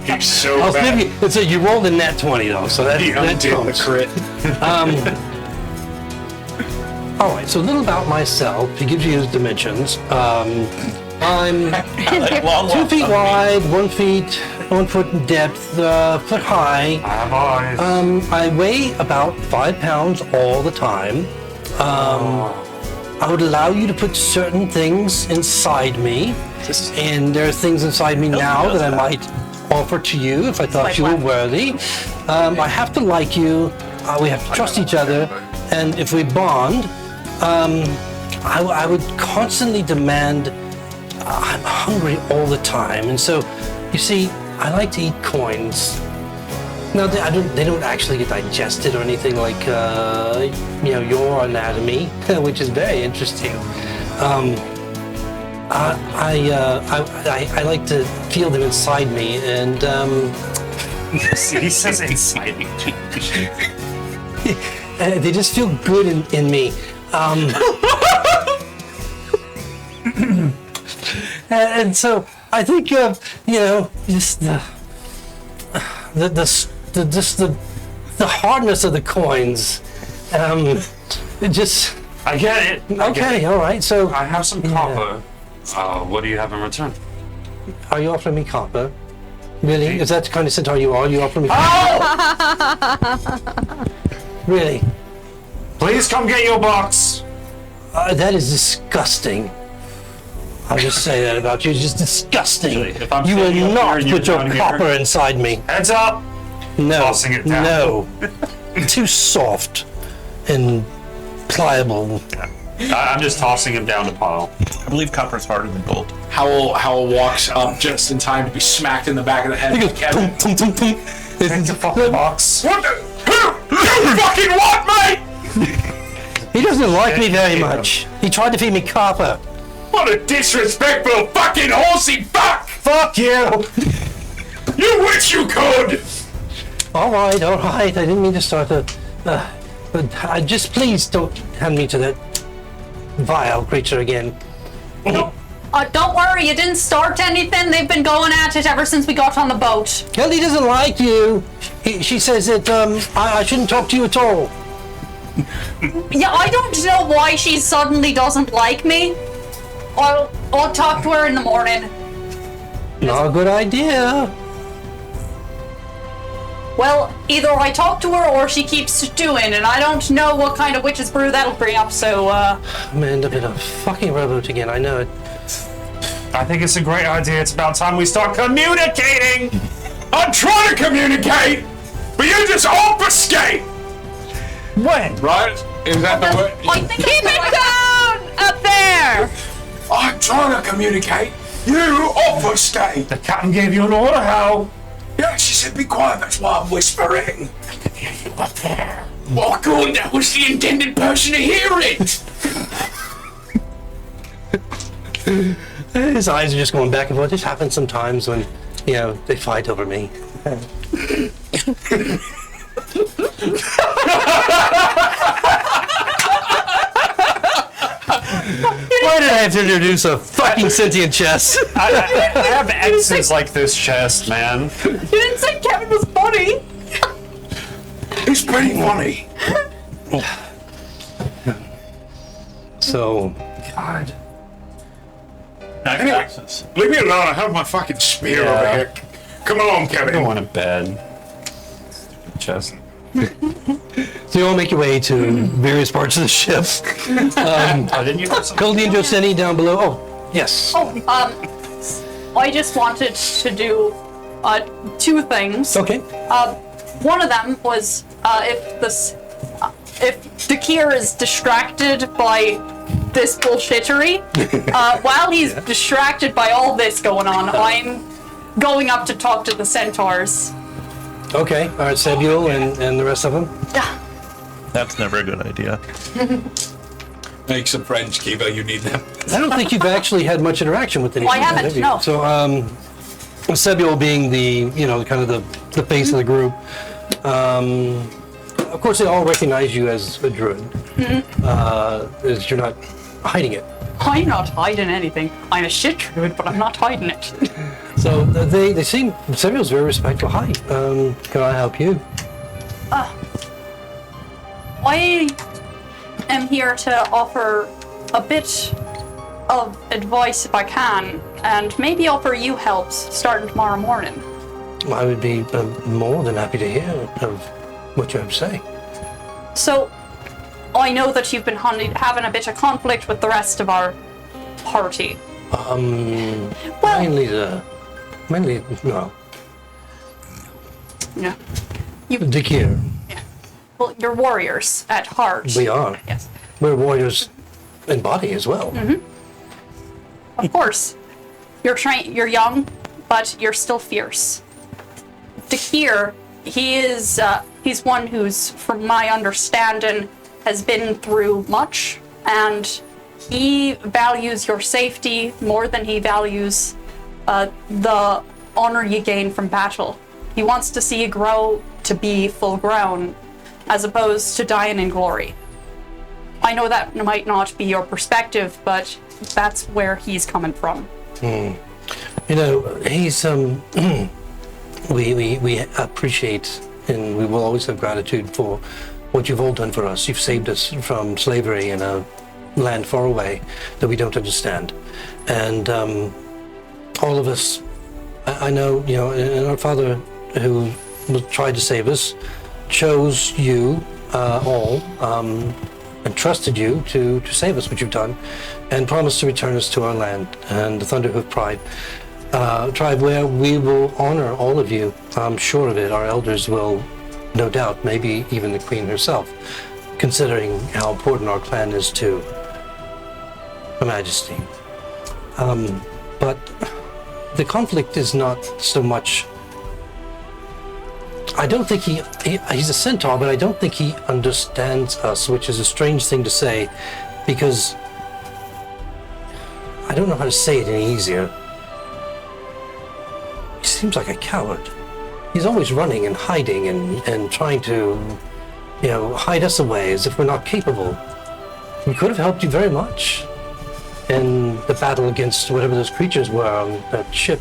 [SPEAKER 4] He's so
[SPEAKER 1] I'll
[SPEAKER 4] bad.
[SPEAKER 1] give you. It's a, you rolled a nat 20 though, so that
[SPEAKER 4] He undid the
[SPEAKER 1] counts.
[SPEAKER 4] crit.
[SPEAKER 1] All right. So a little about myself. He gives you his dimensions. I'm
[SPEAKER 8] Like long
[SPEAKER 1] 2 feet
[SPEAKER 8] walks on
[SPEAKER 1] wide, 1 foot in depth, foot high.
[SPEAKER 3] I have eyes.
[SPEAKER 1] I weigh about 5 pounds all the time. I would allow you to put certain things inside me, and there are things inside me now that I might offer to you if I thought
[SPEAKER 6] Like
[SPEAKER 1] you were
[SPEAKER 6] what?
[SPEAKER 1] worthy. I have to like you. We have to trust each other, and if we bond, I would constantly demand. I'm hungry all the time, and so you see, I like to eat coins. No, they don't actually get digested or anything like your anatomy, which is very interesting. I like to feel them inside me, and
[SPEAKER 3] He says inside me.
[SPEAKER 1] they just feel good in me. And so I think just the hardness of the coins. It just
[SPEAKER 3] I get it. I get
[SPEAKER 1] okay.
[SPEAKER 3] it.
[SPEAKER 1] All right. So
[SPEAKER 3] I have some copper. What do you have in return?
[SPEAKER 1] are you offering me copper? Really? Is that the kind of centaur you are? You offering me? Really?
[SPEAKER 3] Please come get your box.
[SPEAKER 1] That is disgusting. I'll just say that about you. It's just disgusting.
[SPEAKER 3] If I'm
[SPEAKER 1] You will
[SPEAKER 3] standing up
[SPEAKER 1] not
[SPEAKER 3] here and you're
[SPEAKER 1] put your
[SPEAKER 3] down here-
[SPEAKER 1] copper inside me.
[SPEAKER 3] Heads up.
[SPEAKER 1] No.
[SPEAKER 3] Tossing it down.
[SPEAKER 1] No. Too soft and pliable.
[SPEAKER 3] I'm just tossing him down the pile.
[SPEAKER 8] I believe copper's harder than gold.
[SPEAKER 7] Howl walks up just in time to be smacked in the back of the head.
[SPEAKER 1] He
[SPEAKER 7] by
[SPEAKER 1] goes,
[SPEAKER 7] Kevin.
[SPEAKER 1] tum, tum, tum, tum.
[SPEAKER 3] Take the fucking box.
[SPEAKER 4] What the? You fucking what, mate?
[SPEAKER 1] He doesn't like me very much. He tried to feed me copper.
[SPEAKER 4] What a disrespectful fucking horsey fuck!
[SPEAKER 1] Fuck you!
[SPEAKER 4] You wish you could!
[SPEAKER 1] All right. I didn't mean to start the. But just please don't hand me to that vile creature again.
[SPEAKER 6] Don't worry, you didn't start anything. They've been going at it ever since we got on the boat.
[SPEAKER 1] Kelly doesn't like you. She says that I shouldn't talk to you at all.
[SPEAKER 6] Yeah, I don't know why she suddenly doesn't like me. I'll talk to her in the morning.
[SPEAKER 1] Not a good idea.
[SPEAKER 6] Well, either I talk to her or she keeps stewing, and I don't know what kind of witch's brew that'll bring up, so,
[SPEAKER 1] I'm gonna end up in a fucking rowboat again. I know it.
[SPEAKER 3] I think it's a great idea. It's about time we start communicating.
[SPEAKER 4] I'm trying to communicate, but you just obfuscate!
[SPEAKER 1] When?
[SPEAKER 7] Right? Is that the word?
[SPEAKER 6] I think
[SPEAKER 5] Keep it down up there.
[SPEAKER 4] I'm trying to communicate, you obfuscate!
[SPEAKER 3] The captain gave you an order, Hal.
[SPEAKER 4] Yeah, she said be quiet, that's why I'm whispering. I can hear you up there. Oh god, that was the intended person to hear it!
[SPEAKER 1] His eyes are just going back and forth. This happens sometimes when, they fight over me. Why did I have to introduce a fucking sentient chest?
[SPEAKER 3] I have X's like this chest, man.
[SPEAKER 6] you didn't say Kevin was funny.
[SPEAKER 4] It's pretty funny.
[SPEAKER 1] So,
[SPEAKER 3] God.
[SPEAKER 8] Access.
[SPEAKER 4] Leave me alone, I have my fucking spear over here. Come on,
[SPEAKER 3] I don't
[SPEAKER 4] Kevin.
[SPEAKER 3] want a bed. Chest.
[SPEAKER 1] so you all make your way to various parts of the ship.
[SPEAKER 3] Oh, didn't you have some?
[SPEAKER 1] Goldie and Josini down below. Oh, yes.
[SPEAKER 6] I just wanted to do two things.
[SPEAKER 1] Okay.
[SPEAKER 6] One of them was if Dakir is distracted by this bullshittery, while he's distracted by all this going on, I'm going up to talk to the centaurs.
[SPEAKER 1] Okay. All right, Sebule and the rest of them.
[SPEAKER 8] That's never a good idea.
[SPEAKER 7] Make some friends, Kiva. You need them.
[SPEAKER 1] I don't think you've actually had much interaction with any
[SPEAKER 6] Well, I
[SPEAKER 1] of them,
[SPEAKER 6] haven't,
[SPEAKER 1] have you?
[SPEAKER 6] no.
[SPEAKER 1] So, Sebule being the, kind of the face of the group, of course, they all recognize you as a druid. As you're not hiding it.
[SPEAKER 6] I'm not hiding anything. I'm a shit druid, but I'm not hiding it.
[SPEAKER 1] So they seem, Samuel's very respectful. Hi, can I help you?
[SPEAKER 6] I am here to offer a bit of advice if I can, and maybe offer you help starting tomorrow morning.
[SPEAKER 1] I would be more than happy to hear of what you have to say.
[SPEAKER 6] So, I know that you've been having a bit of conflict with the rest of our party.
[SPEAKER 1] Mainly, no.
[SPEAKER 6] Yeah.
[SPEAKER 1] Dakir,
[SPEAKER 6] Well, you're warriors at heart.
[SPEAKER 1] we are.
[SPEAKER 6] Yes.
[SPEAKER 1] We're warriors in body as well.
[SPEAKER 6] Of course. You're young, but you're still fierce. Dakir, he's one who's, from my understanding, has been through much, and he values your safety more than he values the honor you gain from battle. He wants to see you grow to be full grown, as opposed to dying in glory. I know that might not be your perspective, but that's where he's coming from.
[SPEAKER 1] You know, he's we appreciate and we will always have gratitude for what you've all done for us. You've saved us from slavery in a land far away that we don't understand. And all of us, I know, you know, and our Father who tried to save us chose you all and trusted you to save us, what you've done, and promised to return us to our land and the Thunderhoof tribe where we will honor all of you. I'm sure of it. Our elders will, no doubt, maybe even the Queen herself, considering how important our clan is to Her Majesty. But the conflict is not so much... I don't think he's a centaur, but I don't think he understands us, which is a strange thing to say, because I don't know how to say it any easier. He seems like a coward. He's always running and hiding and trying to, you know, hide us away as if we're not capable. We could have helped you very much in the battle against whatever those creatures were on that ship.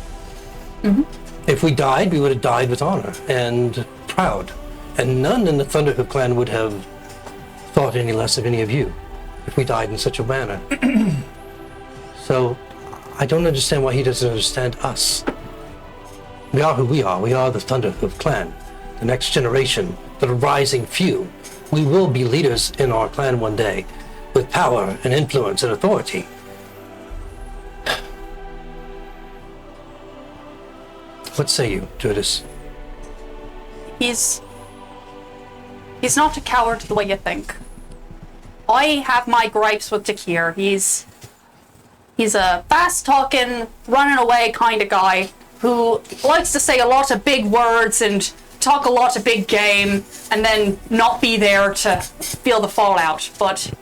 [SPEAKER 1] If we died, we would have died with honor and proud. And none in the Thunderhoof clan would have thought any less of any of you if we died in such a manner. So, I don't understand why he doesn't understand us. We are who we are. We are the Thunderhoof clan. The next generation, the rising few. We will be leaders in our clan one day, with power and influence and authority. What say you, Judas?
[SPEAKER 6] He's not a coward the way you think. I have my gripes with Dakir. He's a fast-talking, running away kind of guy who likes to say a lot of big words and talk a lot of big game and then not be there to feel the fallout. But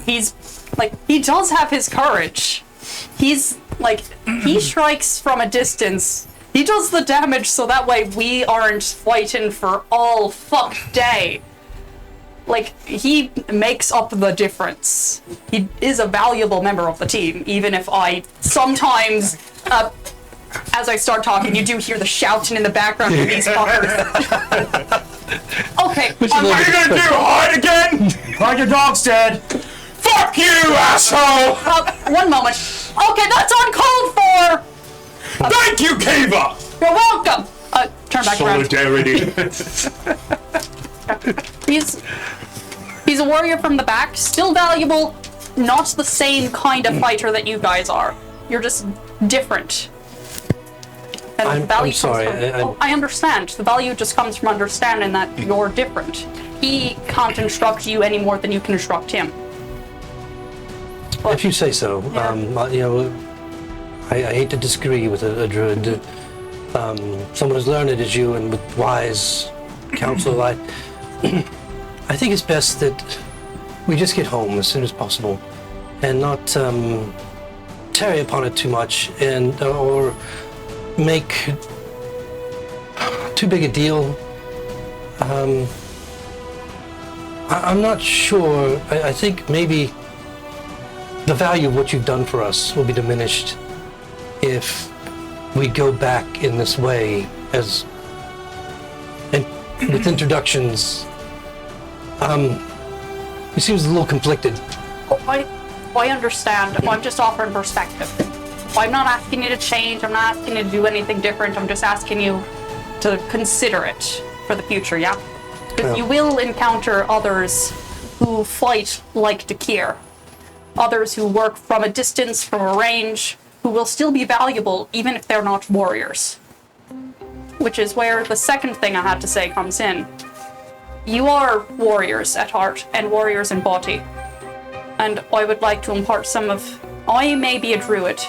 [SPEAKER 6] he's, like, he does have his courage. He's, like, he strikes from a distance. He does the damage so that way we aren't fighting for all fuck day. Like, he makes up the difference. He is a valuable member of the team, even if I sometimes, as I start talking, you do hear the shouting in the background of these fuckers. Okay.
[SPEAKER 4] What are you gonna do, hide again? Like your dog's dead. Fuck you, asshole!
[SPEAKER 6] One moment. Okay, that's uncalled for!
[SPEAKER 4] Thank you, Kiva!
[SPEAKER 6] You're welcome! Turn back around.
[SPEAKER 4] Solidarity.
[SPEAKER 6] He's a warrior from the back, still valuable, not the same kind of fighter that you guys are. You're just different. And the value
[SPEAKER 1] I'm sorry.
[SPEAKER 6] I understand. The value just comes from understanding that you're different. He can't instruct you any more than you can instruct him.
[SPEAKER 1] If you say so.
[SPEAKER 6] Yeah.
[SPEAKER 1] You know, I hate to disagree with a druid. Someone as learned as you and with wise counsel, I think it's best that we just get home as soon as possible and not tarry upon it too much and or make too big a deal. I'm not sure. I think maybe the value of what you've done for us will be diminished if we go back in this way and with introductions. He seems a little conflicted.
[SPEAKER 6] I understand. I'm just offering perspective. I'm not asking you to change. I'm not asking you to do anything different. I'm just asking you to consider it for the future, yeah? Because you will encounter others who fight like Dakir. Others who work from a distance, from a range, who will still be valuable even if they're not warriors. Which is where the second thing I had to say comes in. You are warriors at heart and warriors in body. And I would like to impart some of... I may be a druid,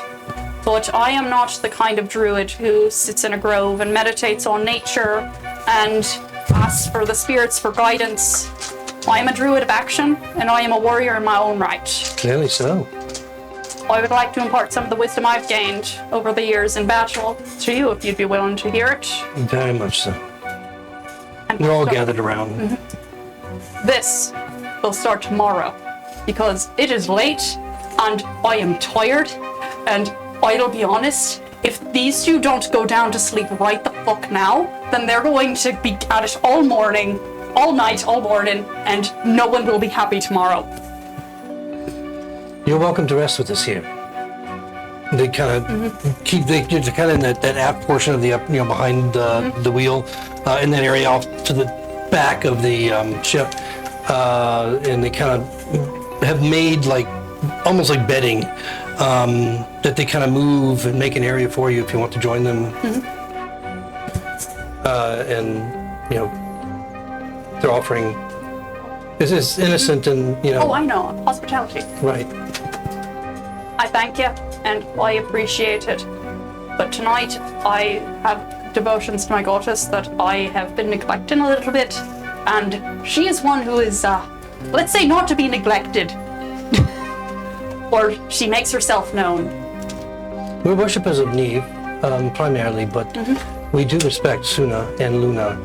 [SPEAKER 6] but I am not the kind of druid who sits in a grove and meditates on nature and asks for the spirits for guidance. I am a druid of action, and I am a warrior in my own right.
[SPEAKER 1] Clearly so.
[SPEAKER 6] I would like to impart some of the wisdom I've gained over the years in battle to you, if you'd be willing to hear it.
[SPEAKER 1] Very much so.
[SPEAKER 6] And
[SPEAKER 1] We're all gathered around.
[SPEAKER 6] This will start tomorrow, because it is late, and I am tired, and I'll be honest, if these two don't go down to sleep right the fuck now, then they're going to be at it all morning, all night, all morning, and no one will be happy tomorrow.
[SPEAKER 1] You're welcome to rest with us here. They kind of keep, they're kind of in that aft portion of the, behind the wheel, in that area off to the back of the ship, and they kind of have made almost like bedding, that they kind of move and make an area for you if you want to join them. And they're offering. This is innocent and
[SPEAKER 6] Oh, I know, hospitality.
[SPEAKER 1] right.
[SPEAKER 6] I thank you, and I appreciate it. But tonight, I have devotions to my goddess that I have been neglecting a little bit, and she is one who is, let's say, not to be neglected. Or she makes herself known.
[SPEAKER 1] We're worshippers of Neve, primarily, but we do respect Suna and Luna,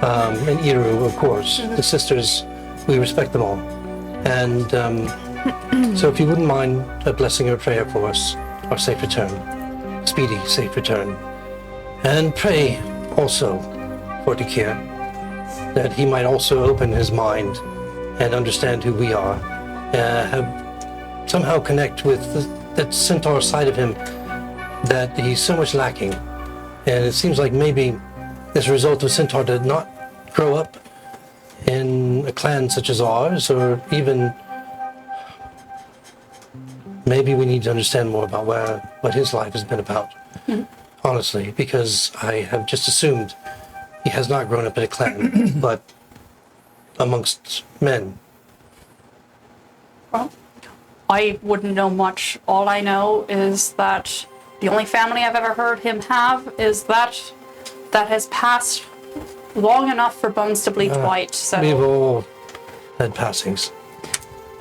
[SPEAKER 1] and Iru, of course. The sisters, we respect them all. And so if you wouldn't mind a blessing or a prayer for us, our safe return, speedy safe return. And pray also for Dakir, that he might also open his mind and understand who we are, somehow connect with that centaur side of him that he's so much lacking. And it seems like maybe as a result of centaur did not grow up in a clan such as ours, or even maybe we need to understand more about what his life has been about. Honestly, because I have just assumed he has not grown up in a clan, but amongst men.
[SPEAKER 6] Well, I wouldn't know much. All I know is that the only family I've ever heard him have is that has passed long enough for bones to bleach white. So
[SPEAKER 1] We've all had passings.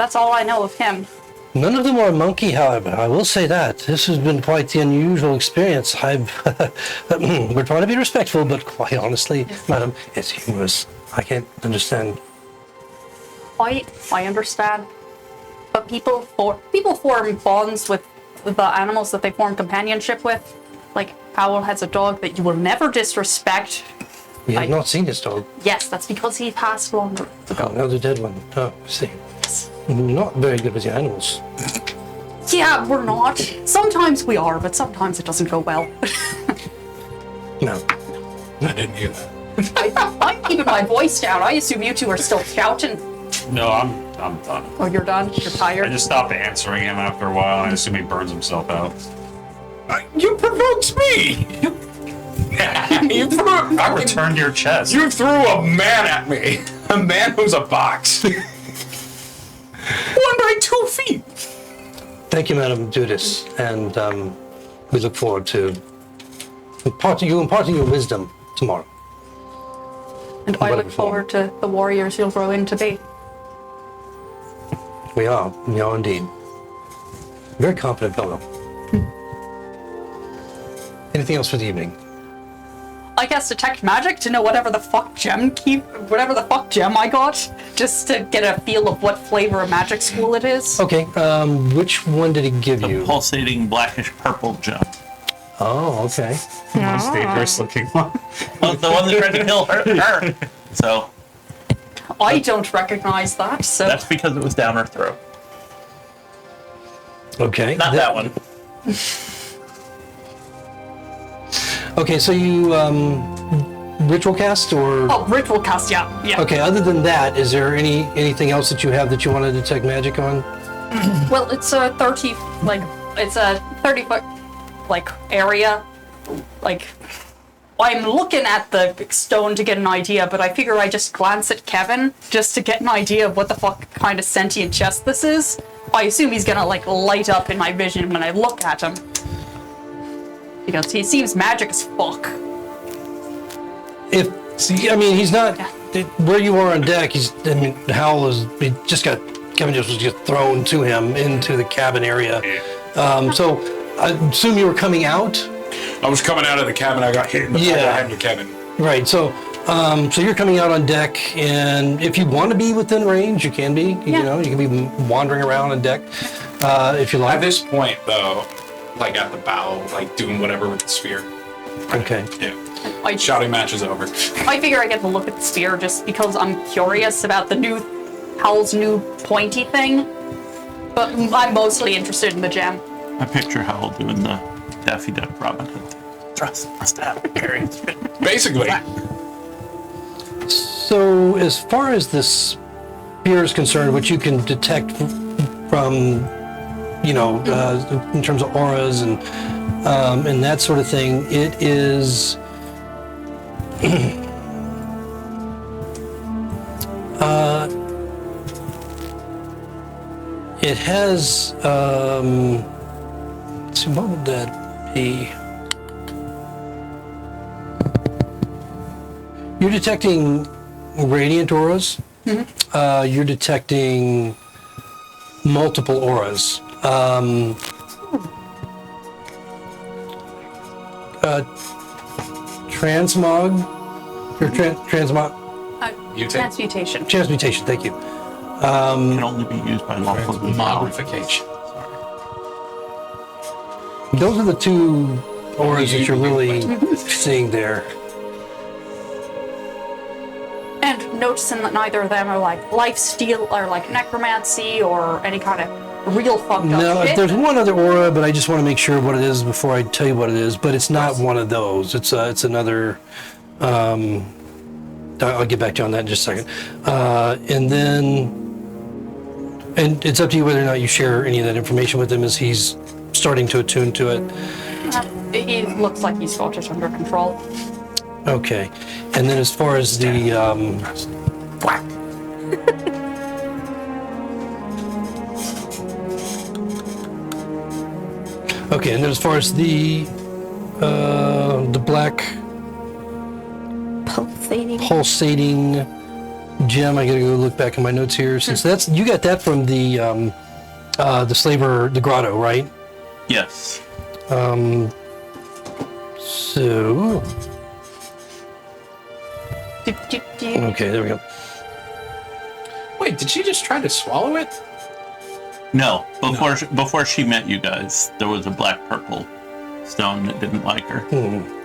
[SPEAKER 6] that's all I know of him.
[SPEAKER 1] None of them are a monkey, however. I will say that. This has been quite the unusual experience. We're trying to be respectful, but quite honestly, madam, it's humorous. I can't understand.
[SPEAKER 6] I understand. But people form bonds with the animals that they form companionship with. Like, Powell has a dog that you will never disrespect.
[SPEAKER 1] We have not seen this dog.
[SPEAKER 6] Yes, that's because he passed long ago.
[SPEAKER 1] Another dead one. Oh, I see. Not very good with your animals.
[SPEAKER 6] Yeah, we're not. Sometimes we are, but sometimes it doesn't go well.
[SPEAKER 1] No.
[SPEAKER 4] I didn't hear that.
[SPEAKER 6] I'm keeping my voice down. I assume you two are still shouting.
[SPEAKER 3] No, I'm done.
[SPEAKER 6] Oh, you're done? You're
[SPEAKER 3] I
[SPEAKER 6] tired?
[SPEAKER 3] just stopped answering him after a while, and I assume he burns himself out.
[SPEAKER 4] You provoked me! You threw
[SPEAKER 3] I returned your chest.
[SPEAKER 4] You threw a man at me. A man who's a box. 1 by 2 feet.
[SPEAKER 1] Thank you, Madam Judas, and we look forward to imparting your wisdom tomorrow.
[SPEAKER 6] And I look forward to the warriors you'll grow into be.
[SPEAKER 1] We are indeed. Very confident fellow. Anything else for the evening?
[SPEAKER 6] I cast detect magic to know whatever the fuck gem I got, just to get a feel of what flavor of magic school it is.
[SPEAKER 1] Okay, which one did he give
[SPEAKER 8] The
[SPEAKER 1] you?
[SPEAKER 8] pulsating blackish purple gem.
[SPEAKER 1] Oh, okay.
[SPEAKER 3] Most dangerous looking one.
[SPEAKER 8] Well, the one that tried to kill her. So
[SPEAKER 6] I don't recognize that, so
[SPEAKER 8] that's because it was down her throat.
[SPEAKER 1] Okay.
[SPEAKER 8] Not that one.
[SPEAKER 1] Okay, so you ritual cast or?
[SPEAKER 6] oh, ritual cast, yeah.
[SPEAKER 1] Okay, other than that, is there anything else that you have that you want to detect magic on?
[SPEAKER 6] Well, it's a 30 foot like area. Like, I'm looking at the stone to get an idea, but I figure I just glance at Kevin just to get an idea of what the fuck kind of sentient chest this is. I assume he's gonna like light up in my vision when I look at him. Because he seems magic as fuck.
[SPEAKER 1] He's not where you are on deck. Kevin just was just thrown to him into the cabin area. So I assume you were coming out.
[SPEAKER 4] I was coming out of the cabin. I got hit in the head with Kevin.
[SPEAKER 1] Right. So you're coming out on deck, and if you want to be within range, you can be. You know, you can be wandering around on deck if you like.
[SPEAKER 7] At this point, though, like at the bow, like doing whatever with the spear.
[SPEAKER 1] Okay.
[SPEAKER 7] Yeah. Shouting match is over.
[SPEAKER 6] I figure I get to look at the spear just because I'm curious about Howl's new pointy thing. But I'm mostly interested in the gem.
[SPEAKER 8] I picture Howl doing the Daffy Duck Robin Hood. Trust, carry.
[SPEAKER 4] Basically.
[SPEAKER 1] So as far as this spear is concerned, what you can detect from, in terms of auras and that sort of thing, it is it has let's see, what would that be? You're detecting radiant auras. You're detecting multiple auras. Transmog, or transmog,
[SPEAKER 6] Transmutation.
[SPEAKER 1] transmutation. Thank you.
[SPEAKER 8] Can only be used by lawful
[SPEAKER 7] Modification.
[SPEAKER 1] Those are the two auras that you're really seeing there.
[SPEAKER 6] And noticing that neither of them are like lifesteal or like necromancy or any kind of real fucked
[SPEAKER 1] No,
[SPEAKER 6] up shit.
[SPEAKER 1] there's one other aura, but I just want to make sure what it is before I tell you what it is. But it's not one of those. It's another. I'll get back to you on that in just a second. And it's up to you whether or not you share any of that information with him as he's starting to attune to it.
[SPEAKER 6] He looks like he's got it under control.
[SPEAKER 1] Okay, and then as far as the okay, and then as far as the black pulsating gem, I gotta go look back in my notes here. Since you got that from the slaver, the grotto, right?
[SPEAKER 8] Yes.
[SPEAKER 1] So okay, there we go.
[SPEAKER 7] Wait, did she just try to swallow it?
[SPEAKER 8] No. Before she met you guys, there was a black purple stone that didn't like her.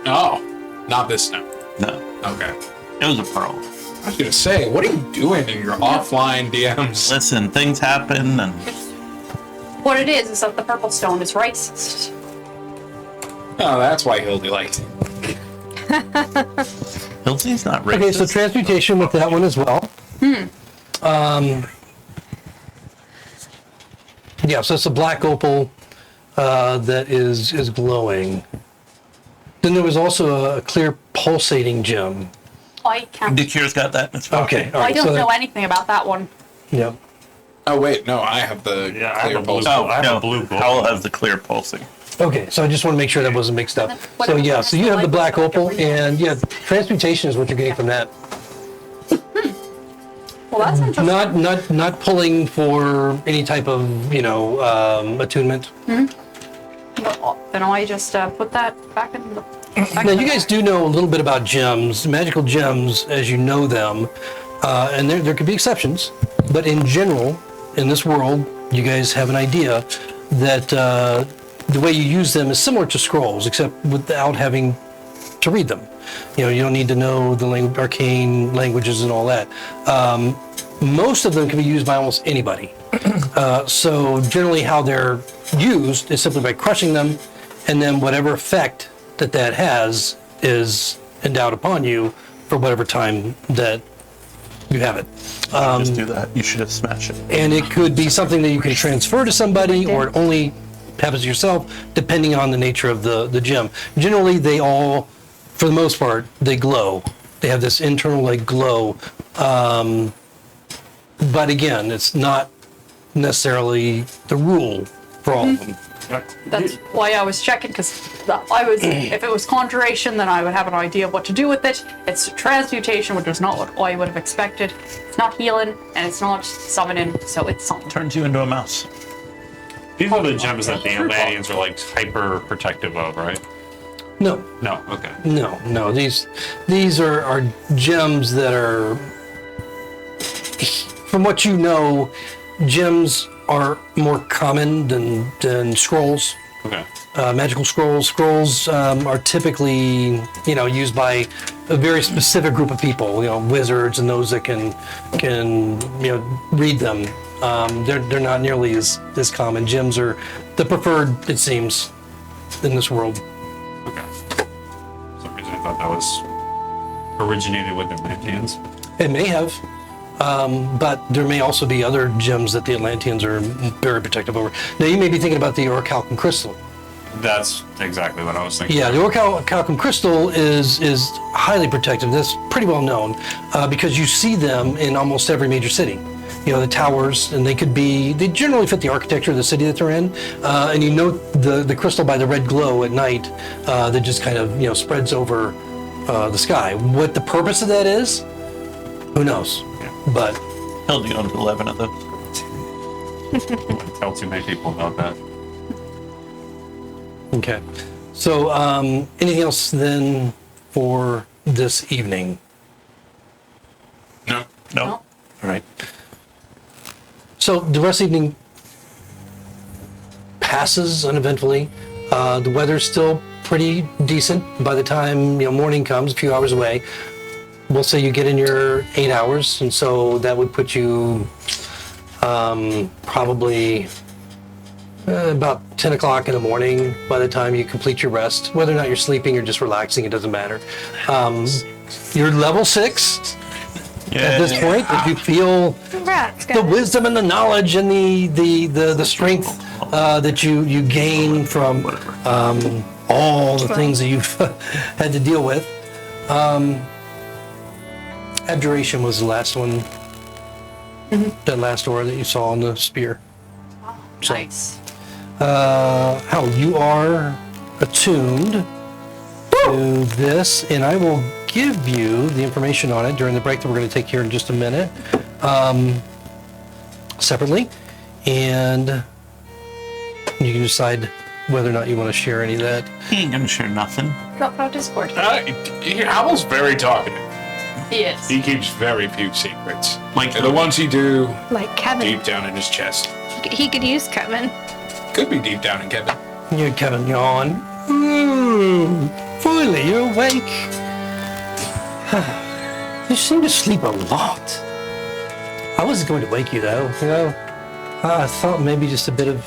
[SPEAKER 7] Oh, not this stone.
[SPEAKER 8] No.
[SPEAKER 7] Okay.
[SPEAKER 8] It was a pearl.
[SPEAKER 7] I was gonna say, what are you doing in your offline DMs?
[SPEAKER 8] Listen, things happen, and
[SPEAKER 6] What it is that the purple stone is racist.
[SPEAKER 7] Oh, that's why Hildy liked it.
[SPEAKER 8] Hildy's not racist.
[SPEAKER 1] Okay, so transmutation with that one as well. Yeah, so it's a black opal that is glowing. Then there was also a clear pulsating gem.
[SPEAKER 6] I can't.
[SPEAKER 8] Dakir's got that. That's
[SPEAKER 1] Okay, all
[SPEAKER 6] I
[SPEAKER 1] right.
[SPEAKER 6] don't
[SPEAKER 1] so
[SPEAKER 6] know anything about that one.
[SPEAKER 1] Yeah.
[SPEAKER 7] Oh wait, no, I have the
[SPEAKER 8] Yeah, I
[SPEAKER 7] clear
[SPEAKER 8] have a blue.
[SPEAKER 7] pulse.
[SPEAKER 8] Oh,
[SPEAKER 3] I have
[SPEAKER 8] no,
[SPEAKER 3] a blue gold.
[SPEAKER 8] Howell has the clear pulsing.
[SPEAKER 1] Okay, so I just want to make sure that wasn't mixed up.
[SPEAKER 6] What
[SPEAKER 1] So
[SPEAKER 6] if-
[SPEAKER 1] yeah,
[SPEAKER 6] what
[SPEAKER 1] so
[SPEAKER 6] if
[SPEAKER 1] you
[SPEAKER 6] the
[SPEAKER 1] have the
[SPEAKER 6] light
[SPEAKER 1] black
[SPEAKER 6] was like a
[SPEAKER 1] opal,
[SPEAKER 6] real-
[SPEAKER 1] and yeah, transmutation is what you're getting from that.
[SPEAKER 6] Well, that's interesting.
[SPEAKER 1] Not pulling for any type of attunement.
[SPEAKER 6] Well, then I just put that back in the
[SPEAKER 1] Now, you guys do know a little bit about gems, magical gems as you know them, and there could be exceptions, but in general, in this world, you guys have an idea that the way you use them is similar to scrolls, except without having to read them. You don't need to know the arcane languages and all that. Most of them can be used by almost anybody. So generally how they're used is simply by crushing them, and then whatever effect that has is endowed upon you for whatever time that you have it.
[SPEAKER 8] Just do that. You should have smashed it.
[SPEAKER 1] And it could be something that you can transfer to somebody, or it only happens to yourself, depending on the nature of the gem. Generally, they all, for the most part, they glow. They have this internal glow. But again, it's not necessarily the rule for all of them.
[SPEAKER 6] That's why I was checking, because if it was conjuration, then I would have an idea of what to do with it. It's transmutation, which is not what I would have expected. It's not healing, and it's not summoning, so it's something.
[SPEAKER 8] Turns you into a mouse.
[SPEAKER 3] These are the gems that the Atlanteans are hyper protective of, right?
[SPEAKER 1] No,
[SPEAKER 3] No. Okay.
[SPEAKER 1] no. These are gems that are, from what you know, gems are more common than scrolls.
[SPEAKER 3] Okay.
[SPEAKER 1] Magical scrolls. Scrolls are typically, used by a very specific group of people. Wizards and those that can read them. They're not nearly as common. Gems are the preferred, it seems, in this world.
[SPEAKER 3] Okay. For some reason I thought that was originated with the Atlanteans.
[SPEAKER 1] It may have. But there may also be other gems that the Atlanteans are very protective over. Now, you may be thinking about the orichalcum crystal.
[SPEAKER 3] That's exactly what I was thinking.
[SPEAKER 1] Yeah, the orichalcum crystal is highly protective. That's pretty well known because you see them in almost every major city. The towers, and they generally fit the architecture of the city that they're in. And you note the crystal by the red glow at night that just kind of, spreads over the sky. What the purpose of that is, who knows? But
[SPEAKER 8] Held you onto 11 of those.
[SPEAKER 3] Tell too many people about that.
[SPEAKER 1] okay. So anything else then for this evening?
[SPEAKER 4] No.
[SPEAKER 8] No.
[SPEAKER 1] All right. So the rest of the evening passes uneventfully. The weather's still pretty decent by the time morning comes, a few hours away. We'll say you get in your 8 hours, and so that would put you probably about 10 o'clock in the morning by the time you complete your rest. Whether or not you're sleeping or just relaxing, it doesn't matter. You're level 6 at this point. If you feel
[SPEAKER 5] Congrats,
[SPEAKER 1] the
[SPEAKER 5] guys.
[SPEAKER 1] wisdom and the knowledge and the strength that you gain from all the things that you've had to deal with. Abjuration was the last one. That last aura that you saw on the spear. So,
[SPEAKER 6] Nice.
[SPEAKER 1] Hal, you are attuned to this, and I will give you the information on it during the break that we're going to take here in just a minute, separately, and you can decide whether or not you want to share any of that.
[SPEAKER 8] He ain't gonna share nothing.
[SPEAKER 5] Drop out Discord.
[SPEAKER 4] Howell's very talkative.
[SPEAKER 6] He is.
[SPEAKER 4] He keeps very few secrets.
[SPEAKER 8] Like
[SPEAKER 4] And the ones he do
[SPEAKER 5] Like Kevin.
[SPEAKER 4] deep down in his chest.
[SPEAKER 5] He could use Kevin.
[SPEAKER 4] Could be deep down in Kevin.
[SPEAKER 1] You, Kevin, yawn. Finally, you're awake. You seem to sleep a lot. I wasn't going to wake you, though. I thought maybe just a bit of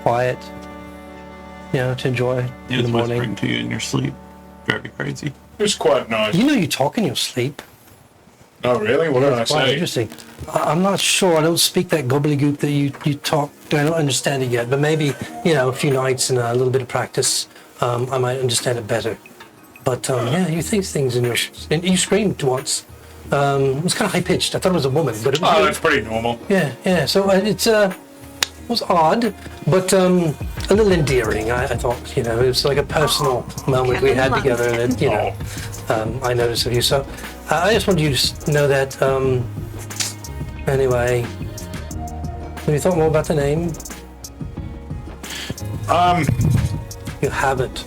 [SPEAKER 1] quiet, to enjoy
[SPEAKER 8] He
[SPEAKER 1] in
[SPEAKER 8] was
[SPEAKER 1] the
[SPEAKER 8] whispering
[SPEAKER 1] morning.
[SPEAKER 8] to you in your sleep. Very crazy.
[SPEAKER 4] It was quite nice.
[SPEAKER 1] You talk in your sleep.
[SPEAKER 4] Oh, really? What did I
[SPEAKER 1] It's quite
[SPEAKER 4] say?
[SPEAKER 1] interesting. I'm not sure. I don't speak that gobbledygook that you talk. I don't understand it yet, but maybe, a few nights and a little bit of practice, I might understand it better. But, you think things in your... And you screamed once. It was kind of high-pitched. I thought it was a woman, but it was...
[SPEAKER 4] Oh, that's pretty normal.
[SPEAKER 1] Yeah. So it was odd, but a little endearing, I thought. It was like a personal moment we had together that, I noticed of you. So I just wanted you to know that, anyway, have you thought more about the name? You haven't.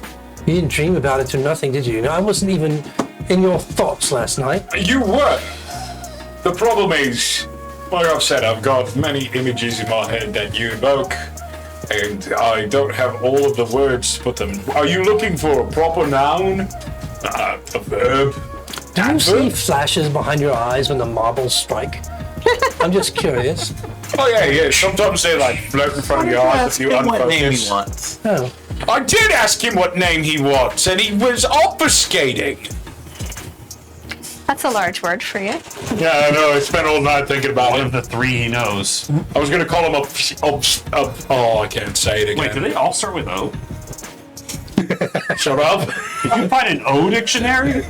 [SPEAKER 1] You didn't dream about it or nothing, did you? No, I wasn't even in your thoughts last night.
[SPEAKER 4] You were. The problem is, like I've said, I've got many images in my head that you evoke, and I don't have all of the words to put them. Are you looking for a proper noun? A verb?
[SPEAKER 1] Do you see
[SPEAKER 4] Adverb?
[SPEAKER 1] flashes behind your eyes when the marbles strike? I'm just curious.
[SPEAKER 4] Oh yeah. Sometimes they like float in front of your eyes if you
[SPEAKER 8] What name he
[SPEAKER 4] unfocus.
[SPEAKER 8] wants?
[SPEAKER 1] Oh,
[SPEAKER 4] I did ask him what name he wants, and he was obfuscating.
[SPEAKER 5] That's a large word for you.
[SPEAKER 4] Yeah, I know. I spent all night thinking about
[SPEAKER 3] One
[SPEAKER 4] him.
[SPEAKER 3] of the three he knows.
[SPEAKER 4] I was gonna call him oh, I can't say it again.
[SPEAKER 3] Wait, do they all start with O?
[SPEAKER 4] Shut up.
[SPEAKER 3] You can find an O dictionary?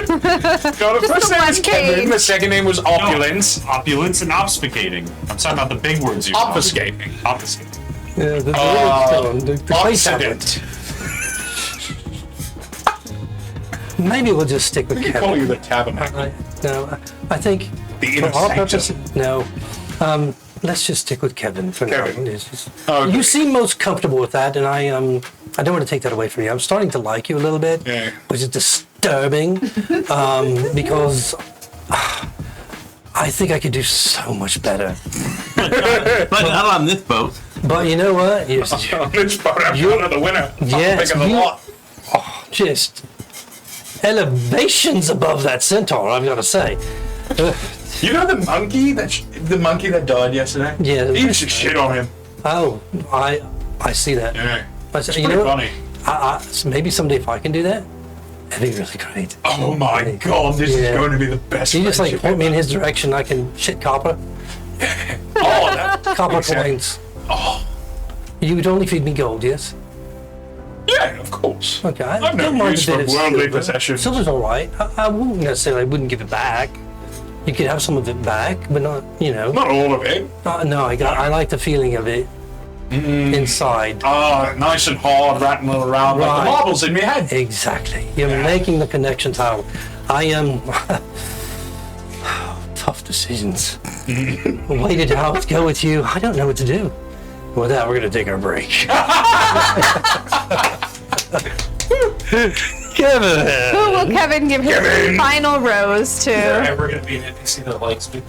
[SPEAKER 4] No, the first name was
[SPEAKER 5] one
[SPEAKER 4] Kevin.
[SPEAKER 5] page.
[SPEAKER 4] The second name was Opulence.
[SPEAKER 3] Opulence and obfuscating. I'm talking about the big words you know.
[SPEAKER 4] Obfuscating.
[SPEAKER 3] Obfuscating.
[SPEAKER 1] yeah, the clay tablet.
[SPEAKER 4] Obstinate.
[SPEAKER 1] Maybe we'll just stick with
[SPEAKER 4] We call you
[SPEAKER 1] Kevin.
[SPEAKER 4] the tabernacle.
[SPEAKER 1] I think
[SPEAKER 4] The
[SPEAKER 1] for
[SPEAKER 4] inner
[SPEAKER 1] our
[SPEAKER 4] sanctum.
[SPEAKER 1] purposes, no. Let's just stick with Kevin for
[SPEAKER 4] Kevin.
[SPEAKER 1] now. It's just-
[SPEAKER 4] Okay.
[SPEAKER 1] You seem most comfortable with that, and I don't want to take that away from you. I'm starting to like you a little bit,
[SPEAKER 4] Yeah.
[SPEAKER 1] which is disturbing, because I think I could do so much better.
[SPEAKER 8] But not on this boat.
[SPEAKER 1] But you know what? You're
[SPEAKER 4] On this boat, I'm
[SPEAKER 1] You-
[SPEAKER 4] one of the winner.
[SPEAKER 1] Yes,
[SPEAKER 4] I'm the
[SPEAKER 1] you-
[SPEAKER 4] lot.
[SPEAKER 1] just elevations above that centaur, I've got to say.
[SPEAKER 4] You know the monkey that died yesterday?
[SPEAKER 1] Yeah.
[SPEAKER 4] He used to shit on him.
[SPEAKER 1] Oh, I see that.
[SPEAKER 4] Yeah.
[SPEAKER 1] I
[SPEAKER 4] It's
[SPEAKER 1] say,
[SPEAKER 4] pretty
[SPEAKER 1] what?
[SPEAKER 4] funny.
[SPEAKER 1] Maybe someday if I can do that, that'd be really great.
[SPEAKER 4] Oh my god, this is
[SPEAKER 1] Yeah.
[SPEAKER 4] going to be the best.
[SPEAKER 1] You just like
[SPEAKER 4] friendship
[SPEAKER 1] point me in
[SPEAKER 4] ever.
[SPEAKER 1] his direction, I can shit copper.
[SPEAKER 4] Oh, that.
[SPEAKER 1] Copper
[SPEAKER 4] Exactly.
[SPEAKER 1] coins.
[SPEAKER 4] Oh.
[SPEAKER 1] You would only feed me gold, yes?
[SPEAKER 4] Yeah, of course.
[SPEAKER 1] Okay, I
[SPEAKER 4] I've no
[SPEAKER 1] don't mind
[SPEAKER 4] use
[SPEAKER 1] a
[SPEAKER 4] for
[SPEAKER 1] bit of
[SPEAKER 4] worldly
[SPEAKER 1] silver.
[SPEAKER 4] possessions.
[SPEAKER 1] Silver's all right. I wouldn't necessarily, I wouldn't give it back. You could have some of it back, but not,
[SPEAKER 4] Not all of it.
[SPEAKER 1] No, I like the feeling of it inside.
[SPEAKER 4] Ah, nice and hard, rattling around like
[SPEAKER 1] Right.
[SPEAKER 4] the marbles in my head.
[SPEAKER 1] Exactly. You're making the connections, Hal. I am. Tough decisions. Waited how to go with you. I don't know what to do. With that, we're going to take our break. Kevin!
[SPEAKER 5] Who will Kevin give his
[SPEAKER 4] Kevin!
[SPEAKER 5] final rose to?
[SPEAKER 7] Ever gonna be an NPC that likes me?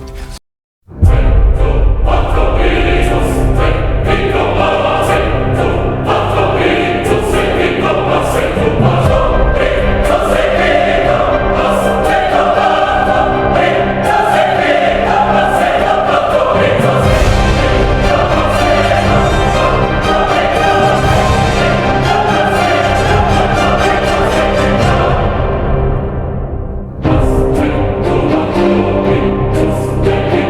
[SPEAKER 9] Thank you.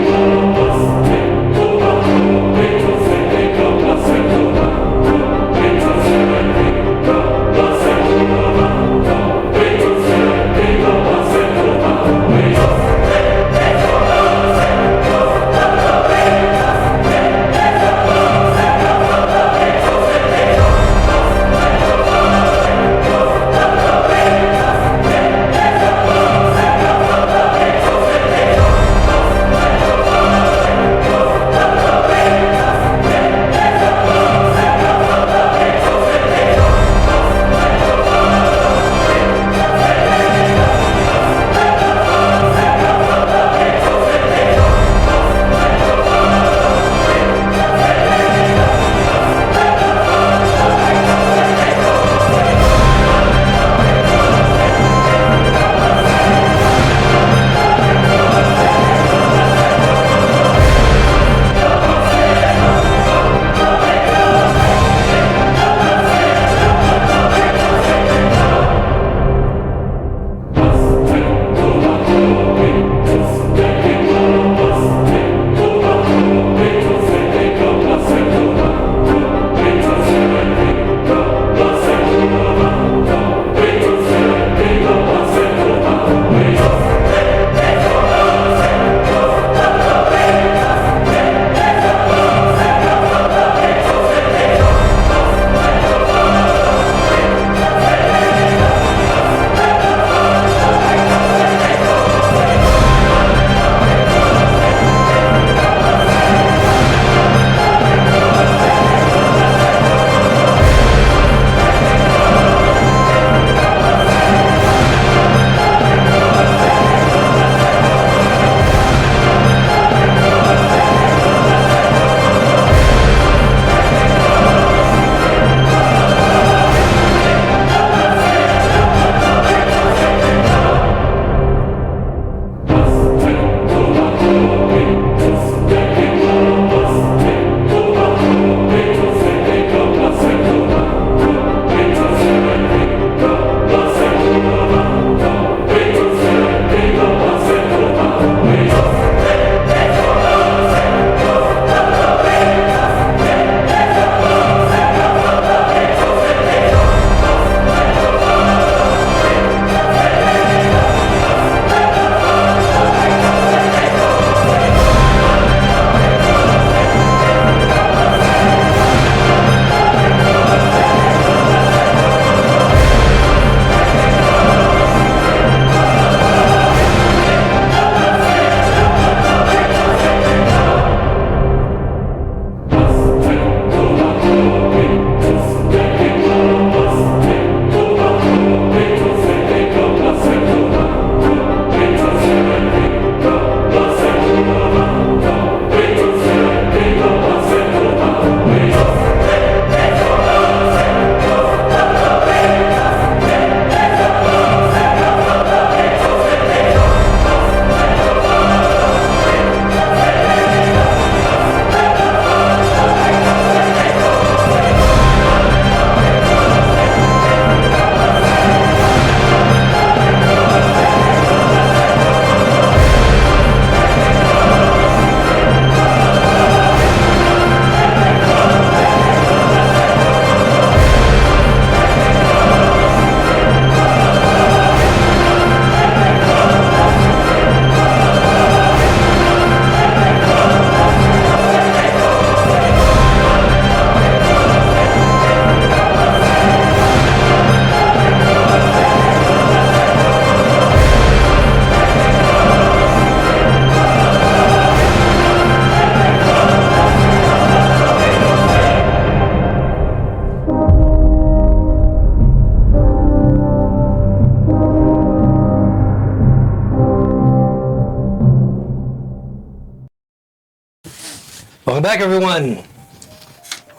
[SPEAKER 1] Welcome back, everyone.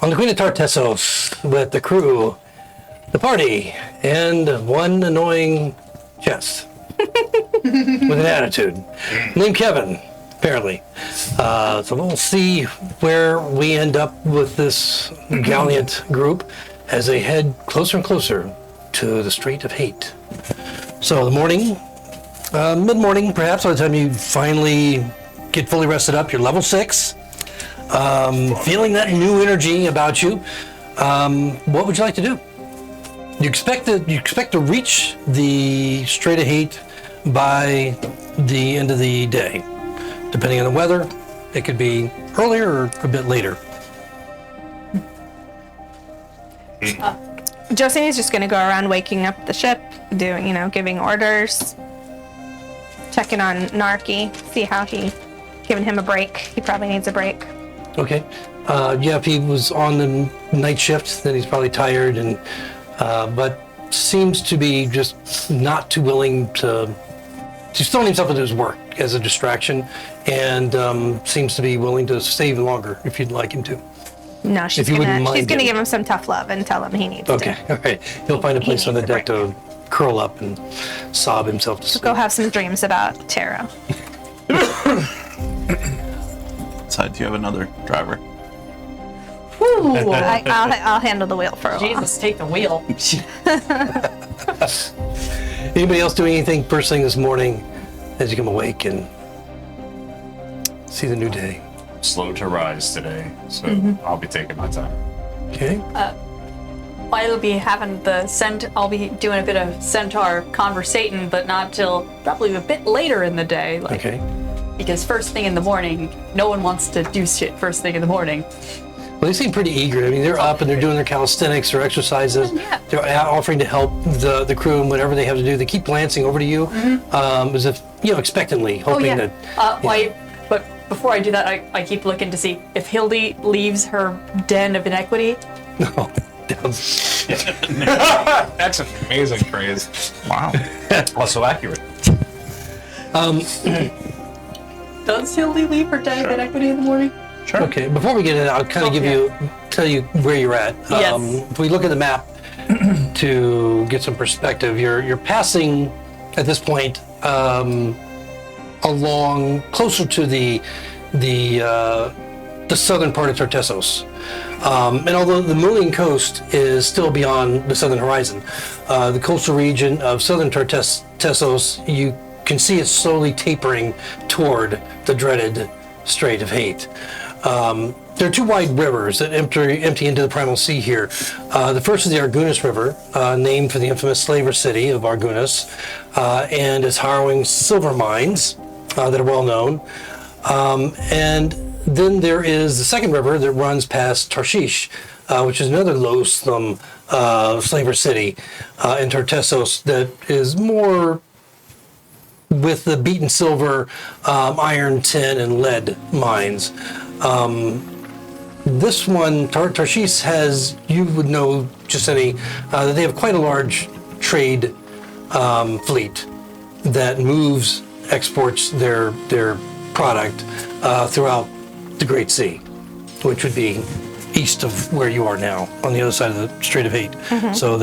[SPEAKER 1] On the Queen of Tartessos with the crew, the party, and one annoying chest with an attitude named Kevin, apparently. So we'll see where we end up with this gallant group as they head closer and closer to the Strait of Hate. So the morning, mid-morning perhaps, by the time you finally get fully rested up, you're level 6. Feeling that new energy about you. What would you like to do? You expect to reach the Strait of Hate by the end of the day. Depending on the weather, it could be earlier or a bit later.
[SPEAKER 5] Josini's just going to go around waking up the ship, doing, giving orders, checking on Narky, see how giving him a break. He probably needs a break.
[SPEAKER 1] Okay. If he was on the night shift, then he's probably tired, and but seems to be just not too willing to. He's throwing himself into his work as a distraction, and seems to be willing to stay even longer if you'd like him to.
[SPEAKER 5] No, she's gonna give him some tough love and tell him he needs to.
[SPEAKER 1] Okay, all right. He'll find a place on the deck to curl up and sob himself to sleep.
[SPEAKER 5] Go have some dreams about tarot.
[SPEAKER 8] Side, do you have another driver?
[SPEAKER 5] Ooh, I'll handle the wheel for a while.
[SPEAKER 6] Jesus, take the wheel.
[SPEAKER 1] Anybody else doing anything first thing this morning as you come awake and see the new day?
[SPEAKER 3] Slow to rise today, so I'll be taking my time.
[SPEAKER 1] Okay.
[SPEAKER 6] I'll be having I'll be doing a bit of centaur conversating, but not till probably a bit later in the day.
[SPEAKER 1] Okay.
[SPEAKER 6] Because first thing in the morning, no one wants to do shit first thing in the morning.
[SPEAKER 1] Well, they seem pretty eager. I mean, they're up and they're doing their calisthenics or exercises.
[SPEAKER 6] Yeah.
[SPEAKER 1] They're offering to help the crew and whatever they have to do. They keep glancing over to you as if, expectantly, hoping that...
[SPEAKER 6] But before I do that, I keep looking to see if Hildy leaves her den of inequity.
[SPEAKER 1] No.
[SPEAKER 7] That's an amazing phrase.
[SPEAKER 8] Wow.
[SPEAKER 3] Also accurate.
[SPEAKER 6] Does Hildy leave her den of inequity in the morning?
[SPEAKER 8] Sure.
[SPEAKER 1] Okay, before we get in, I'll kind of tell you where you're at.
[SPEAKER 6] Yes.
[SPEAKER 1] If we look at the map to get some perspective, you're passing at this point along closer to the southern part of Tartessos. And although the Malian coast is still beyond the southern horizon, the coastal region of southern Tartessos, you can see it slowly tapering toward the dreaded Strait of Hate. There are two wide rivers that empty into the Primal Sea here. The first is the Argunas River, named for the infamous slaver city of Argunas, and its harrowing silver mines that are well known. And then there is the second river that runs past Tarshish, which is another loathsome slaver city in Tartessos that is more with the beaten silver, iron, tin, and lead mines. This one, Tarshish has, you would know just they have quite a large trade fleet that exports their product throughout the Great Sea, which would be east of where you are now, on the other side of the Strait of Hate. So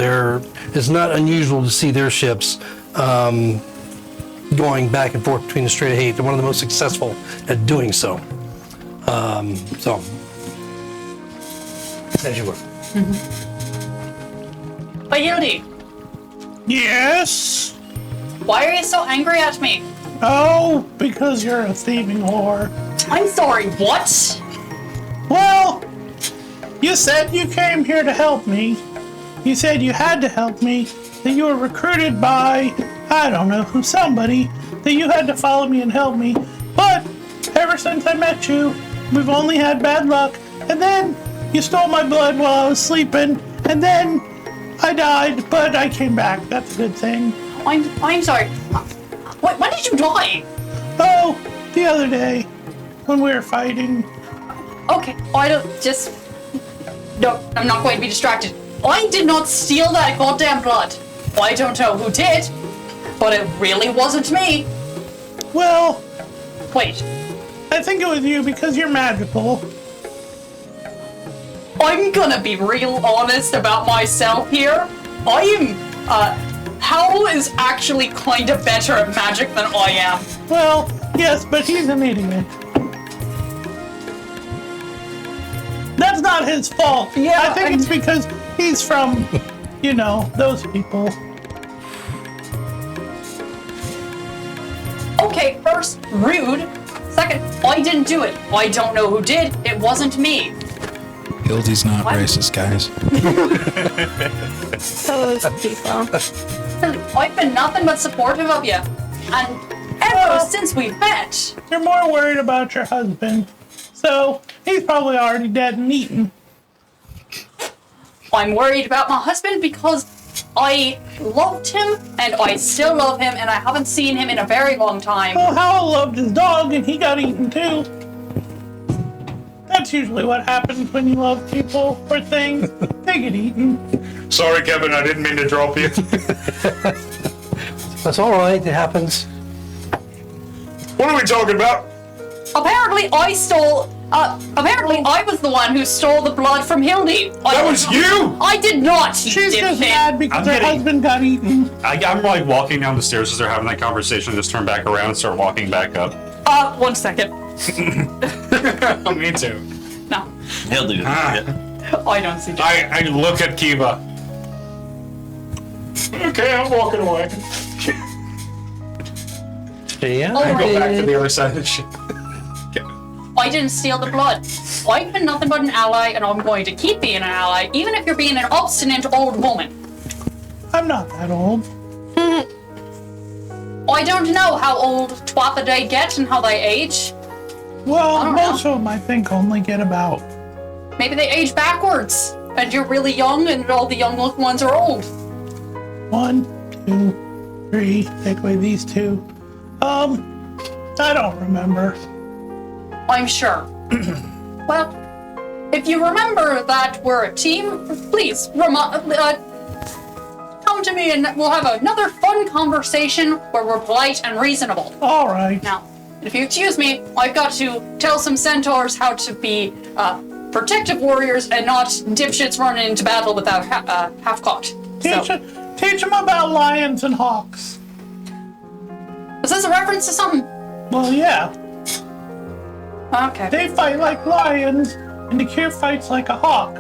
[SPEAKER 1] it's not unusual to see their ships going back and forth between the Strait of Hate. They're one of the most successful at doing so. As you were.
[SPEAKER 6] But Hildy,
[SPEAKER 2] Yes?
[SPEAKER 6] why are you so angry at me?
[SPEAKER 2] Oh, because you're a thieving whore.
[SPEAKER 6] I'm sorry, what?
[SPEAKER 2] Well, you said you came here to help me. You said you had to help me. That you were recruited by, I don't know who, somebody. That you had to follow me and help me. But ever since I met you, we've only had bad luck. And then you stole my blood while I was sleeping. And then I died, but I came back. That's a good thing.
[SPEAKER 6] I'm sorry. When did you die?
[SPEAKER 2] Oh, the other day, when we were fighting.
[SPEAKER 6] Okay, No, I'm not going to be distracted. I did not steal that goddamn blood. I don't know who did, but it really wasn't me.
[SPEAKER 2] Well,
[SPEAKER 6] Wait,
[SPEAKER 2] I think it was you because you're magical.
[SPEAKER 6] I'm gonna be real honest about myself here. Howl is actually kind of better at magic than I am.
[SPEAKER 2] Well, yes, but he's an idiot. That's not his fault.
[SPEAKER 6] Yeah,
[SPEAKER 2] I think it's because he's from, those people.
[SPEAKER 6] Okay, first, rude. Second, I didn't do it. I don't know who did. It wasn't me.
[SPEAKER 9] Hildy's not
[SPEAKER 6] What?
[SPEAKER 9] racist, guys.
[SPEAKER 5] Those people.
[SPEAKER 6] I've been nothing but supportive of you. And ever since we met.
[SPEAKER 2] You're more worried about your husband. So, he's probably already dead and eaten.
[SPEAKER 6] I'm worried about my husband because I loved him and I still love him and I haven't seen him in a very long time.
[SPEAKER 2] Well, Howell loved his dog and he got eaten too. That's usually what happens when you love people or things. They get eaten.
[SPEAKER 4] Sorry, Kevin, I didn't mean to drop you.
[SPEAKER 1] That's all right. It happens.
[SPEAKER 4] What are we talking about?
[SPEAKER 6] Apparently I was the one who stole the blood from Hildy.
[SPEAKER 4] That was you!
[SPEAKER 6] I did not, you
[SPEAKER 2] She's just
[SPEAKER 6] dipshit.
[SPEAKER 2] mad because
[SPEAKER 3] I'm
[SPEAKER 2] her
[SPEAKER 3] getting-
[SPEAKER 2] husband got eaten.
[SPEAKER 3] I'm like walking down the stairs as they're having that conversation, just turn back around and start walking back up.
[SPEAKER 6] 1 second.
[SPEAKER 4] Me too.
[SPEAKER 6] No,
[SPEAKER 8] He'll do that.
[SPEAKER 6] I don't see
[SPEAKER 4] I look at Kiva. Okay, I'm walking away.
[SPEAKER 1] Yeah.
[SPEAKER 6] Oh,
[SPEAKER 4] I go back to
[SPEAKER 1] did.
[SPEAKER 4] the other side of the ship.
[SPEAKER 6] I didn't steal the blood. I've been nothing but an ally, and I'm going to keep being an ally, even if you're being an obstinate old woman.
[SPEAKER 2] I'm not that old.
[SPEAKER 6] I don't know how old twatha they get and how they age.
[SPEAKER 2] Well,
[SPEAKER 6] don't
[SPEAKER 2] most
[SPEAKER 6] know.
[SPEAKER 2] of them I think only get about.
[SPEAKER 6] Maybe they age backwards, and you're really young, and all the young looking ones are old.
[SPEAKER 2] 1, 2, 3. Take away these 2. I don't remember.
[SPEAKER 6] I'm sure. Well, if you remember that we're a team, please come to me and we'll have another fun conversation where we're polite and reasonable.
[SPEAKER 2] All right.
[SPEAKER 6] Now, if you excuse me, I've got to tell some centaurs how to be protective warriors and not dipshits running into battle without half-cocked.
[SPEAKER 2] Teach them about lions and hawks.
[SPEAKER 6] Is this a reference to something?
[SPEAKER 2] Well, yeah.
[SPEAKER 6] Okay.
[SPEAKER 2] They fight like lions, and the cure fights like a hawk.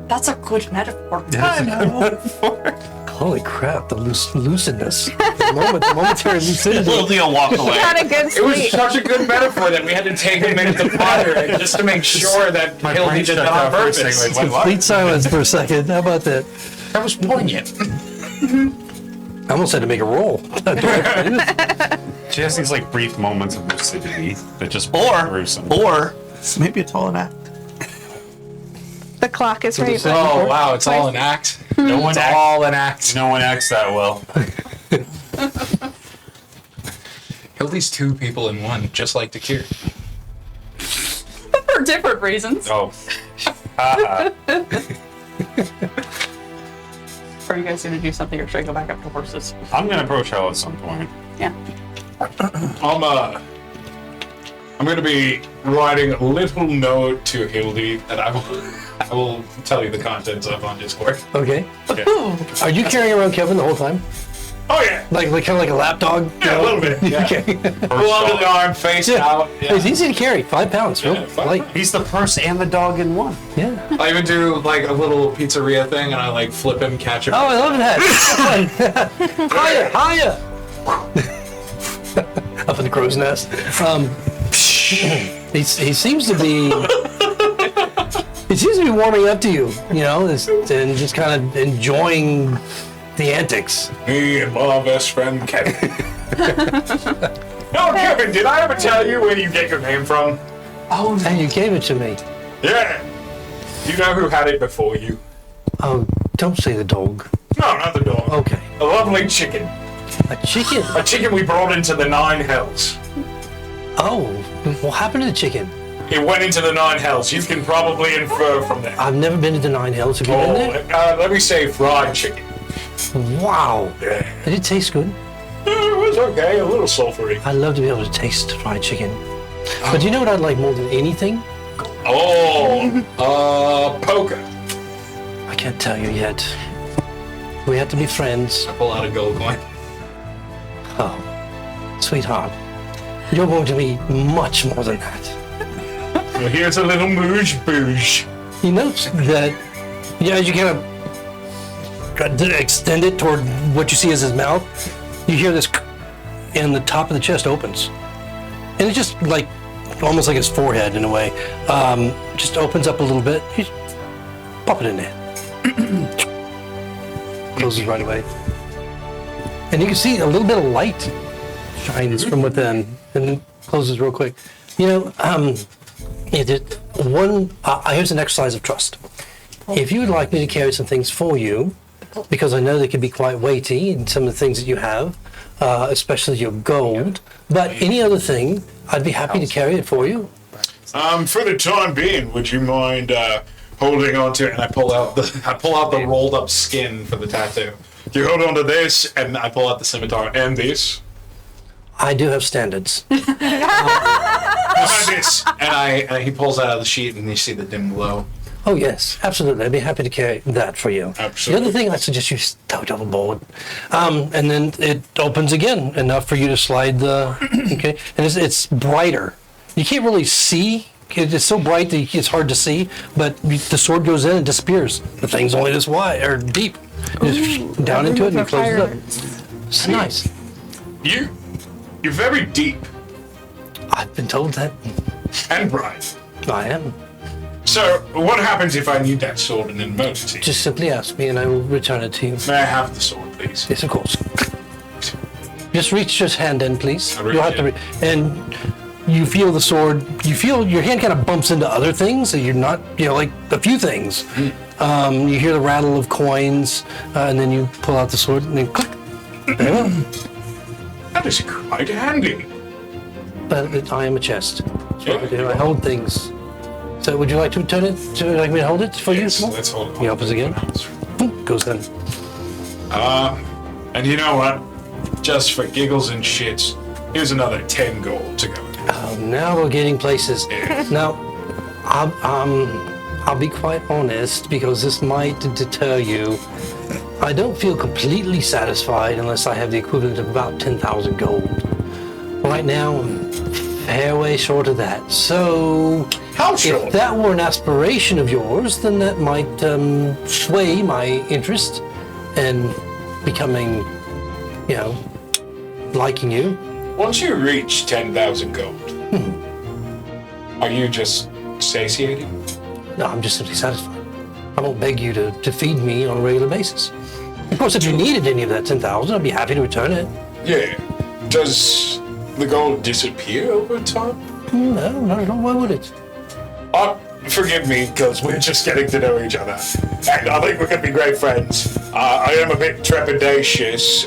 [SPEAKER 6] That's a good metaphor.
[SPEAKER 2] I know.
[SPEAKER 1] Holy crap! The lucidness, the momentary lucidity.
[SPEAKER 8] Hildy will walk away.
[SPEAKER 5] Had a good
[SPEAKER 7] It was
[SPEAKER 5] sleep.
[SPEAKER 7] such a good metaphor that we had to take a minute to ponder it just to make sure that
[SPEAKER 3] My
[SPEAKER 7] Hildy
[SPEAKER 3] brain
[SPEAKER 7] did
[SPEAKER 3] shut
[SPEAKER 7] not
[SPEAKER 3] down
[SPEAKER 7] on
[SPEAKER 3] for a
[SPEAKER 7] purpose.
[SPEAKER 3] second, like, what?
[SPEAKER 1] Complete silence for a second. How about that?
[SPEAKER 7] That was poignant.
[SPEAKER 1] I almost had to make a roll.
[SPEAKER 3] She has these like brief moments of lucidity that just
[SPEAKER 8] Or
[SPEAKER 3] gruesome.
[SPEAKER 8] maybe it's all an act.
[SPEAKER 5] The clock is right.
[SPEAKER 7] Oh wow, it's all an act.
[SPEAKER 3] No one
[SPEAKER 7] It's
[SPEAKER 3] act-
[SPEAKER 7] all an act.
[SPEAKER 3] No one acts that well.
[SPEAKER 7] Hildy's 2 people in one, just like the cure.
[SPEAKER 6] For different reasons.
[SPEAKER 3] Oh.
[SPEAKER 6] Are you guys going to do something or should I go back up to horses?
[SPEAKER 3] I'm gonna approach Hell at some point.
[SPEAKER 6] Yeah.
[SPEAKER 4] I'm going to be writing a little note to Hildy that I will tell you the contents of on Discord.
[SPEAKER 1] Okay.
[SPEAKER 4] Okay.
[SPEAKER 1] Are you carrying around Kevin the whole time?
[SPEAKER 4] Oh yeah,
[SPEAKER 1] Like kind of like a lapdog?
[SPEAKER 4] yeah, a little bit. Yeah.
[SPEAKER 1] Okay.
[SPEAKER 4] Pull under the arm, face out. Yeah.
[SPEAKER 1] It's easy to carry. 5 pounds. Real
[SPEAKER 4] Yeah, 5
[SPEAKER 1] light.
[SPEAKER 3] He's the purse and the dog in one.
[SPEAKER 1] Yeah.
[SPEAKER 7] I even do like a little pizzeria thing, and I like flip him, catch him.
[SPEAKER 1] Oh, I love that. Higher, higher. Up in the crow's nest. He seems to be. He seems to be warming up to you, and just kind of enjoying the antics.
[SPEAKER 4] Me and my best friend Kevin. No, Kevin, did I ever tell you where you get your name from?
[SPEAKER 1] Oh, and you gave it to me.
[SPEAKER 4] Yeah. You know who had it before you?
[SPEAKER 1] Oh, don't say the dog.
[SPEAKER 4] No, not the dog.
[SPEAKER 1] Okay.
[SPEAKER 4] A lovely chicken.
[SPEAKER 1] A chicken.
[SPEAKER 4] A chicken we brought into the 9 hells.
[SPEAKER 1] Oh, what happened to the chicken?
[SPEAKER 4] It went into the 9 hells. You can probably infer from that.
[SPEAKER 1] I've never been to the 9 Hells. Have you been there?
[SPEAKER 4] Let me say fried chicken.
[SPEAKER 1] Wow.
[SPEAKER 4] Yeah.
[SPEAKER 1] Did it taste good?
[SPEAKER 4] It was okay, a little sulfury.
[SPEAKER 1] I'd love to be able to taste fried chicken. But you know what I'd like more than anything?
[SPEAKER 4] Poker.
[SPEAKER 1] I can't tell you yet. We have to be friends.
[SPEAKER 7] I pull out a gold coin.
[SPEAKER 1] Oh, sweetheart. You're going to be much more than that.
[SPEAKER 4] Well, here's a little mooge booge.
[SPEAKER 1] You notice that, as you kind of extend it toward what you see as his mouth, you hear this, and the top of the chest opens. And it's just like, almost like his forehead in a way. Just opens up a little bit. You just pop it in there. Closes right away. And you can see a little bit of light shines from within, and then closes real quick. Here's an exercise of trust. If you would like me to carry some things for you, because I know they can be quite weighty in some of the things that you have, especially your gold, but any other thing, I'd be happy to carry it for you.
[SPEAKER 4] For the time being, would you mind holding on to it?
[SPEAKER 7] And I pull out the rolled up skin for the tattoo.
[SPEAKER 4] You hold on to this,
[SPEAKER 7] And I pull out the scimitar.
[SPEAKER 4] and this,
[SPEAKER 1] I do have standards.
[SPEAKER 4] and this.
[SPEAKER 7] And he pulls that out of the sheet, and you see the dim glow.
[SPEAKER 1] Oh yes, absolutely. I'd be happy to carry that for you.
[SPEAKER 4] Absolutely.
[SPEAKER 1] The other thing I suggest you stow overboard, and then it opens again enough for you to slide the. Okay, and it's brighter. You can't really see. It's so bright that it's hard to see. But the sword goes in and disappears. The thing's only this wide or deep. Just down into it and closes it up. It's nice.
[SPEAKER 4] You're very deep
[SPEAKER 1] I've been told that.
[SPEAKER 4] and bright.
[SPEAKER 1] I am.
[SPEAKER 4] So, what happens if I need that sword in an emergency?
[SPEAKER 1] Just simply ask me and I will return it to you.
[SPEAKER 4] May I have the sword, please?
[SPEAKER 1] Yes, of course. Just reach your hand in, please.
[SPEAKER 4] I reach
[SPEAKER 1] You'll have to, and you feel the sword. You feel your hand kind of bumps into other things, so you're not, like a few things. You hear the rattle of coins, and then you pull out the sword, and then click. There you go.
[SPEAKER 4] That is quite handy.
[SPEAKER 1] But I am a chest. So
[SPEAKER 4] Yeah.
[SPEAKER 1] I hold things. So would you like to return it? Would you like me to hold it for
[SPEAKER 4] Yes,
[SPEAKER 1] you?
[SPEAKER 4] let's hold it.
[SPEAKER 1] He opens again. Boom, goes in.
[SPEAKER 4] And you know what? Just for giggles and shits, here's another 10 gold to go.
[SPEAKER 1] Now we're getting places.
[SPEAKER 4] Yeah.
[SPEAKER 1] Now, I'll be quite honest because this might deter you. I don't feel completely satisfied unless I have the equivalent of about 10,000 gold. Right now, I'm fair way short of that. So,
[SPEAKER 4] How short?
[SPEAKER 1] if that were an aspiration of yours, then that might sway my interest in becoming, liking you.
[SPEAKER 4] Once you reach 10,000 gold, are you just satiated?
[SPEAKER 1] No, I'm just simply satisfied. I won't beg you to feed me on a regular basis. Of course, if you needed any of that 10,000, I'd be happy to return it.
[SPEAKER 4] Yeah. Does the gold disappear over time?
[SPEAKER 1] No, not at all. Why would it?
[SPEAKER 4] Forgive me, because we're just getting to know each other. And I think we could be great friends. I am a bit trepidatious.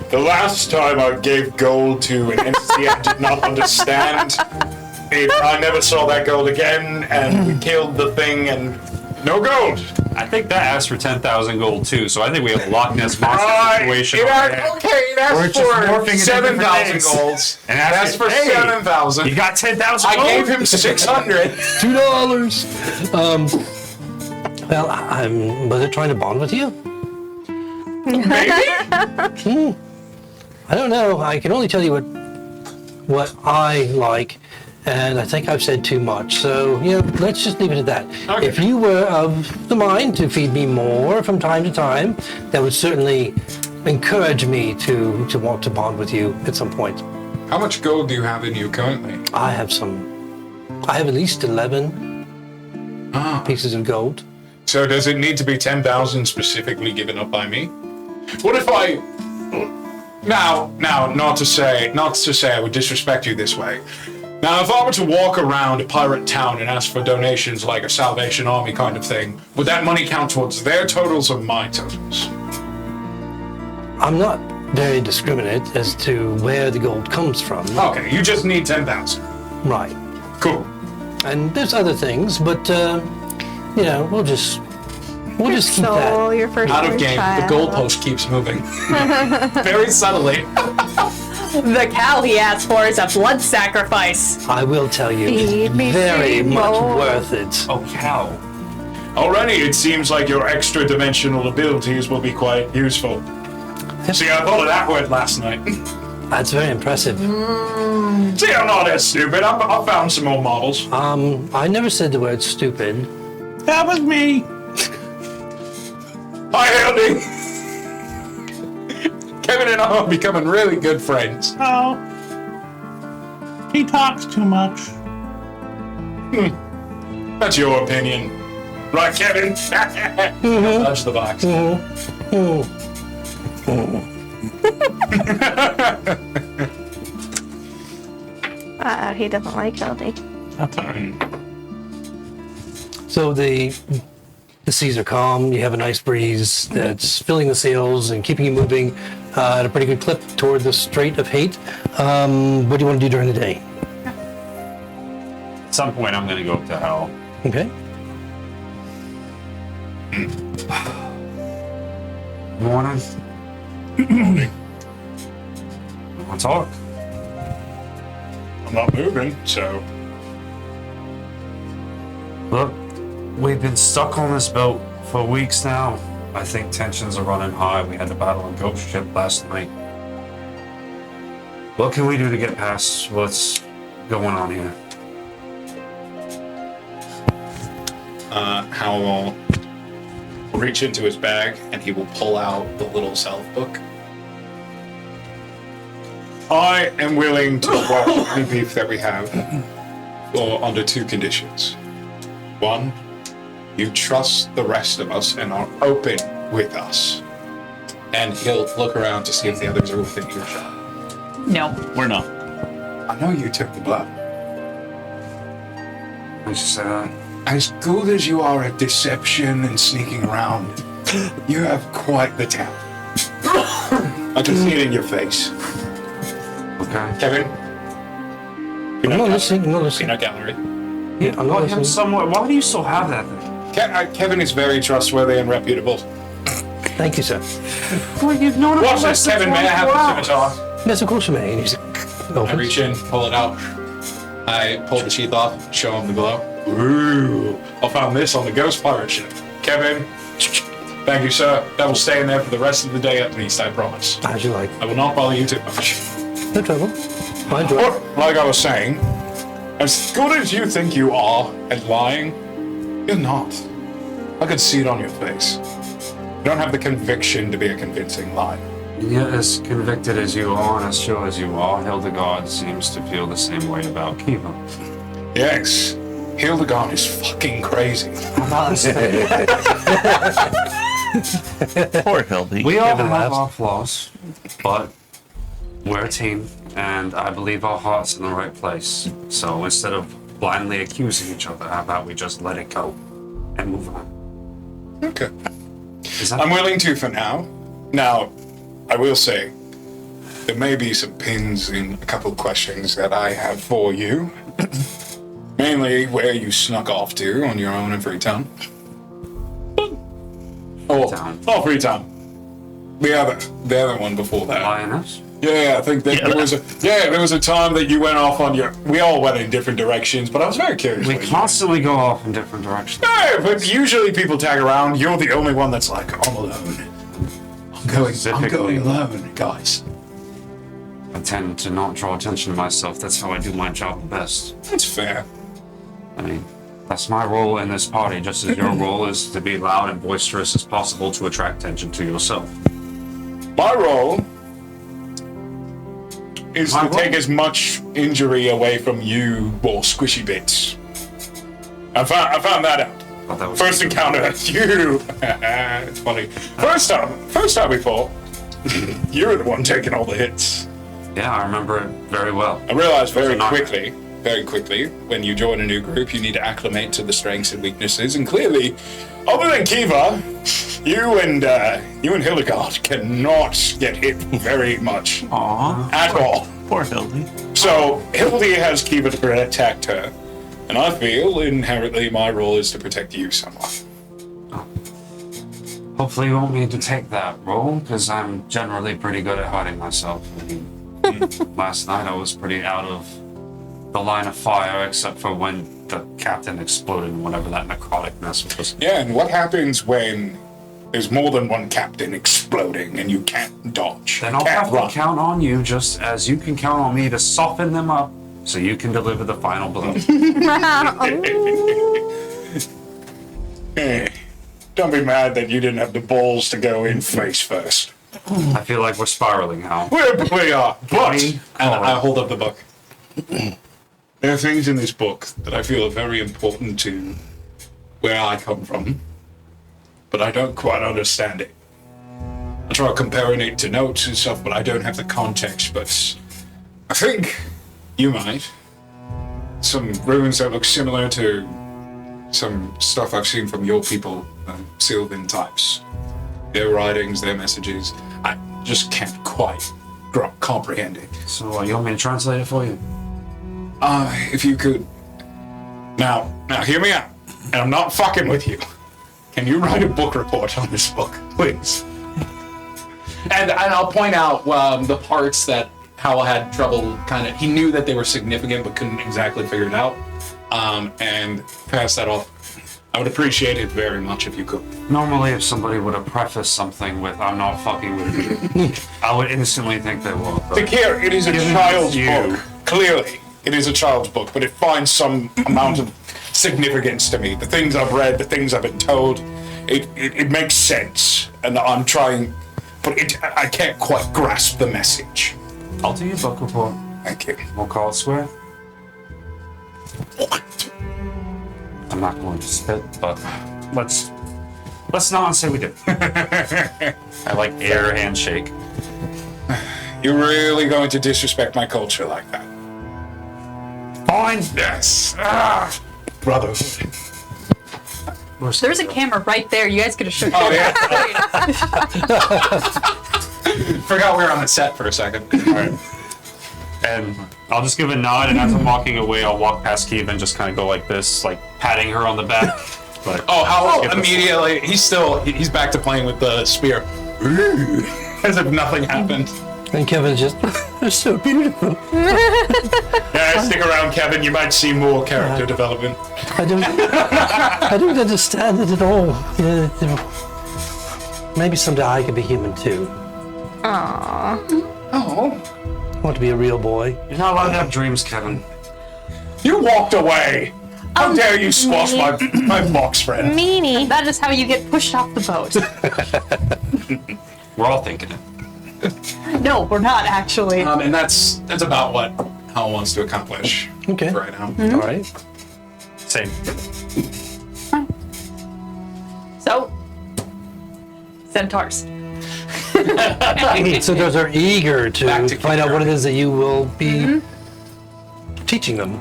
[SPEAKER 4] The last time I gave gold to an entity I did not understand, I never saw that gold again, and we killed the thing, and no gold.
[SPEAKER 3] I think that asked for 10,000 gold too, so I think we have a Loch Ness monster situation.
[SPEAKER 4] It
[SPEAKER 3] over
[SPEAKER 4] asked,
[SPEAKER 3] there.
[SPEAKER 4] okay, it
[SPEAKER 3] We're
[SPEAKER 4] asked
[SPEAKER 3] just
[SPEAKER 4] for
[SPEAKER 3] morphing into
[SPEAKER 4] 7,000
[SPEAKER 3] different
[SPEAKER 4] golds.
[SPEAKER 3] And
[SPEAKER 4] That's for 7,000.
[SPEAKER 3] You got 10,000
[SPEAKER 4] I
[SPEAKER 3] gold?
[SPEAKER 4] gave him 600.
[SPEAKER 1] $2. Well, was it trying to bond with you?
[SPEAKER 4] Maybe?
[SPEAKER 1] I don't know. I can only tell you what I like, and I think I've said too much. So, let's just leave it at that.
[SPEAKER 4] Okay.
[SPEAKER 1] If you were of the mind to feed me more from time to time, that would certainly encourage me to want to bond with you at some point.
[SPEAKER 4] How much gold do you have in you currently?
[SPEAKER 1] I have at least 11 pieces of gold.
[SPEAKER 4] So does it need to be 10,000 specifically given up by me? What if I... Now, not to say I would disrespect you this way. Now, if I were to walk around a pirate town and ask for donations like a Salvation Army kind of thing, would that money count towards their totals or my totals?
[SPEAKER 1] I'm not very discriminate as to where the gold comes from.
[SPEAKER 4] Okay, you just need 10,000.
[SPEAKER 1] Right.
[SPEAKER 4] Cool.
[SPEAKER 1] And there's other things, but we'll just keep that.
[SPEAKER 5] Your first
[SPEAKER 7] Out of game, the goalpost keeps moving. Very subtly.
[SPEAKER 6] The cow he asked for is a blood sacrifice.
[SPEAKER 1] I will tell you,
[SPEAKER 5] Feed me,
[SPEAKER 1] very
[SPEAKER 5] feed me
[SPEAKER 1] much
[SPEAKER 5] more.
[SPEAKER 1] worth it.
[SPEAKER 3] Oh, cow.
[SPEAKER 4] Already, it seems like your extra-dimensional abilities will be quite useful. See, I thought of that word last night.
[SPEAKER 1] That's very impressive.
[SPEAKER 4] See, I'm not as stupid. I found some more models.
[SPEAKER 1] I never said the word stupid.
[SPEAKER 2] That was me.
[SPEAKER 4] Hi, Hildy. Kevin and I are becoming really good friends.
[SPEAKER 2] Oh. He talks too much.
[SPEAKER 4] That's your opinion. Right, Kevin?
[SPEAKER 7] Touch the box.
[SPEAKER 5] He doesn't like Hildy.
[SPEAKER 2] That's all right.
[SPEAKER 1] So the seas are calm. You have a nice breeze that's filling the sails and keeping you moving at a pretty good clip toward the Strait of Hate. What do you want to do during the day?
[SPEAKER 3] At some point, I'm gonna go up to hell.
[SPEAKER 1] Okay.
[SPEAKER 3] Morning. Morning. Want to talk?
[SPEAKER 4] I'm not moving, so...
[SPEAKER 3] Look, we've been stuck on this boat for weeks now. I think tensions are running high. We had to battle a Ghostship last night. What can we do to get past what's going on here?
[SPEAKER 7] Hal will reach into his bag and he will pull out the little self-book.
[SPEAKER 4] I am willing to watch any beef that we have for under two conditions. One, you trust the rest of us and are open with us.
[SPEAKER 7] And he'll look around to see if the others are within earshot.
[SPEAKER 6] No.
[SPEAKER 8] We're not.
[SPEAKER 4] I know you took the blood.
[SPEAKER 3] Why did you say that?
[SPEAKER 4] As good as you are at deception and sneaking around, you have quite the talent. I can see it in your face.
[SPEAKER 3] Okay.
[SPEAKER 4] Kevin?
[SPEAKER 1] I'm not listening. I'm not listening.
[SPEAKER 7] Peanut gallery.
[SPEAKER 1] Yeah, I'm not
[SPEAKER 3] Put him
[SPEAKER 1] listening.
[SPEAKER 3] somewhere. Why do you still have that thing?
[SPEAKER 4] Kevin is very trustworthy and reputable.
[SPEAKER 1] Thank you, sir.
[SPEAKER 3] Well, you've known him
[SPEAKER 4] Watch
[SPEAKER 3] for
[SPEAKER 4] this,
[SPEAKER 3] less than
[SPEAKER 4] Kevin. May I have
[SPEAKER 3] 24
[SPEAKER 4] the
[SPEAKER 3] hours.
[SPEAKER 4] scimitar?
[SPEAKER 1] Yes, of course you may. And he's
[SPEAKER 7] I
[SPEAKER 1] open.
[SPEAKER 7] reach in, pull it out. I pull the sheath off, show him the glow.
[SPEAKER 4] Ooh, I found this on the Ghost Pirate ship. Kevin, thank you, sir. That will stay in there for the rest of the day at least, I promise.
[SPEAKER 1] As you like.
[SPEAKER 4] I will not bother you too much.
[SPEAKER 1] No trouble. I enjoy it.
[SPEAKER 4] But, like I was saying, as good as you think you are at lying, you're not. I could see it on your face. You don't have the conviction to be a convincing liar.
[SPEAKER 3] Yet as convicted as you are and as sure as you are, Hildegard seems to feel the same way about Kiva.
[SPEAKER 4] Yes, Hildegard is fucking crazy.
[SPEAKER 8] Poor Hildy.
[SPEAKER 3] We all
[SPEAKER 1] Kevin
[SPEAKER 3] have
[SPEAKER 1] laughs.
[SPEAKER 3] our flaws, but we're a team, and I believe our heart's in the right place. So instead of blindly accusing each other, how about we just let it go and move on?
[SPEAKER 4] Okay.
[SPEAKER 3] Is that
[SPEAKER 4] I'm willing to for now. Now, I will say, there may be some pins in a couple of questions that I have for you. Mainly where you snuck off to on your own in free time.
[SPEAKER 3] Freetown.
[SPEAKER 4] Oh, free time. The other one before that.
[SPEAKER 3] Lioness?
[SPEAKER 4] Yeah, I think that there was a time that you went off on your. We all went in different directions, but I was very curious.
[SPEAKER 3] We
[SPEAKER 4] what you
[SPEAKER 3] constantly go off in different directions.
[SPEAKER 4] No, but usually people tag around. You're the only one that's like, I'm alone. I'm going alone, guys.
[SPEAKER 3] I tend to not draw attention to myself. That's how I do my job the best.
[SPEAKER 4] That's fair.
[SPEAKER 3] I mean, that's my role in this party, just as your role is to be loud and boisterous as possible to attract attention to yourself.
[SPEAKER 4] My role is to take as much injury away from you more squishy bits. I found that out.
[SPEAKER 3] Thought that was
[SPEAKER 4] First encounter, you. It's funny. First time we fought, you were the one taking all the hits.
[SPEAKER 3] Yeah, I remember it very well.
[SPEAKER 4] I realized very
[SPEAKER 3] Not-
[SPEAKER 4] quickly, when you join a new group, you need to acclimate to the strengths and weaknesses. And clearly, other than Kiva, you and Hildegard cannot get hit very much
[SPEAKER 8] Aw,
[SPEAKER 4] at all.
[SPEAKER 8] poor Hildy.
[SPEAKER 4] So Hildy has Kiva to protect her, and I feel inherently my role is to protect you somewhat.
[SPEAKER 3] Hopefully you won't need to take that role, because I'm generally pretty good at hiding myself. I mean, Last night I was pretty out of the line of fire, except for when the captain exploded and whatever that necrotic mess was.
[SPEAKER 4] Yeah, and what happens when there's more than one captain exploding and you can't dodge?
[SPEAKER 3] Then I'll
[SPEAKER 4] can't
[SPEAKER 3] have to
[SPEAKER 4] run.
[SPEAKER 3] count on you, just as you can count on me to soften them up so you can deliver the final blow.
[SPEAKER 4] Eh, don't be mad that you didn't have the balls to go in face first.
[SPEAKER 3] I feel like we're spiraling now.
[SPEAKER 4] We are, but
[SPEAKER 7] And I hold up the book.
[SPEAKER 4] there are things in this book that I feel are very important to where I come from, but I don't quite understand it. I try comparing it to notes and stuff, but I don't have the context. But I think you might. Some runes that look similar to some stuff I've seen from your people, Sylvan types. Their writings, their messages. I just can't quite comprehend it.
[SPEAKER 3] So you want me to translate it for you?
[SPEAKER 4] If you could. Now hear me out. And I'm not fucking with you. Can you write a book report on this book, please?
[SPEAKER 7] And I'll point out the parts that Howell had trouble he knew that they were significant but couldn't exactly figure it out. And pass that off. I would appreciate it very much if you could.
[SPEAKER 3] Normally, if somebody would have prefaced something with "I'm not fucking with you," I would instantly think they were.
[SPEAKER 4] Look here, it is a
[SPEAKER 3] Given
[SPEAKER 4] child's
[SPEAKER 3] you-
[SPEAKER 4] book. Clearly, it is a child's book, but it finds some amount of significance to me. The things I've read, the things I've been told, it makes sense. And I'm trying, but I can't quite grasp the message.
[SPEAKER 3] I'll do your book report.
[SPEAKER 4] Thank you.
[SPEAKER 3] We'll call it square. I'm not going to spit, but let's not say we did. I like air handshake.
[SPEAKER 4] You're really going to disrespect my culture like that?
[SPEAKER 3] Fine.
[SPEAKER 4] Yes. Brotherhood.
[SPEAKER 6] There's a camera right there. You guys could have shook
[SPEAKER 4] Oh, yeah.
[SPEAKER 7] Forgot we were on the set for a second.
[SPEAKER 3] All right. And I'll just give a nod, and as I'm walking away, I'll walk past Keeve and just kind of go like this, like patting her on the back. Like,
[SPEAKER 7] Howell
[SPEAKER 3] Skip the
[SPEAKER 7] immediately, he's back to playing with the spear. As if nothing happened.
[SPEAKER 1] And Kevin's just, they're so beautiful.
[SPEAKER 4] Yeah, stick around, Kevin. You might see more character development.
[SPEAKER 1] I don't understand it at all. Maybe someday I could be human too.
[SPEAKER 5] Aww.
[SPEAKER 4] Oh.
[SPEAKER 1] I want to be a real boy.
[SPEAKER 3] You're not allowed to have dreams, Kevin.
[SPEAKER 4] You walked away. How dare you squash my box friend?
[SPEAKER 5] Meanie.
[SPEAKER 6] That is how you get pushed off the boat.
[SPEAKER 3] We're all thinking it.
[SPEAKER 6] No, we're not actually.
[SPEAKER 7] And that's about what Howell wants to accomplish
[SPEAKER 1] Okay.
[SPEAKER 7] right now.
[SPEAKER 1] All right.
[SPEAKER 3] Same.
[SPEAKER 6] So, centaurs.
[SPEAKER 1] So those are eager
[SPEAKER 7] Back
[SPEAKER 1] to
[SPEAKER 7] to
[SPEAKER 1] find out what it
[SPEAKER 7] Kadorari.
[SPEAKER 1] is that you will be teaching them.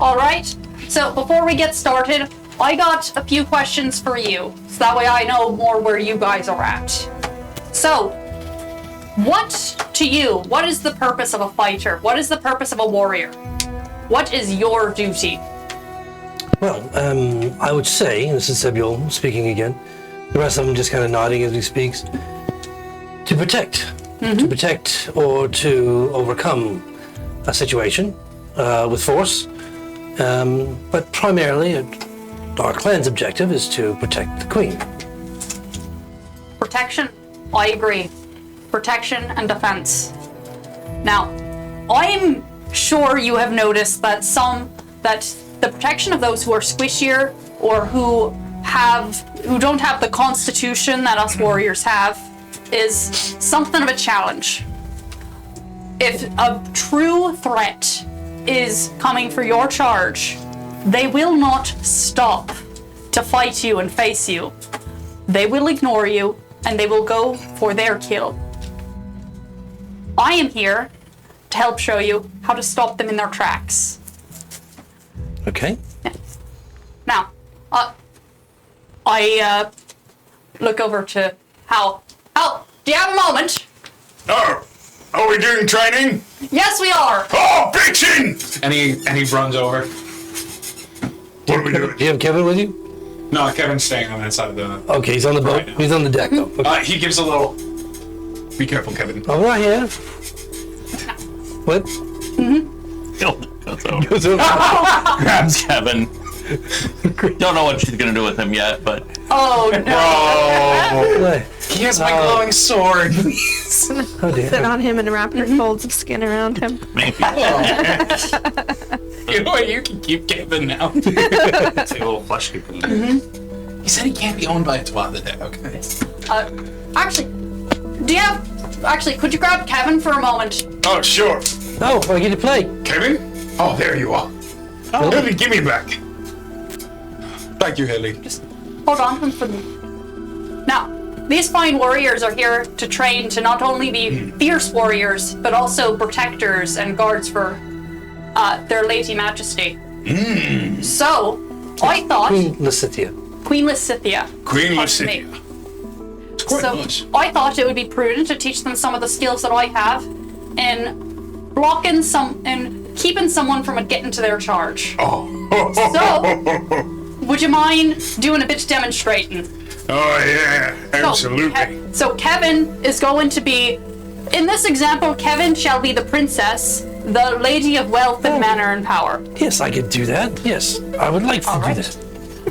[SPEAKER 6] All right. So before we get started, I got a few questions for you, so that way I know more where you guys are at. So, what is the purpose of a fighter? What is the purpose of a warrior? What is your duty?
[SPEAKER 1] Well, I would say, and this is Sebule speaking again, the rest of them just kind of nodding as he speaks, to protect. To protect or to overcome a situation with force. But primarily, our clan's objective is to protect the queen.
[SPEAKER 6] Protection, I agree. Protection and defense. Now, I'm sure you have noticed that the protection of those who are squishier or who don't have the constitution that us warriors have is something of a challenge. If a true threat is coming for your charge, they will not stop to fight you and face you. They will ignore you and they will go for their kill. I am here to help show you how to stop them in their tracks.
[SPEAKER 1] Okay?
[SPEAKER 6] Now, I look over to Hal. Hal, do you have a moment?
[SPEAKER 4] Oh, are we doing training?
[SPEAKER 6] Yes, we are.
[SPEAKER 4] Oh, bitching!
[SPEAKER 7] And he runs over.
[SPEAKER 4] What are we doing?
[SPEAKER 1] Do you have Kevin with you?
[SPEAKER 7] No, Kevin's staying on that side of the.
[SPEAKER 1] Okay, he's on the boat.
[SPEAKER 7] Right now.
[SPEAKER 1] He's on the deck, though. Okay.
[SPEAKER 7] He gives a little. Be careful, Kevin.
[SPEAKER 1] Oh, right here. What?
[SPEAKER 8] Hilda goes over,
[SPEAKER 1] Goes over.
[SPEAKER 8] grabs Kevin. Don't know what she's gonna do with him yet, but
[SPEAKER 6] Oh no!
[SPEAKER 1] What?
[SPEAKER 7] He has my glowing sword.
[SPEAKER 1] Oh
[SPEAKER 5] Sit
[SPEAKER 1] dear.
[SPEAKER 5] on him and wrap your folds of skin around him.
[SPEAKER 8] maybe.
[SPEAKER 7] You know what? You can keep Kevin now.
[SPEAKER 3] Take a little flesh keeper.
[SPEAKER 7] He said he can't be owned by a twat today. Okay.
[SPEAKER 6] Actually, do you have? Actually, could you grab Kevin for a moment?
[SPEAKER 4] Oh, sure.
[SPEAKER 1] Oh, I get to play.
[SPEAKER 4] Kevin? Oh, there you are.
[SPEAKER 1] Oh.
[SPEAKER 4] Hildy, give me back. Thank you, Hildy.
[SPEAKER 6] Hold on to him for me. Now, these fine warriors are here to train to not only be fierce warriors, but also protectors and guards for their Lady Majesty. So, I thought
[SPEAKER 1] Queen Lysithea.
[SPEAKER 6] Queen Lysithea.
[SPEAKER 4] Queen
[SPEAKER 6] Pardon me.
[SPEAKER 4] Lysithea.
[SPEAKER 7] It's quite
[SPEAKER 6] So,
[SPEAKER 7] nice.
[SPEAKER 6] I thought it would be prudent to teach them some of the skills that I have in blocking and keeping someone from getting to their charge.
[SPEAKER 4] Oh.
[SPEAKER 6] So, would you mind doing a bit of demonstrating?
[SPEAKER 4] Oh, yeah.
[SPEAKER 6] So,
[SPEAKER 4] Absolutely.
[SPEAKER 6] So Kevin is going to be, in this example, Kevin shall be the princess, the lady of wealth and manor and power.
[SPEAKER 1] Yes, I could do that. Yes, I would like to do
[SPEAKER 6] right.
[SPEAKER 1] that.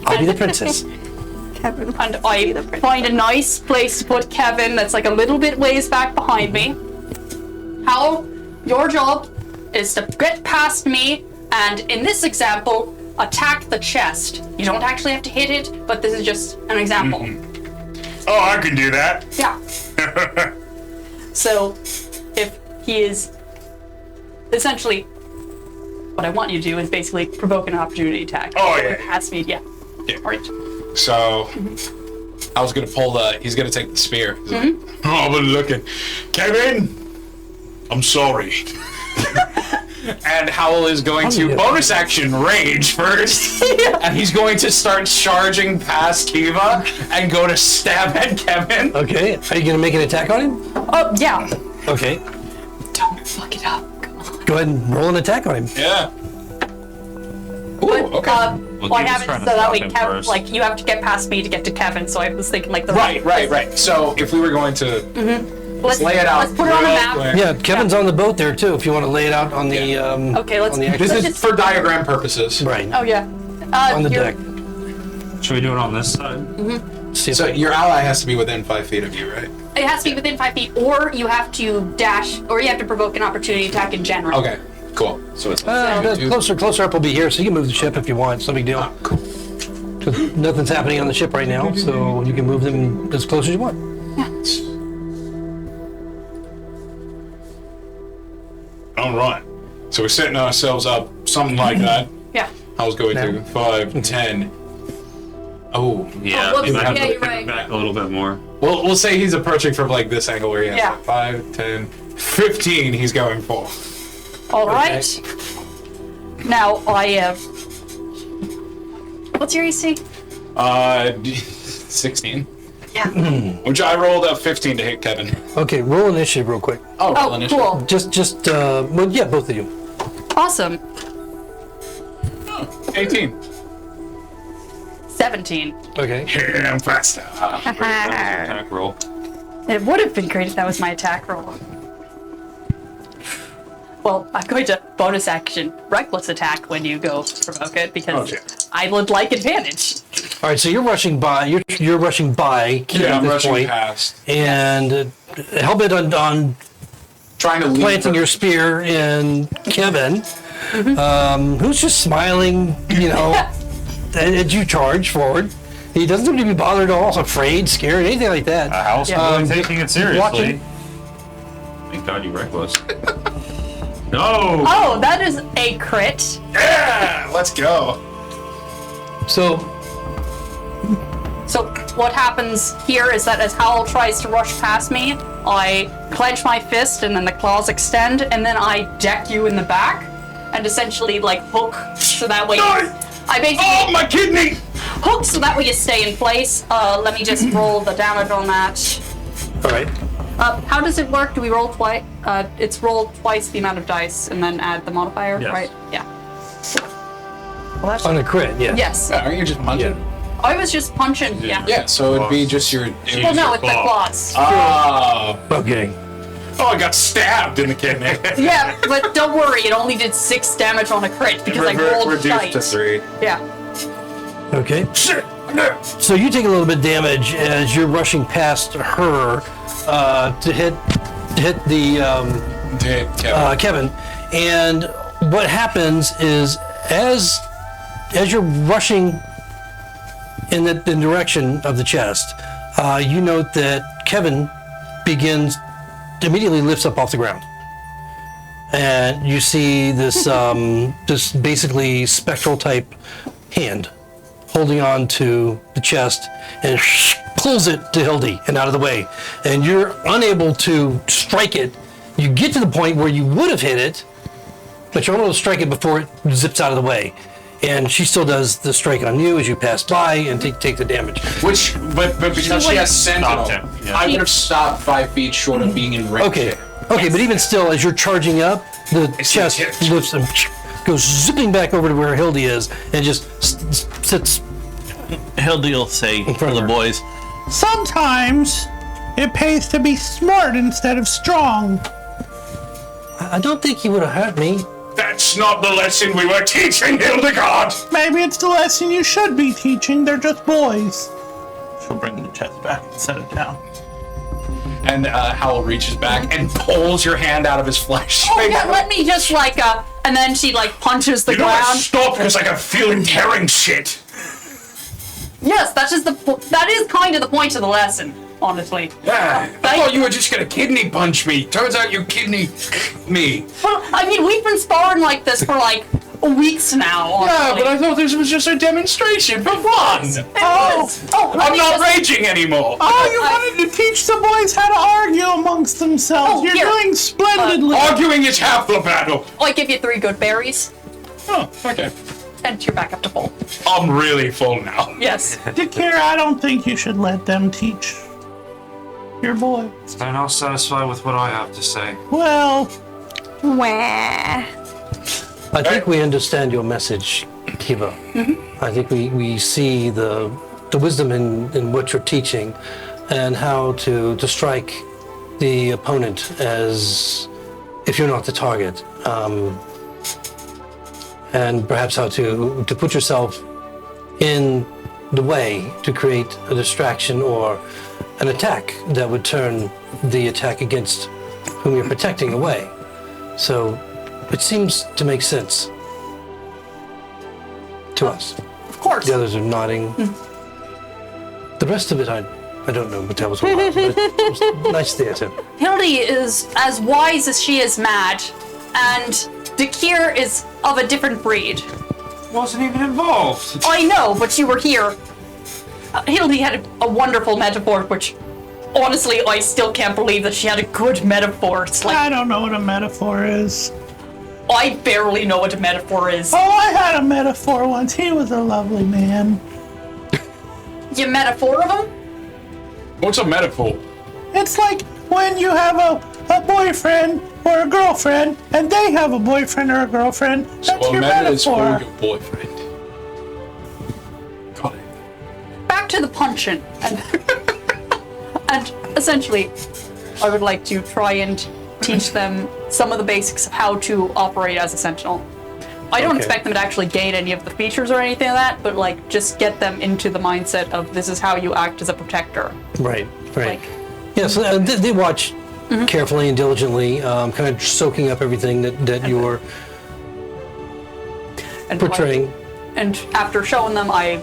[SPEAKER 1] I'll be the princess.
[SPEAKER 5] Kevin.
[SPEAKER 6] And I find a nice place to put Kevin that's like a little bit ways back behind me. How your job is to get past me and, in this example, attack the chest. You don't actually have to hit it, but this is just an example.
[SPEAKER 4] Oh, I can do that.
[SPEAKER 6] Yeah. So, if he is essentially, what I want you to do is basically provoke an opportunity attack.
[SPEAKER 4] Oh, yeah.
[SPEAKER 6] Past me, yeah.
[SPEAKER 7] Yeah.
[SPEAKER 6] All right.
[SPEAKER 7] So, I was gonna pull he's gonna take the spear.
[SPEAKER 4] Oh, but looking. Kevin, I'm sorry.
[SPEAKER 7] And Howl is going to
[SPEAKER 1] yeah.
[SPEAKER 7] bonus action rage first. And he's going to start charging past Kiva and go to stab at Kevin.
[SPEAKER 1] Okay, are you gonna make an attack on him?
[SPEAKER 6] Oh, yeah.
[SPEAKER 1] Okay,
[SPEAKER 6] Don't fuck it up.
[SPEAKER 1] go ahead and roll an attack on him.
[SPEAKER 7] Yeah. Ooh,
[SPEAKER 6] But,
[SPEAKER 7] okay.
[SPEAKER 6] I
[SPEAKER 3] Kevin's
[SPEAKER 6] have it
[SPEAKER 3] trying
[SPEAKER 6] so
[SPEAKER 3] to
[SPEAKER 6] that
[SPEAKER 3] stop
[SPEAKER 6] way,
[SPEAKER 3] him
[SPEAKER 6] Kevin,
[SPEAKER 3] first.
[SPEAKER 6] like, you have to get past me to get to Kevin, so I was thinking, like, the
[SPEAKER 7] Right. So if we were going to
[SPEAKER 6] Let's
[SPEAKER 7] lay it out,
[SPEAKER 6] Let's put it on the
[SPEAKER 7] real
[SPEAKER 6] map.
[SPEAKER 7] quick.
[SPEAKER 1] Yeah, Kevin's on the boat there too. If you want to lay it out on the
[SPEAKER 6] Okay, let's.
[SPEAKER 1] on the
[SPEAKER 7] This
[SPEAKER 1] actual-
[SPEAKER 7] is for diagram purposes.
[SPEAKER 1] right
[SPEAKER 6] Oh, yeah.
[SPEAKER 1] on the
[SPEAKER 6] you're-
[SPEAKER 1] deck.
[SPEAKER 3] Should we do it on this side?
[SPEAKER 1] See if
[SPEAKER 7] So your ally has to be within 5 feet of you, right?
[SPEAKER 6] It has to be within 5 feet, or you have to dash, or you have to provoke an opportunity attack in general.
[SPEAKER 7] Okay, cool. So it's
[SPEAKER 1] closer up will be here, so you can move the ship if you want. It's no big deal.
[SPEAKER 7] cool.
[SPEAKER 1] 'Cause nothing's happening on the ship right now, so you can move them as close as you want.
[SPEAKER 4] All right. So we're setting ourselves up, something like that.
[SPEAKER 6] Yeah.
[SPEAKER 7] I was going
[SPEAKER 1] Now.
[SPEAKER 7] through 5, 10. Oh,
[SPEAKER 3] Yeah,
[SPEAKER 6] whoops,
[SPEAKER 3] maybe I have
[SPEAKER 6] yeah,
[SPEAKER 3] to
[SPEAKER 6] you're
[SPEAKER 3] pick
[SPEAKER 6] right.
[SPEAKER 3] him back a little bit more.
[SPEAKER 7] we'll say he's approaching from like this angle where he has
[SPEAKER 6] Yeah.
[SPEAKER 7] like 5, 10, 15 he's going for.
[SPEAKER 6] All right. Now I have. What's your AC?
[SPEAKER 7] 16.
[SPEAKER 6] Yeah.
[SPEAKER 7] Which I rolled a 15 to hit Kevin.
[SPEAKER 1] Okay, roll initiative real quick.
[SPEAKER 7] Oh, roll
[SPEAKER 6] Oh,
[SPEAKER 7] initiative.
[SPEAKER 6] cool.
[SPEAKER 1] Just well, yeah, both of you.
[SPEAKER 6] Awesome.
[SPEAKER 7] 18.
[SPEAKER 6] 17.
[SPEAKER 1] Okay.
[SPEAKER 4] Yeah, I'm faster.
[SPEAKER 3] Attack roll.
[SPEAKER 6] It would have been great if that was my attack roll. Well, I'm going to bonus action reckless attack when you go provoke it because
[SPEAKER 4] Okay.
[SPEAKER 6] I would like advantage.
[SPEAKER 1] All right, so you're rushing by. You're rushing by. Keith,
[SPEAKER 7] Yeah,
[SPEAKER 1] at
[SPEAKER 7] I'm
[SPEAKER 1] this
[SPEAKER 7] rushing
[SPEAKER 1] point,
[SPEAKER 7] past.
[SPEAKER 1] and hell bit on
[SPEAKER 7] Trying to leave.
[SPEAKER 1] planting your spear in Kevin, who's just smiling, you know, as you charge forward. He doesn't seem to be bothered at all, afraid, scared, anything like that.
[SPEAKER 3] How's really taking it seriously?
[SPEAKER 1] watching-
[SPEAKER 3] Thank God you reckless. No!
[SPEAKER 6] Oh, that is a crit.
[SPEAKER 7] Yeah, let's go.
[SPEAKER 1] So,
[SPEAKER 6] So what happens here is that as Howl tries to rush past me, I clench my fist and then the claws extend and then I deck you in the back and essentially like hook so that way I basically
[SPEAKER 4] Oh, my kidney!
[SPEAKER 6] hook so that way you stay in place. Let me just roll the damage on that.
[SPEAKER 1] all right.
[SPEAKER 6] How does it work? Do we roll twice? It's roll twice the amount of dice and then add the modifier,
[SPEAKER 3] Yes.
[SPEAKER 6] right? Yeah. Well, that's
[SPEAKER 1] On a crit, yeah.
[SPEAKER 6] yes.
[SPEAKER 7] Aren't you just punching?
[SPEAKER 6] I was just punching. Yeah.
[SPEAKER 7] Yeah, so it'd be just your.
[SPEAKER 6] Well, no, it's the claws.
[SPEAKER 7] Ah,
[SPEAKER 1] Okay.
[SPEAKER 4] Oh, I got stabbed in the kidney.
[SPEAKER 6] Yeah, but don't worry, it only did 6 damage on a crit because I rolled
[SPEAKER 4] Reduced
[SPEAKER 6] shite.
[SPEAKER 4] to 3.
[SPEAKER 6] Yeah.
[SPEAKER 1] Okay.
[SPEAKER 4] Shit! No.
[SPEAKER 1] So you take a little bit of damage as you're rushing past her to hit the Kevin. And what happens is as you're rushing in the direction of the chest, you note that Kevin immediately lifts up off the ground. And you see this this basically spectral type hand holding on to the chest and pulls it to Hildy and out of the way. And you're unable to strike it. You get to the point where you would have hit it, but you're unable to strike it before it zips out of the way. And she still does the strike on you as you pass by and take the damage.
[SPEAKER 7] But because she has Sentinel,
[SPEAKER 8] Stopped him, yeah.
[SPEAKER 7] I would have stopped 5 feet short of being in range.
[SPEAKER 1] Okay, but even still, as you're charging up, the chest lifts and goes zipping back over to where Hildy is and just sits.
[SPEAKER 8] Hildy will say for
[SPEAKER 1] of
[SPEAKER 8] the
[SPEAKER 1] her.
[SPEAKER 8] boys,
[SPEAKER 2] Sometimes it pays to be smart instead of strong.
[SPEAKER 1] I don't think he would have hurt me.
[SPEAKER 4] That's not the lesson we were teaching, Hildegard!
[SPEAKER 2] Maybe it's the lesson you should be teaching. They're just boys.
[SPEAKER 8] she'll bring the chest back and set it down.
[SPEAKER 7] And Howl reaches back and pulls your hand out of his flesh.
[SPEAKER 6] Oh, yeah, let me just and then she punches the
[SPEAKER 4] You know what?
[SPEAKER 6] ground.
[SPEAKER 4] Stop, because I got a feeling tearing shit.
[SPEAKER 6] Yes, that is kind of the point of the lesson, honestly.
[SPEAKER 4] Yeah, I thought you were just gonna kidney punch me. Turns out you kidney me.
[SPEAKER 6] Well, I mean, we've been sparring like this for weeks now.
[SPEAKER 4] Yeah,
[SPEAKER 6] Honestly.
[SPEAKER 4] but I thought this was just a demonstration for fun. I'm not raging anymore.
[SPEAKER 2] Oh, you wanted to teach the boys how to argue amongst themselves.
[SPEAKER 6] Oh,
[SPEAKER 2] You're
[SPEAKER 6] here.
[SPEAKER 2] doing splendidly.
[SPEAKER 4] Arguing is half the battle.
[SPEAKER 6] I give you 3 good berries,
[SPEAKER 4] Oh, okay.
[SPEAKER 6] and you're back up to full.
[SPEAKER 4] I'm really full now.
[SPEAKER 6] Yes.
[SPEAKER 2] Dakira, I don't think you should let them teach your boy.
[SPEAKER 3] They're not satisfied with what I have to say.
[SPEAKER 2] Well,
[SPEAKER 5] Wah.
[SPEAKER 1] I think we understand your message, Kiva. I think we see the wisdom in what you're teaching and how to strike the opponent as if you're not the target. And perhaps how to put yourself in the way to create a distraction or an attack that would turn the attack against whom you're protecting away. So it seems to make sense to us.
[SPEAKER 6] Of course.
[SPEAKER 1] The others are nodding. The rest of it, I don't know what that was all about, but it was nice theater.
[SPEAKER 6] Hildy is as wise as she is mad, and Dakir is of a different breed.
[SPEAKER 3] Wasn't even involved.
[SPEAKER 6] I know, but you were here. Hildy had a wonderful metaphor, which honestly, I still can't believe that she had a good metaphor. It's
[SPEAKER 2] I don't know what a metaphor is.
[SPEAKER 6] I barely know what a metaphor is.
[SPEAKER 2] Oh, I had a metaphor once. He was a lovely man.
[SPEAKER 6] You metaphor of him?
[SPEAKER 4] What's a metaphor?
[SPEAKER 2] It's like when you have a boyfriend or a girlfriend, and they have a boyfriend or a girlfriend. That's your
[SPEAKER 7] is for
[SPEAKER 2] metaphor.
[SPEAKER 7] your boyfriend. Got it.
[SPEAKER 6] Back to the punching. And essentially, I would like to try and teach them some of the basics of how to operate as a sentinel. I don't
[SPEAKER 1] Okay.
[SPEAKER 6] expect them to actually gain any of the features or anything like that, but just get them into the mindset of this is how you act as a protector.
[SPEAKER 1] Right.
[SPEAKER 6] Like-
[SPEAKER 1] Yeah, so they watch carefully and diligently, kind of soaking up everything that you're
[SPEAKER 6] And
[SPEAKER 1] portraying.
[SPEAKER 6] And after showing them, I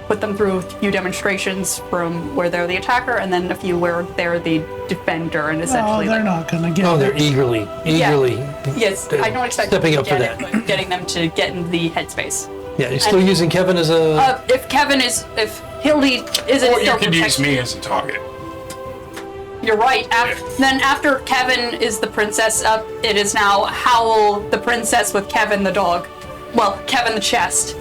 [SPEAKER 6] put them through a few demonstrations from where they're the attacker, and then a few where they're the defender, and
[SPEAKER 2] Oh,
[SPEAKER 6] essentially
[SPEAKER 2] they're not gonna get
[SPEAKER 1] Oh, they're
[SPEAKER 2] it.
[SPEAKER 1] eagerly.
[SPEAKER 6] Yes, I don't expect
[SPEAKER 1] stepping
[SPEAKER 6] them
[SPEAKER 1] up
[SPEAKER 6] to
[SPEAKER 1] for
[SPEAKER 6] get
[SPEAKER 1] that.
[SPEAKER 6] it, but getting them to get in the headspace.
[SPEAKER 1] Yeah, you're still using Kevin as a.
[SPEAKER 6] If Hildy isn't
[SPEAKER 4] Or you
[SPEAKER 6] still
[SPEAKER 4] could use
[SPEAKER 6] protected-
[SPEAKER 4] me as a target.
[SPEAKER 6] You're right. Then after Kevin is the princess, it is now Howl the princess with Kevin the dog. Well, Kevin the chest.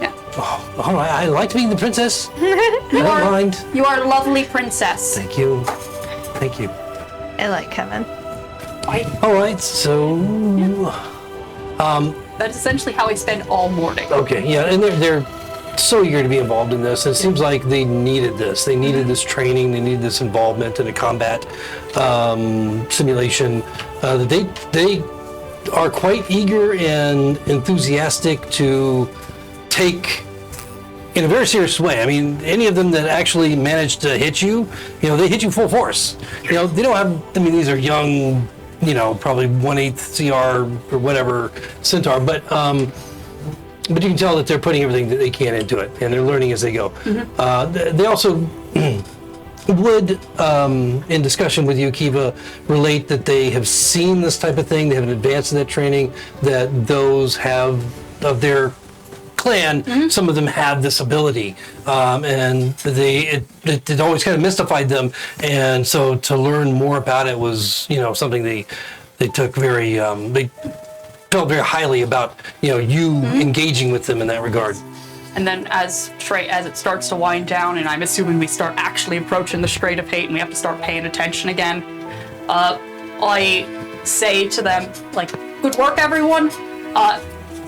[SPEAKER 6] Yeah.
[SPEAKER 1] All right, I like being the princess. I don't mind.
[SPEAKER 6] You are a lovely princess.
[SPEAKER 1] Thank you. Thank you.
[SPEAKER 5] I like Kevin.
[SPEAKER 1] All right, so
[SPEAKER 6] That's essentially how I spend all morning.
[SPEAKER 1] okay, yeah, and they're so eager to be involved in this. It seems like they needed this. They needed this training. They needed this involvement in a combat simulation. They are quite eager and enthusiastic to take in a very serious way. I mean, any of them that actually manage to hit you, they hit you full force. They don't have, I mean, these are young, probably 1/8 CR or whatever Centaur, but you can tell that they're putting everything that they can into it, and they're learning as they go. They also would, in discussion with you, Kiva, relate that they have seen this type of thing, they have an advance in that training, that those have, of their clan, some of them have this ability, and it always kind of mystified them, and so to learn more about it was, something they took very, they felt very highly about, you engaging with them in that regard.
[SPEAKER 6] And then as it starts to wind down, and I'm assuming we start actually approaching the Strait of Hate and we have to start paying attention again, I say to them, good work, everyone.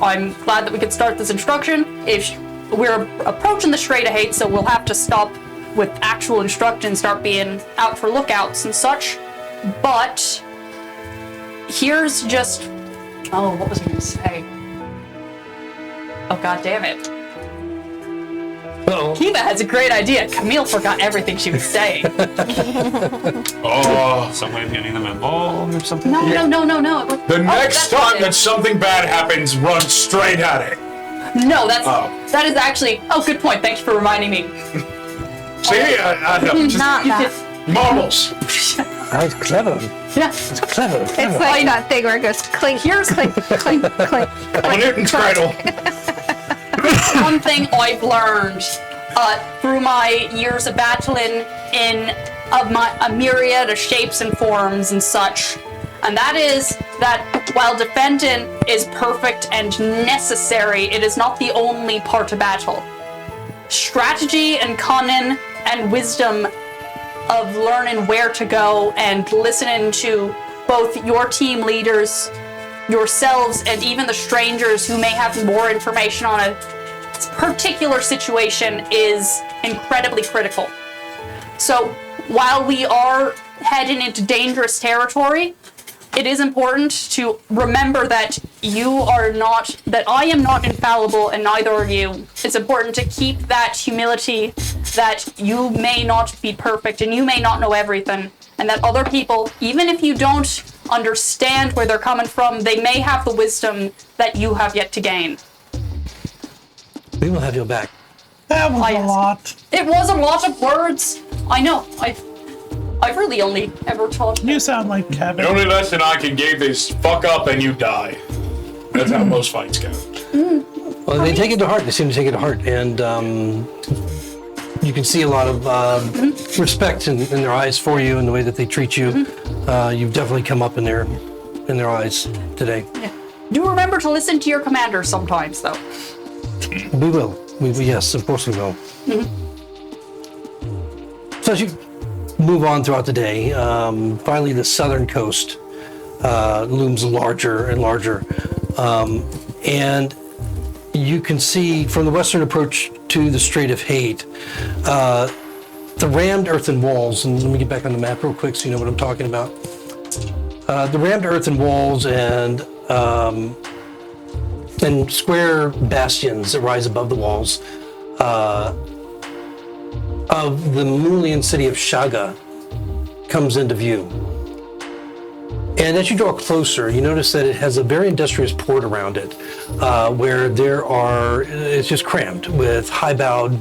[SPEAKER 6] I'm glad that we could start this instruction. If we're approaching the Strait of Hate, so we'll have to stop with actual instruction, start being out for lookouts and such. But here's just... Oh, what was I going to say? Oh, god damn it.
[SPEAKER 1] Uh-oh.
[SPEAKER 6] Kiva has a great idea. Camille forgot everything she was saying.
[SPEAKER 3] Some way of getting them involved or something?
[SPEAKER 6] No.
[SPEAKER 4] The next time that something bad happens, run straight at it.
[SPEAKER 6] No, that is actually... Oh, good point. Thanks for reminding me.
[SPEAKER 4] See, I know. Just
[SPEAKER 5] Not that.
[SPEAKER 4] marbles.
[SPEAKER 1] That's clever.
[SPEAKER 6] Yeah.
[SPEAKER 1] It's clever.
[SPEAKER 5] It's like that thing where it goes clink, clink, clink, clink.
[SPEAKER 4] On Newton's cradle.
[SPEAKER 6] One thing I've learned through my years of battling in a myriad of shapes and forms and such, and that is that while defending is perfect and necessary, it is not the only part of battle. Strategy and cunning and wisdom of learning where to go and listening to both your team leaders, yourselves, and even the strangers who may have more information on a particular situation is incredibly critical. So while we are heading into dangerous territory, it is important to remember that I am not infallible and neither are you. It's important to keep that humility that you may not be perfect and you may not know everything, and that other people, even if you don't understand where they're coming from, they may have the wisdom that you have yet to gain.
[SPEAKER 1] We will have your back.
[SPEAKER 2] That was a lot.
[SPEAKER 6] It was a lot of words. I know. I've really only ever taught.
[SPEAKER 2] You sound like Kevin.
[SPEAKER 4] The only lesson I can give is fuck up and you die. That's how most fights go.
[SPEAKER 1] Well, they take it to heart. They seem to take it to heart, and you can see a lot of respect in their eyes for you and the way that they treat you. You've definitely come up in their eyes today.
[SPEAKER 6] Yeah. Do remember to listen to your commander sometimes, though.
[SPEAKER 1] We will. Yes, of course we will. So as you move on throughout the day, finally the southern coast looms larger and larger. And you can see from the western approach to the Strait of Hate, the rammed earthen walls, and let me get back on the map real quick so you know what I'm talking about. The rammed earthen walls and square bastions that rise above the walls of the Mulian city of Shaga comes into view. And as you draw closer, you notice that it has a very industrious port around it, where it's just crammed with high-bowed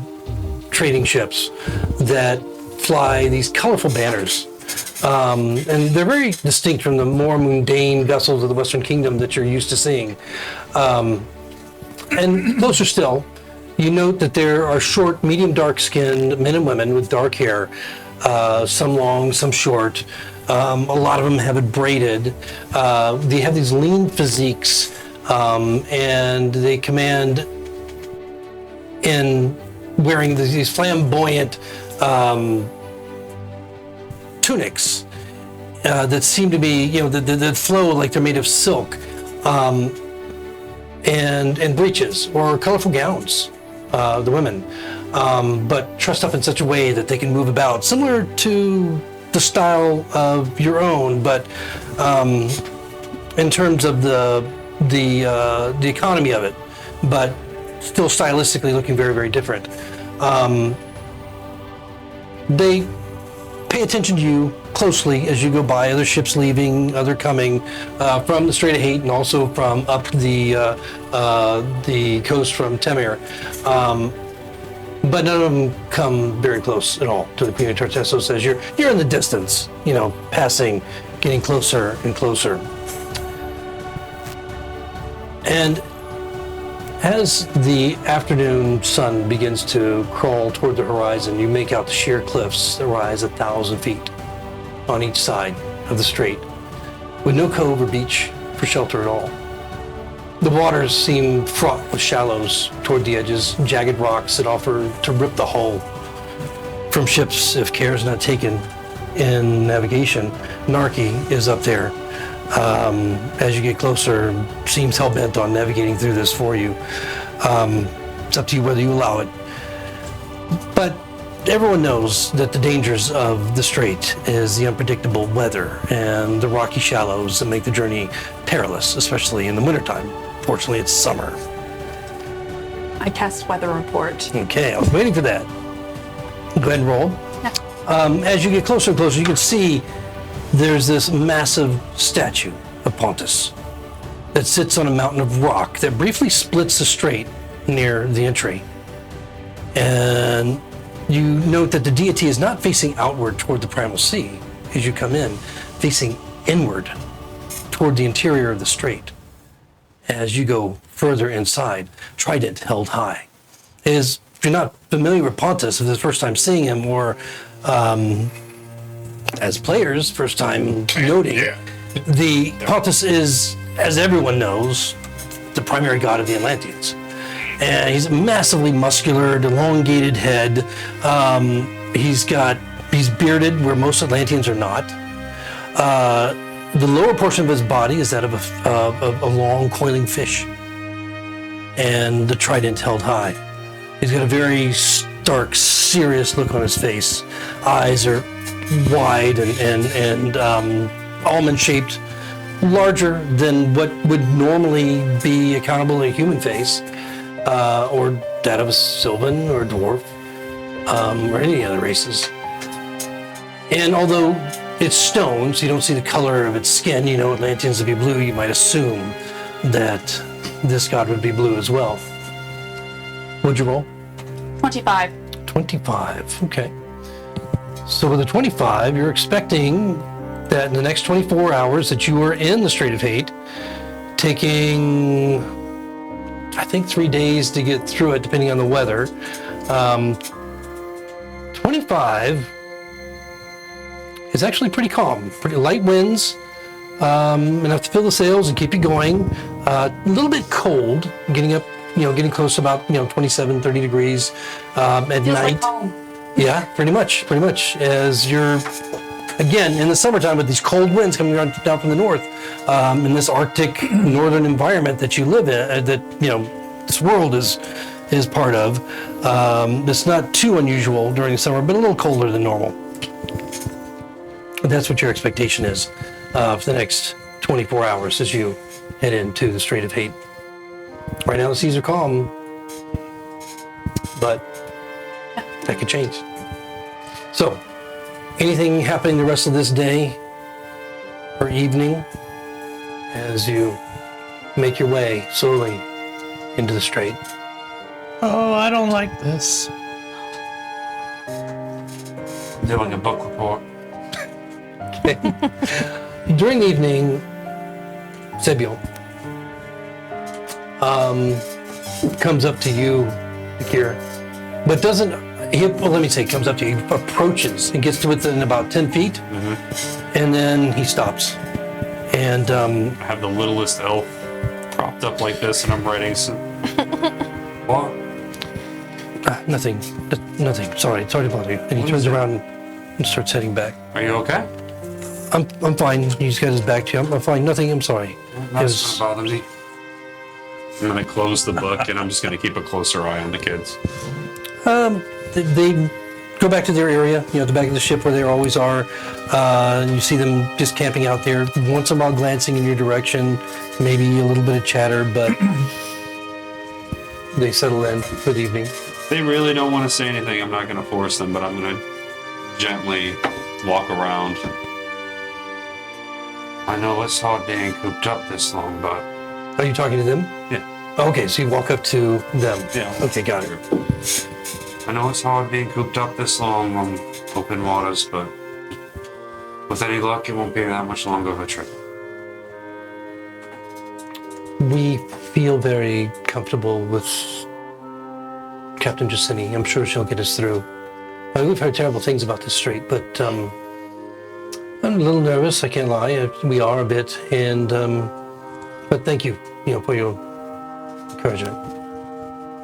[SPEAKER 1] trading ships that fly these colorful banners. And they're very distinct from the more mundane vessels of the Western Kingdom that you're used to seeing. And closer still, you note that there are short, medium dark-skinned men and women with dark hair, some long, some short. A lot of them have it braided. They have these lean physiques, and they command in wearing these flamboyant tunics that seem to be, that flow like they're made of silk, and breeches or colorful gowns. the women, but dressed up in such a way that they can move about, similar to the style of your own, but in terms of the economy of it, but still stylistically looking very, very different. They pay attention to you closely as you go by, other ships leaving, other coming from the Strait of Hate and also from up the coast from Temir. But none of them come very close at all to the Queen of Tartessos as you're in the distance, passing, getting closer and closer. And as the afternoon sun begins to crawl toward the horizon, you make out the sheer cliffs that rise 1,000 feet on each side of the strait, with no cove or beach for shelter at all. The waters seem fraught with shallows toward the edges, jagged rocks that offer to rip the hull from ships if care is not taken in navigation. Narki is up there. As you get closer, seems hell-bent on navigating through this for you. It's up to you whether you allow it. But everyone knows that the dangers of the strait is the unpredictable weather and the rocky shallows that make the journey perilous, especially in the wintertime. Fortunately, it's summer.
[SPEAKER 6] I cast weather report.
[SPEAKER 1] Okay, I was waiting for that. Go ahead and roll.
[SPEAKER 6] Yeah.
[SPEAKER 1] As you get closer and closer, you can see there's this massive statue of Pontus that sits on a mountain of rock that briefly splits the strait near the entry. And you note that the deity is not facing outward toward the Primal Sea as you come in, facing inward toward the interior of the strait. As you go further inside, trident held high. If you're not familiar with Pontus, if it's the first time seeing him, or as players, first time noting, the Pontus is, as everyone knows, the primary god of the Atlanteans. And he's massively muscular, elongated head. He's bearded where most Atlanteans are not. The lower portion of his body is that of a long coiling fish, and the trident held high. He's got a very stark, serious look on his face. Eyes are wide and almond-shaped, larger than what would normally be accountable to a human face, or that of a Sylvan or a dwarf, or any other races. And although it's stone, so you don't see the color of its skin, Atlanteans to be blue, you might assume that this god would be blue as well. What'd you roll?
[SPEAKER 6] 25.
[SPEAKER 1] 25, okay. So with a 25, you're expecting that in the next 24 hours that you are in the Strait of Hate, taking, I think, 3 days to get through it, depending on the weather. 25 is actually pretty calm, pretty light winds, enough to fill the sails and keep you going. A little bit cold, getting up, getting close to about, 27, 30 degrees at
[SPEAKER 6] Feels
[SPEAKER 1] night.
[SPEAKER 6] like home.
[SPEAKER 1] Yeah, pretty much. As you're, again, in the summertime with these cold winds coming down from the north, in this Arctic northern environment that you live in, that, this world is part of. It's not too unusual during the summer, but a little colder than normal. That's what your expectation is for the next 24 hours as you head into the Strait of Hate. Right now the seas are calm, but that could change. So, anything happening the rest of this day or evening as you make your way slowly into the strait?
[SPEAKER 2] Oh, I don't like this.
[SPEAKER 3] Doing a book report.
[SPEAKER 1] During the evening, Sebiel comes up to you, Akira, but doesn't, comes up to you, he approaches and gets to within about 10 feet, and then he stops. And
[SPEAKER 3] I have the littlest elf propped up like this, and I'm writing some. What?
[SPEAKER 1] Nothing, sorry to bother you. And he turns around and starts heading back.
[SPEAKER 3] Are you okay?
[SPEAKER 1] I'm fine. He's got his back to you. I'm fine. Nothing. I'm sorry.
[SPEAKER 3] That's gonna bother me. I'm gonna close the book and I'm just gonna keep a closer eye on the kids.
[SPEAKER 1] They go back to their area, the back of the ship where they always are. And you see them just camping out there, once in a while glancing in your direction, maybe a little bit of chatter, but they settle in for the evening.
[SPEAKER 3] They really don't want to say anything. I'm not gonna force them, but I'm gonna gently walk around. I know it's hard being cooped up this long, but...
[SPEAKER 1] Are you talking to them?
[SPEAKER 3] Yeah.
[SPEAKER 1] Okay, so you walk up to them.
[SPEAKER 3] Yeah.
[SPEAKER 1] Okay, got it.
[SPEAKER 3] I know it's hard being cooped up this long on open waters, but with any luck, it won't be that much longer of a trip.
[SPEAKER 1] We feel very comfortable with Captain Giussini. I'm sure she'll get us through. We've heard terrible things about this strait, but I'm a little nervous, I can't lie. We are a bit, and but thank you, for your encouragement.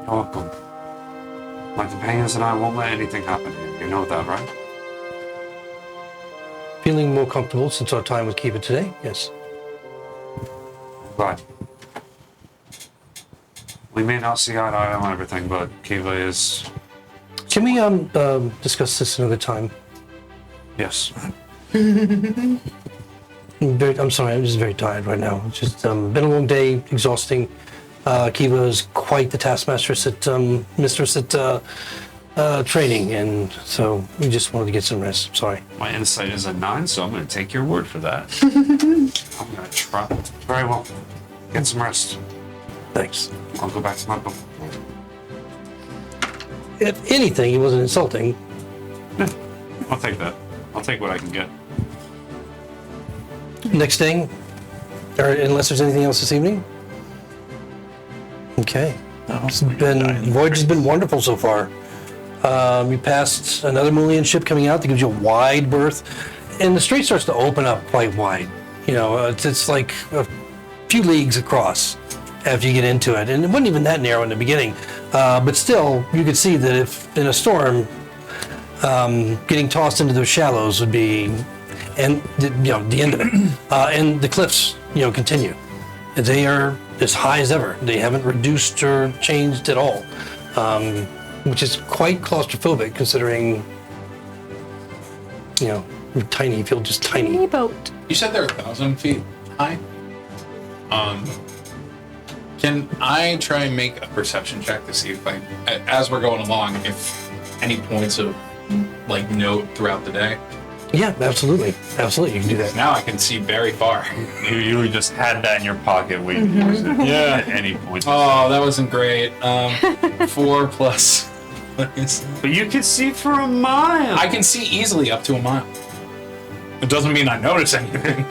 [SPEAKER 3] You're welcome. My companions and I won't let anything happen here. You know that, right?
[SPEAKER 1] Feeling more comfortable since our time with Kiva today, yes.
[SPEAKER 3] Glad. We may not see eye to eye on everything, but Kiva is...
[SPEAKER 1] Can we discuss this another time?
[SPEAKER 3] Yes.
[SPEAKER 1] I'm sorry, I'm just very tired right now. It's just been a long day, exhausting. Kiva is quite the taskmastress mistress at training, and so we just wanted to get some rest. Sorry.
[SPEAKER 3] My insight is a 9, so I'm going to take your word for that. I'm going to try. Very well. Get some rest.
[SPEAKER 1] Thanks.
[SPEAKER 3] I'll go back to my book.
[SPEAKER 1] If anything, he wasn't insulting.
[SPEAKER 3] Yeah, I'll take that. I'll take what I can get.
[SPEAKER 1] Next thing, or unless there's anything else this evening? Okay. Voyage has been wonderful so far. We passed another Mulian ship coming out that gives you a wide berth, and the strait starts to open up quite wide. It's like a few leagues across after you get into it, and it wasn't even that narrow in the beginning. But still, you could see that if in a storm, getting tossed into those shallows would be, and the end of it. And the cliffs, continue. They are as high as ever. They haven't reduced or changed at all, which is quite claustrophobic considering, you're tiny. You feel just tiny.
[SPEAKER 5] Tiny boat.
[SPEAKER 7] You said they're 1,000 feet high. Can I try and make a perception check to see if, as we're going along, if any points of note throughout the day?
[SPEAKER 1] Yeah, absolutely. Absolutely, you can do that.
[SPEAKER 7] Now I can see very far.
[SPEAKER 3] You just had that in your pocket waiting to use it.
[SPEAKER 7] Yeah.
[SPEAKER 3] At any point.
[SPEAKER 7] Oh, that wasn't great. 4 plus.
[SPEAKER 3] But you can see for a mile.
[SPEAKER 7] I can see easily up to a mile. It doesn't mean I notice anything.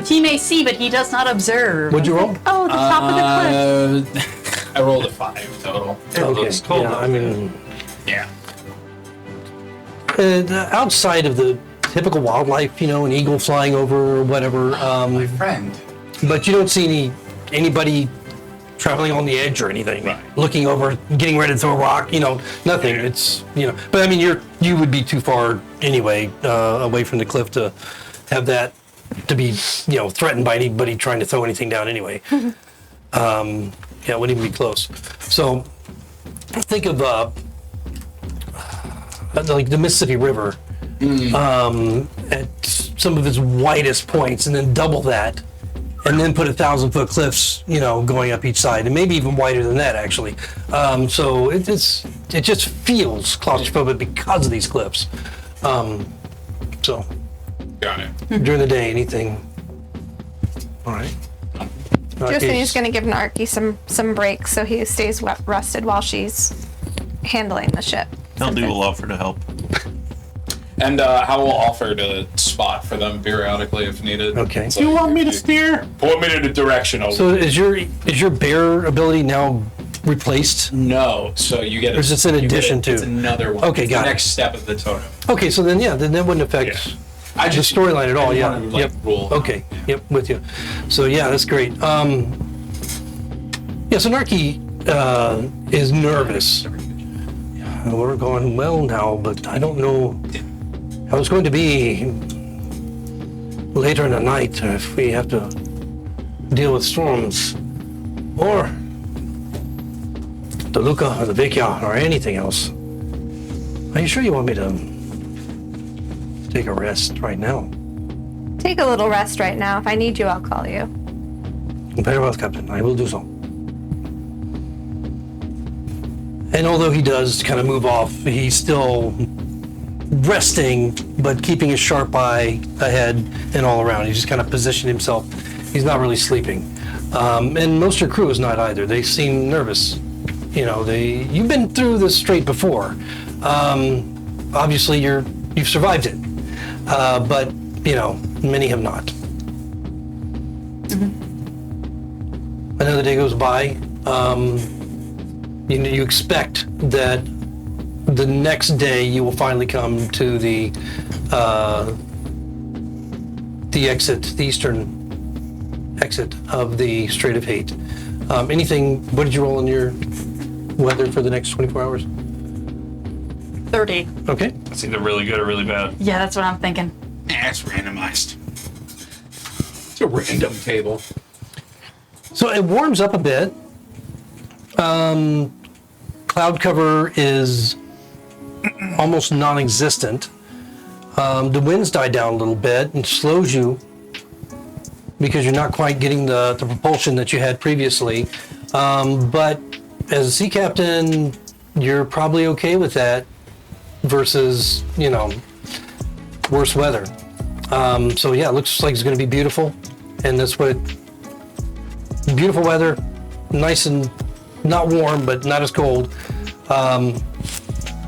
[SPEAKER 6] He may see, but he does not observe.
[SPEAKER 1] What'd you roll?
[SPEAKER 5] Oh, the top of the cliff.
[SPEAKER 7] I rolled a 5 total.
[SPEAKER 1] Okay.
[SPEAKER 3] cold
[SPEAKER 1] Yeah,
[SPEAKER 3] up
[SPEAKER 1] I mean,
[SPEAKER 7] Yeah.
[SPEAKER 1] outside of the typical wildlife, an eagle flying over or whatever.
[SPEAKER 7] My friend.
[SPEAKER 1] But you don't see anybody traveling on the edge or anything,
[SPEAKER 7] Right.
[SPEAKER 1] looking over, getting ready to throw a rock. Nothing. It's But I mean, you would be too far anyway away from the cliff to have that to be threatened by anybody trying to throw anything down anyway. It wouldn't even be close. So think of like the Mississippi River. At some of its widest points, and then double that, and then put 1,000-foot cliffs, going up each side, and maybe even wider than that, actually. So it just feels claustrophobic because of these cliffs. So
[SPEAKER 7] Got it.
[SPEAKER 1] during the day, anything. All right.
[SPEAKER 5] Joseph's going to give Narki some breaks so he stays rested while she's handling the ship.
[SPEAKER 8] They'll do a offer to help.
[SPEAKER 7] And how will offer to spot for them periodically if needed?
[SPEAKER 1] Okay.
[SPEAKER 7] So
[SPEAKER 2] You want me to steer?
[SPEAKER 4] Point me to the direction.
[SPEAKER 1] So is your bear ability now replaced?
[SPEAKER 7] No, so you get it.
[SPEAKER 1] Or is this in addition to?
[SPEAKER 7] It's another one.
[SPEAKER 1] Okay,
[SPEAKER 7] It's
[SPEAKER 1] got
[SPEAKER 7] the
[SPEAKER 1] it.
[SPEAKER 7] next step of the totem.
[SPEAKER 1] Okay, so then that wouldn't affect
[SPEAKER 7] I
[SPEAKER 1] the storyline at all.
[SPEAKER 7] I
[SPEAKER 1] Yeah.
[SPEAKER 7] wanted to, rule.
[SPEAKER 1] Okay. Yep. With you. So yeah, that's great. So Narki is nervous. We're going well now, but I don't know how it's going to be later in the night if we have to deal with storms, or the Luca or the Vikya or anything else. Are you sure you want me to take a rest right now?
[SPEAKER 5] Take a little rest right now. If I need you, I'll call you.
[SPEAKER 1] Very well, Captain. I will do so. And although he does kind of move off, he's still resting, but keeping a sharp eye ahead and all around. He's just kind of positioned himself. He's not really sleeping. And most of your crew is not either. They seem nervous. You know, you've been through this strait before. Obviously, you've survived it. But, you know, many have not. Another day goes by. You expect that the next day you will finally come to the exit, the eastern exit of the Strait of Hate. What did you roll in your weather for the next 24 hours?
[SPEAKER 6] 30.
[SPEAKER 1] Okay.
[SPEAKER 3] That's either really good or really bad.
[SPEAKER 6] Yeah, that's what I'm thinking.
[SPEAKER 7] Nah, it's randomized. It's a random table.
[SPEAKER 1] So it warms up a bit. Cloud cover is almost non-existent. The winds die down a little bit and slows you because you're not quite getting the propulsion that you had previously. But as a sea captain, you're probably okay with that versus, you know, worse weather. So yeah, it looks like it's going to be beautiful. And that's what beautiful weather, nice and not warm, but not as cold.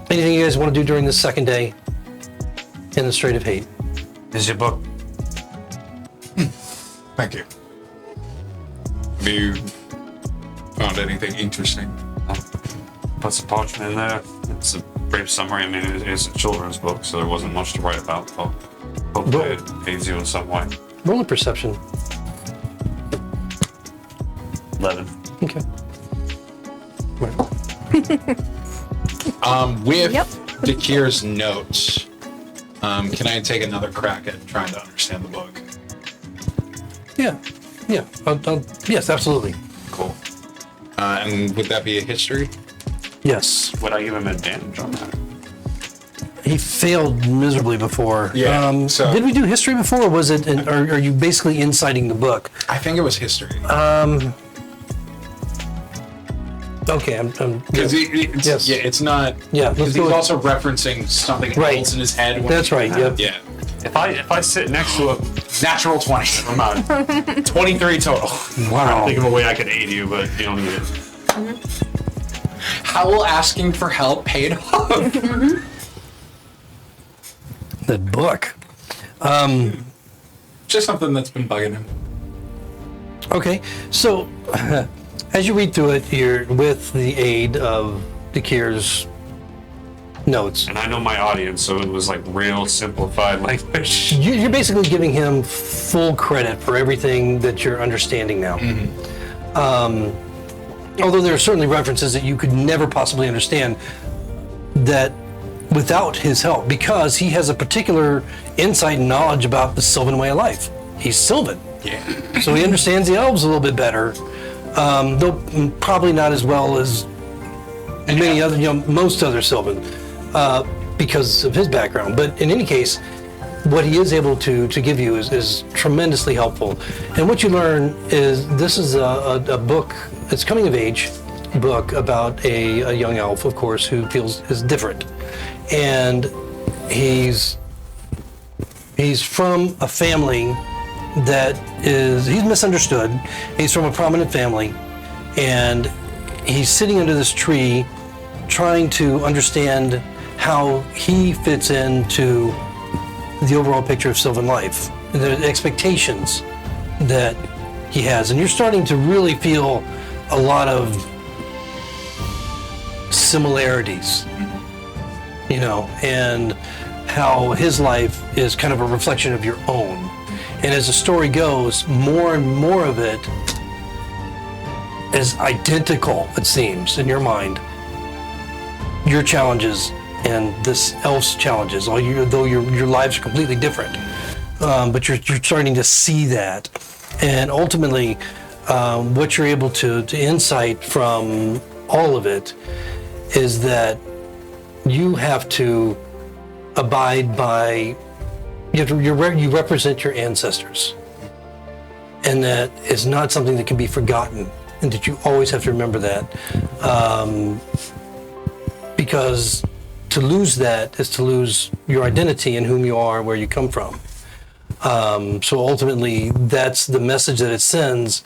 [SPEAKER 1] Anything you guys want to do during this second day in the Strait of Hate?
[SPEAKER 3] Is your book?
[SPEAKER 4] Thank you. Have you found anything interesting?
[SPEAKER 3] Put some parchment in there. It's a brief summary. I mean, it's a children's book, so there wasn't much to write about. But hopefully it aids you in some way.
[SPEAKER 1] Roll a perception.
[SPEAKER 3] 11.
[SPEAKER 1] Okay. Right.
[SPEAKER 7] With
[SPEAKER 5] Yep.
[SPEAKER 7] Dakir's notes, can I take another crack at trying to understand the book?
[SPEAKER 1] Yeah. Yes, absolutely.
[SPEAKER 7] Cool. And would that be a history?
[SPEAKER 1] Yes.
[SPEAKER 3] Would I give him advantage on that?
[SPEAKER 1] He failed miserably before.
[SPEAKER 7] Yeah, so-
[SPEAKER 1] did we do history before, or was it? Or are you basically inciting the book?
[SPEAKER 7] I think it was history.
[SPEAKER 1] Okay, I'm
[SPEAKER 7] Because
[SPEAKER 1] Yes.
[SPEAKER 7] yeah, it's not.
[SPEAKER 1] Yeah, let's
[SPEAKER 7] because
[SPEAKER 1] go
[SPEAKER 7] he's
[SPEAKER 1] with-
[SPEAKER 7] also referencing something
[SPEAKER 1] Right.
[SPEAKER 7] else in his head. when
[SPEAKER 1] That's
[SPEAKER 7] he-
[SPEAKER 1] right, yep.
[SPEAKER 7] Yeah.
[SPEAKER 3] If I sit next to a
[SPEAKER 7] Natural 20.
[SPEAKER 3] I'm out.
[SPEAKER 7] 23 total.
[SPEAKER 1] wow.
[SPEAKER 3] Think of a way I could aid you, but you don't need it.
[SPEAKER 7] How will asking for help paid off?
[SPEAKER 1] That book.
[SPEAKER 7] Just something that's been bugging him.
[SPEAKER 1] Okay, so as you read through it, you're with the aid of Dakir's notes.
[SPEAKER 3] And I know my audience, so it was like real simplified language.
[SPEAKER 1] You're basically giving him full credit for everything that you're understanding now. Although there are certainly references that you could never possibly understand that without his help, because he has a particular insight and knowledge about the Sylvan way of life. He's Sylvan.
[SPEAKER 7] Yeah.
[SPEAKER 1] So he understands the elves a little bit better, though probably not as well as many other, most other Sylvan, because of his background. But in any case, what he is able to give you is tremendously helpful. And what you learn is this is a book, it's coming of age book about a young elf, of course, who feels is different. And he's from a family he's misunderstood. He's from a prominent family, and he's sitting under this tree trying to understand how he fits into the overall picture of Sylvan life, the expectations that he has. And you're starting to really feel a lot of similarities, and how his life is kind of a reflection of your own. And as the story goes, more and more of it is identical, it seems, in your mind. Your challenges and this elf's challenges, though your lives are completely different. But you're starting to see that. And ultimately, what you're able to insight from all of it is that you have to abide by, you represent your ancestors. And that is not something that can be forgotten, and that you always have to remember that. Because to lose that is to lose your identity and whom you are, where you come from. So ultimately, that's the message that it sends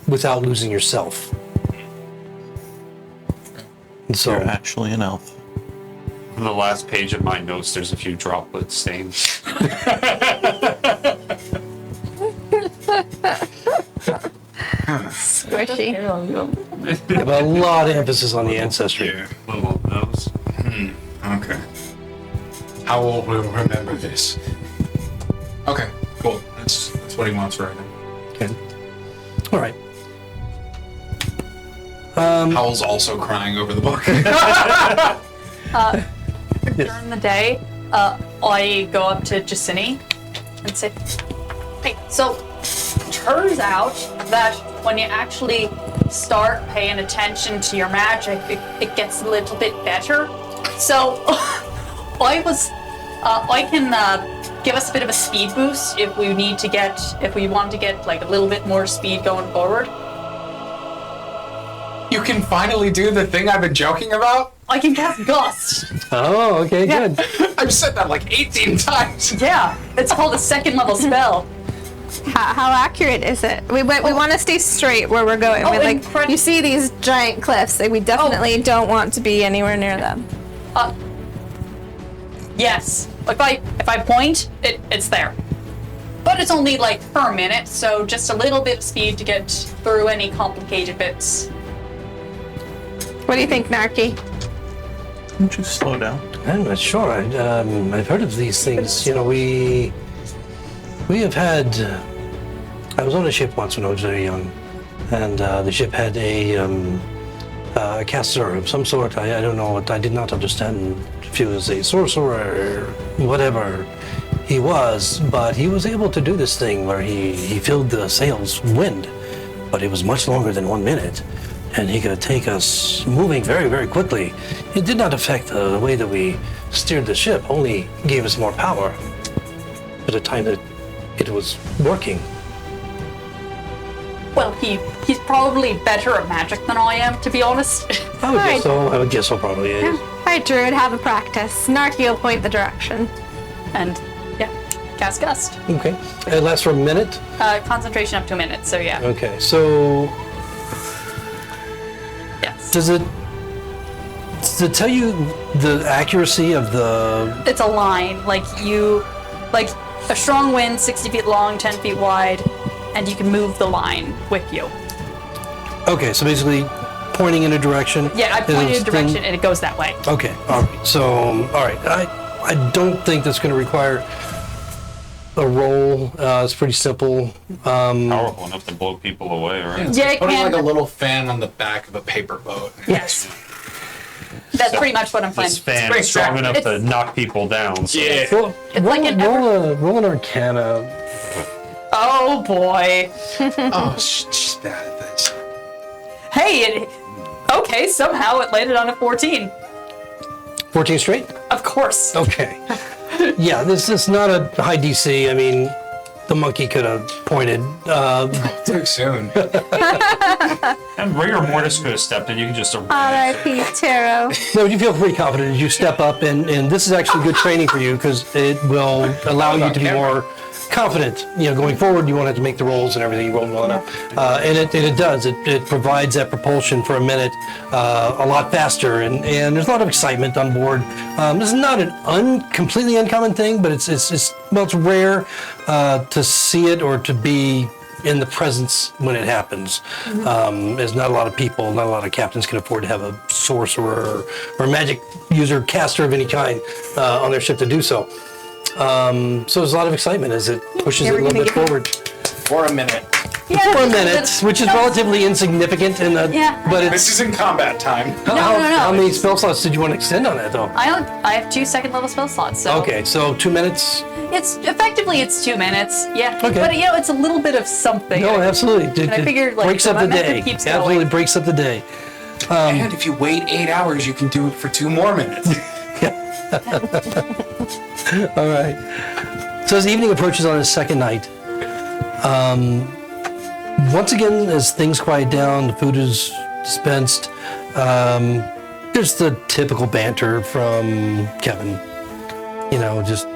[SPEAKER 1] without losing yourself. And so,
[SPEAKER 8] You're actually an elf.
[SPEAKER 3] On the last page of my notes, there's a few droplet stains.
[SPEAKER 5] Squishy.
[SPEAKER 1] you have a lot of emphasis on the ancestry.
[SPEAKER 3] Little nose.
[SPEAKER 7] Okay. Owl will remember this. Okay, cool. That's what he wants right now.
[SPEAKER 1] Okay. All right.
[SPEAKER 7] Howl's also crying over the book.
[SPEAKER 6] During the day, I go up to Jacini and say, hey, so turns out that when you actually start paying attention to your magic, it gets a little bit better. So I can give us a bit of a speed boost if we want to get like a little bit more speed going forward.
[SPEAKER 7] You can finally do the thing I've been joking about?
[SPEAKER 6] I can cast Gust.
[SPEAKER 1] Oh, okay, good.
[SPEAKER 7] I've said that like 18 times.
[SPEAKER 6] Yeah, it's called a second level spell.
[SPEAKER 5] How accurate is it? We want to stay straight where we're going.
[SPEAKER 6] Oh,
[SPEAKER 5] You see these giant cliffs. Like, we definitely don't want to be anywhere near them.
[SPEAKER 6] Yes. If I point, it's there. But it's only like per minute, so just a little bit of speed to get through any complicated bits.
[SPEAKER 5] What do you think, Narky?
[SPEAKER 8] Don't you slow down?
[SPEAKER 1] I'm not sure. I've heard of these things. You know, we have had. I was on a ship once when I was very young, and the ship had a caster of some sort. I don't know. I did not understand if he was a sorcerer or whatever he was, but he was able to do this thing where he filled the sails wind, but it was much longer than 1 minute. And he could take us moving very, very quickly. It did not affect the way that we steered the ship, only gave us more power at a time that it was working.
[SPEAKER 6] Well, he's probably better at magic than I am, to be honest.
[SPEAKER 1] I would guess so probably is.
[SPEAKER 5] All right, Druid, have a practice. Narky will point the direction.
[SPEAKER 6] And yeah, cast Gust.
[SPEAKER 1] Okay. It lasts for a minute?
[SPEAKER 6] Concentration up to a minute, so yeah.
[SPEAKER 1] Okay, so
[SPEAKER 6] Yes.
[SPEAKER 1] does it tell you the accuracy of the...
[SPEAKER 6] It's a line, like a strong wind, 60 feet long, 10 feet wide, and you can move the line with you.
[SPEAKER 1] Okay, so basically pointing in a direction.
[SPEAKER 6] Yeah, I point in a direction and it goes that way.
[SPEAKER 1] Okay, all right. So, all right. I don't think that's going to require a roll. It's pretty simple.
[SPEAKER 3] Powerful enough to blow people away, right?
[SPEAKER 6] Yeah, it
[SPEAKER 7] Putting
[SPEAKER 6] can.
[SPEAKER 7] like a little fan on the back of a paper boat.
[SPEAKER 6] Yes. That's pretty much what I'm planning.
[SPEAKER 3] This fan is strong enough to knock people down. So.
[SPEAKER 7] Yeah.
[SPEAKER 1] Well,
[SPEAKER 6] It's like an
[SPEAKER 1] roll an Arcana.
[SPEAKER 6] Oh boy.
[SPEAKER 7] Oh, she's bad at this.
[SPEAKER 6] Hey, okay, somehow it landed on a 14.
[SPEAKER 1] 14 straight?
[SPEAKER 6] Of course.
[SPEAKER 1] Okay. Yeah, this is not a high DC. I mean, the monkey could have pointed.
[SPEAKER 7] Too soon.
[SPEAKER 3] And rigor mortis could have stepped in. You can just
[SPEAKER 5] R.I.P. Tarot.
[SPEAKER 1] No, you feel pretty confident as you step up, and this is actually good training for you because it will allow you to be more confident. You know, going forward, you won't have to make the rolls and everything. You roll well enough, and it does. It provides that propulsion for a minute a lot faster, and there's a lot of excitement on board. This is not an completely uncommon thing, but it's rare to see it or to be in the presence when it happens. There's not a lot of people, not a lot of captains can afford to have a sorcerer or magic user, caster of any kind on their ship to do so. So there's a lot of excitement as it pushes it a little bit forward.
[SPEAKER 7] For a minute.
[SPEAKER 6] Yeah,
[SPEAKER 1] for a minute, which is relatively insignificant in the.
[SPEAKER 6] Yeah.
[SPEAKER 1] But
[SPEAKER 4] This
[SPEAKER 1] it's
[SPEAKER 4] is in combat time.
[SPEAKER 1] how many spell slots did you want to extend on that though?
[SPEAKER 6] I have 2 second level spell slots, so
[SPEAKER 1] Okay, so 2 minutes.
[SPEAKER 6] it's effectively 2 minutes. Yeah.
[SPEAKER 1] Okay.
[SPEAKER 6] But it's a little bit of something.
[SPEAKER 1] No, absolutely.
[SPEAKER 6] And I figured, like,
[SPEAKER 1] breaks
[SPEAKER 6] the
[SPEAKER 1] up the
[SPEAKER 6] momentum
[SPEAKER 1] day.
[SPEAKER 6] keeps
[SPEAKER 1] Absolutely
[SPEAKER 6] going.
[SPEAKER 1] breaks up the day.
[SPEAKER 7] And if you wait 8 hours, you can do it for 2 more minutes.
[SPEAKER 1] All right. So as evening approaches on his second night, once again, as things quiet down, the food is dispensed. There's the typical banter from Kevin. You know, just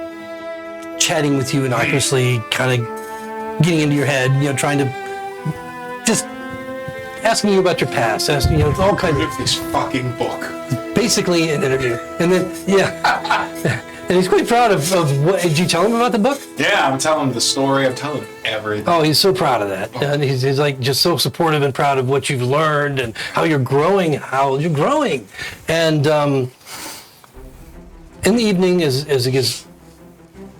[SPEAKER 1] chatting with you innocuously, kind of getting into your head. You know, trying to just asking you about your past, asking you all kinds of
[SPEAKER 7] This fucking book.
[SPEAKER 1] basically an interview. And then and he's quite proud of what. Did you tell him about the book?
[SPEAKER 7] Yeah, I'm telling the story. I'm telling everything.
[SPEAKER 1] Oh, he's so proud of that. And he's like just so supportive and proud of what you've learned and how you're growing. And in the evening, as it gets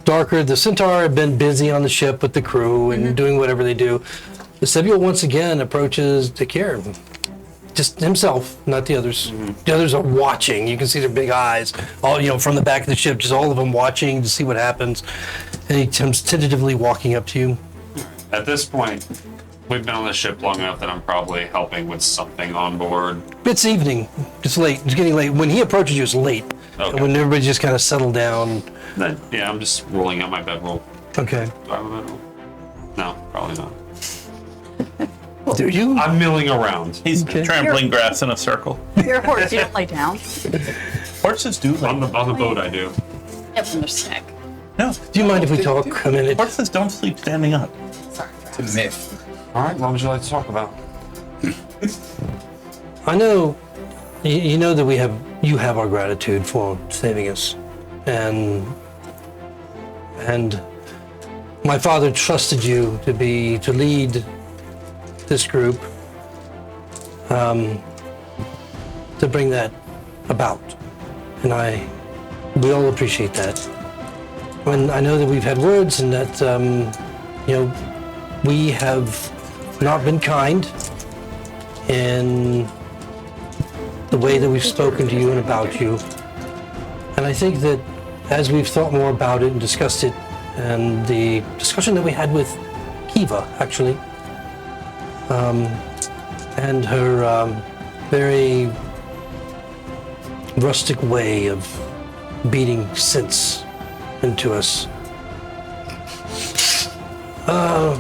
[SPEAKER 1] darker, the Centaur have been busy on the ship with the crew and doing whatever they do. The Sebule once again approaches Takir. Just himself, not the others. The others are watching. You can see their big eyes, all from the back of the ship, just all of them watching to see what happens. And he comes tentatively walking up to you.
[SPEAKER 3] At this point, we've been on the ship long enough that I'm probably helping with something on board.
[SPEAKER 1] It's evening. It's late. It's getting late. When he approaches you, it's late.
[SPEAKER 3] Okay.
[SPEAKER 1] When everybody just kind of settled down.
[SPEAKER 3] Then, yeah, I'm just rolling out my bedroll.
[SPEAKER 1] Okay.
[SPEAKER 3] Do I have a bedroll? No, probably not.
[SPEAKER 1] Do you?
[SPEAKER 3] I'm milling around.
[SPEAKER 8] He's trampling grass in a circle.
[SPEAKER 6] You're a horse, you don't lay down.
[SPEAKER 8] Horses do
[SPEAKER 3] On
[SPEAKER 8] like.
[SPEAKER 3] the boat, I do.
[SPEAKER 6] Yep, when they're sick.
[SPEAKER 8] No,
[SPEAKER 1] Do you mind if we talk a minute?
[SPEAKER 8] horses don't sleep standing up.
[SPEAKER 7] It's a myth.
[SPEAKER 3] All right, what would you like to talk about?
[SPEAKER 1] I know, you know that you have our gratitude for saving us, and my father trusted you to lead this group, to bring that about, and we all appreciate that. When I know that we've had words and that we have not been kind in the way that we've spoken to you and about you. And I think that as we've thought more about it and discussed it, and the discussion that we had with Kiva, actually, and her very rustic way of beating sense into us, I'll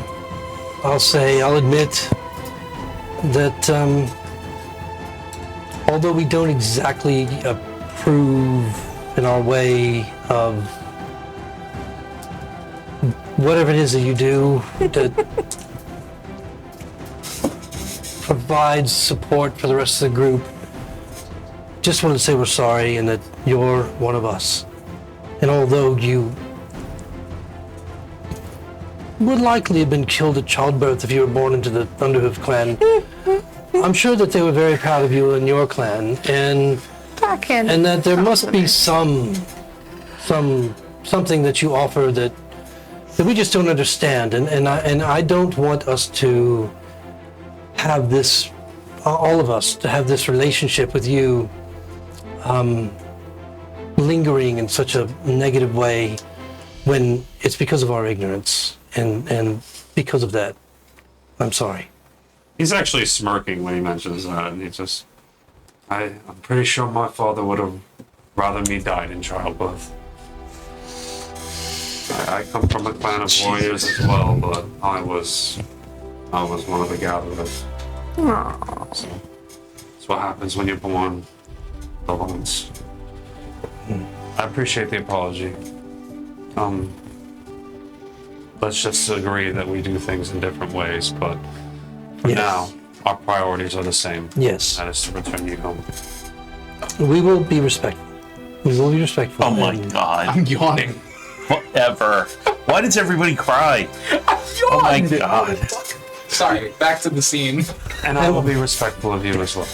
[SPEAKER 1] admit that although we don't exactly approve in our way of whatever it is that you do that provides support for the rest of the group, just wanted to say we're sorry and that you're one of us. And although you would likely have been killed at childbirth if you were born into the Thunderhoof clan, I'm sure that they were very proud of you and your clan, and that there must be something that you offer that we just don't understand, and I don't want us to have this, all of us, to have this relationship with you lingering in such a negative way when it's because of our ignorance, and because of that, I'm sorry.
[SPEAKER 3] He's actually smirking when he mentions that, and I'm pretty sure my father would have rather me died in childbirth. I come from a clan of warriors as well, but I was one of the gatherers. So that's what happens when you're born alone. I appreciate the apology. Let's just agree that we do things in different ways, but for now, our priorities are the same.
[SPEAKER 1] Yes.
[SPEAKER 3] That is to return you home.
[SPEAKER 1] We will be respectful. We will be respectful.
[SPEAKER 8] Oh my
[SPEAKER 1] and
[SPEAKER 8] god.
[SPEAKER 7] I'm yawning.
[SPEAKER 8] Whatever. Why does everybody cry? Oh my god.
[SPEAKER 7] Sorry, back to the scene.
[SPEAKER 3] And I will be respectful of you as well.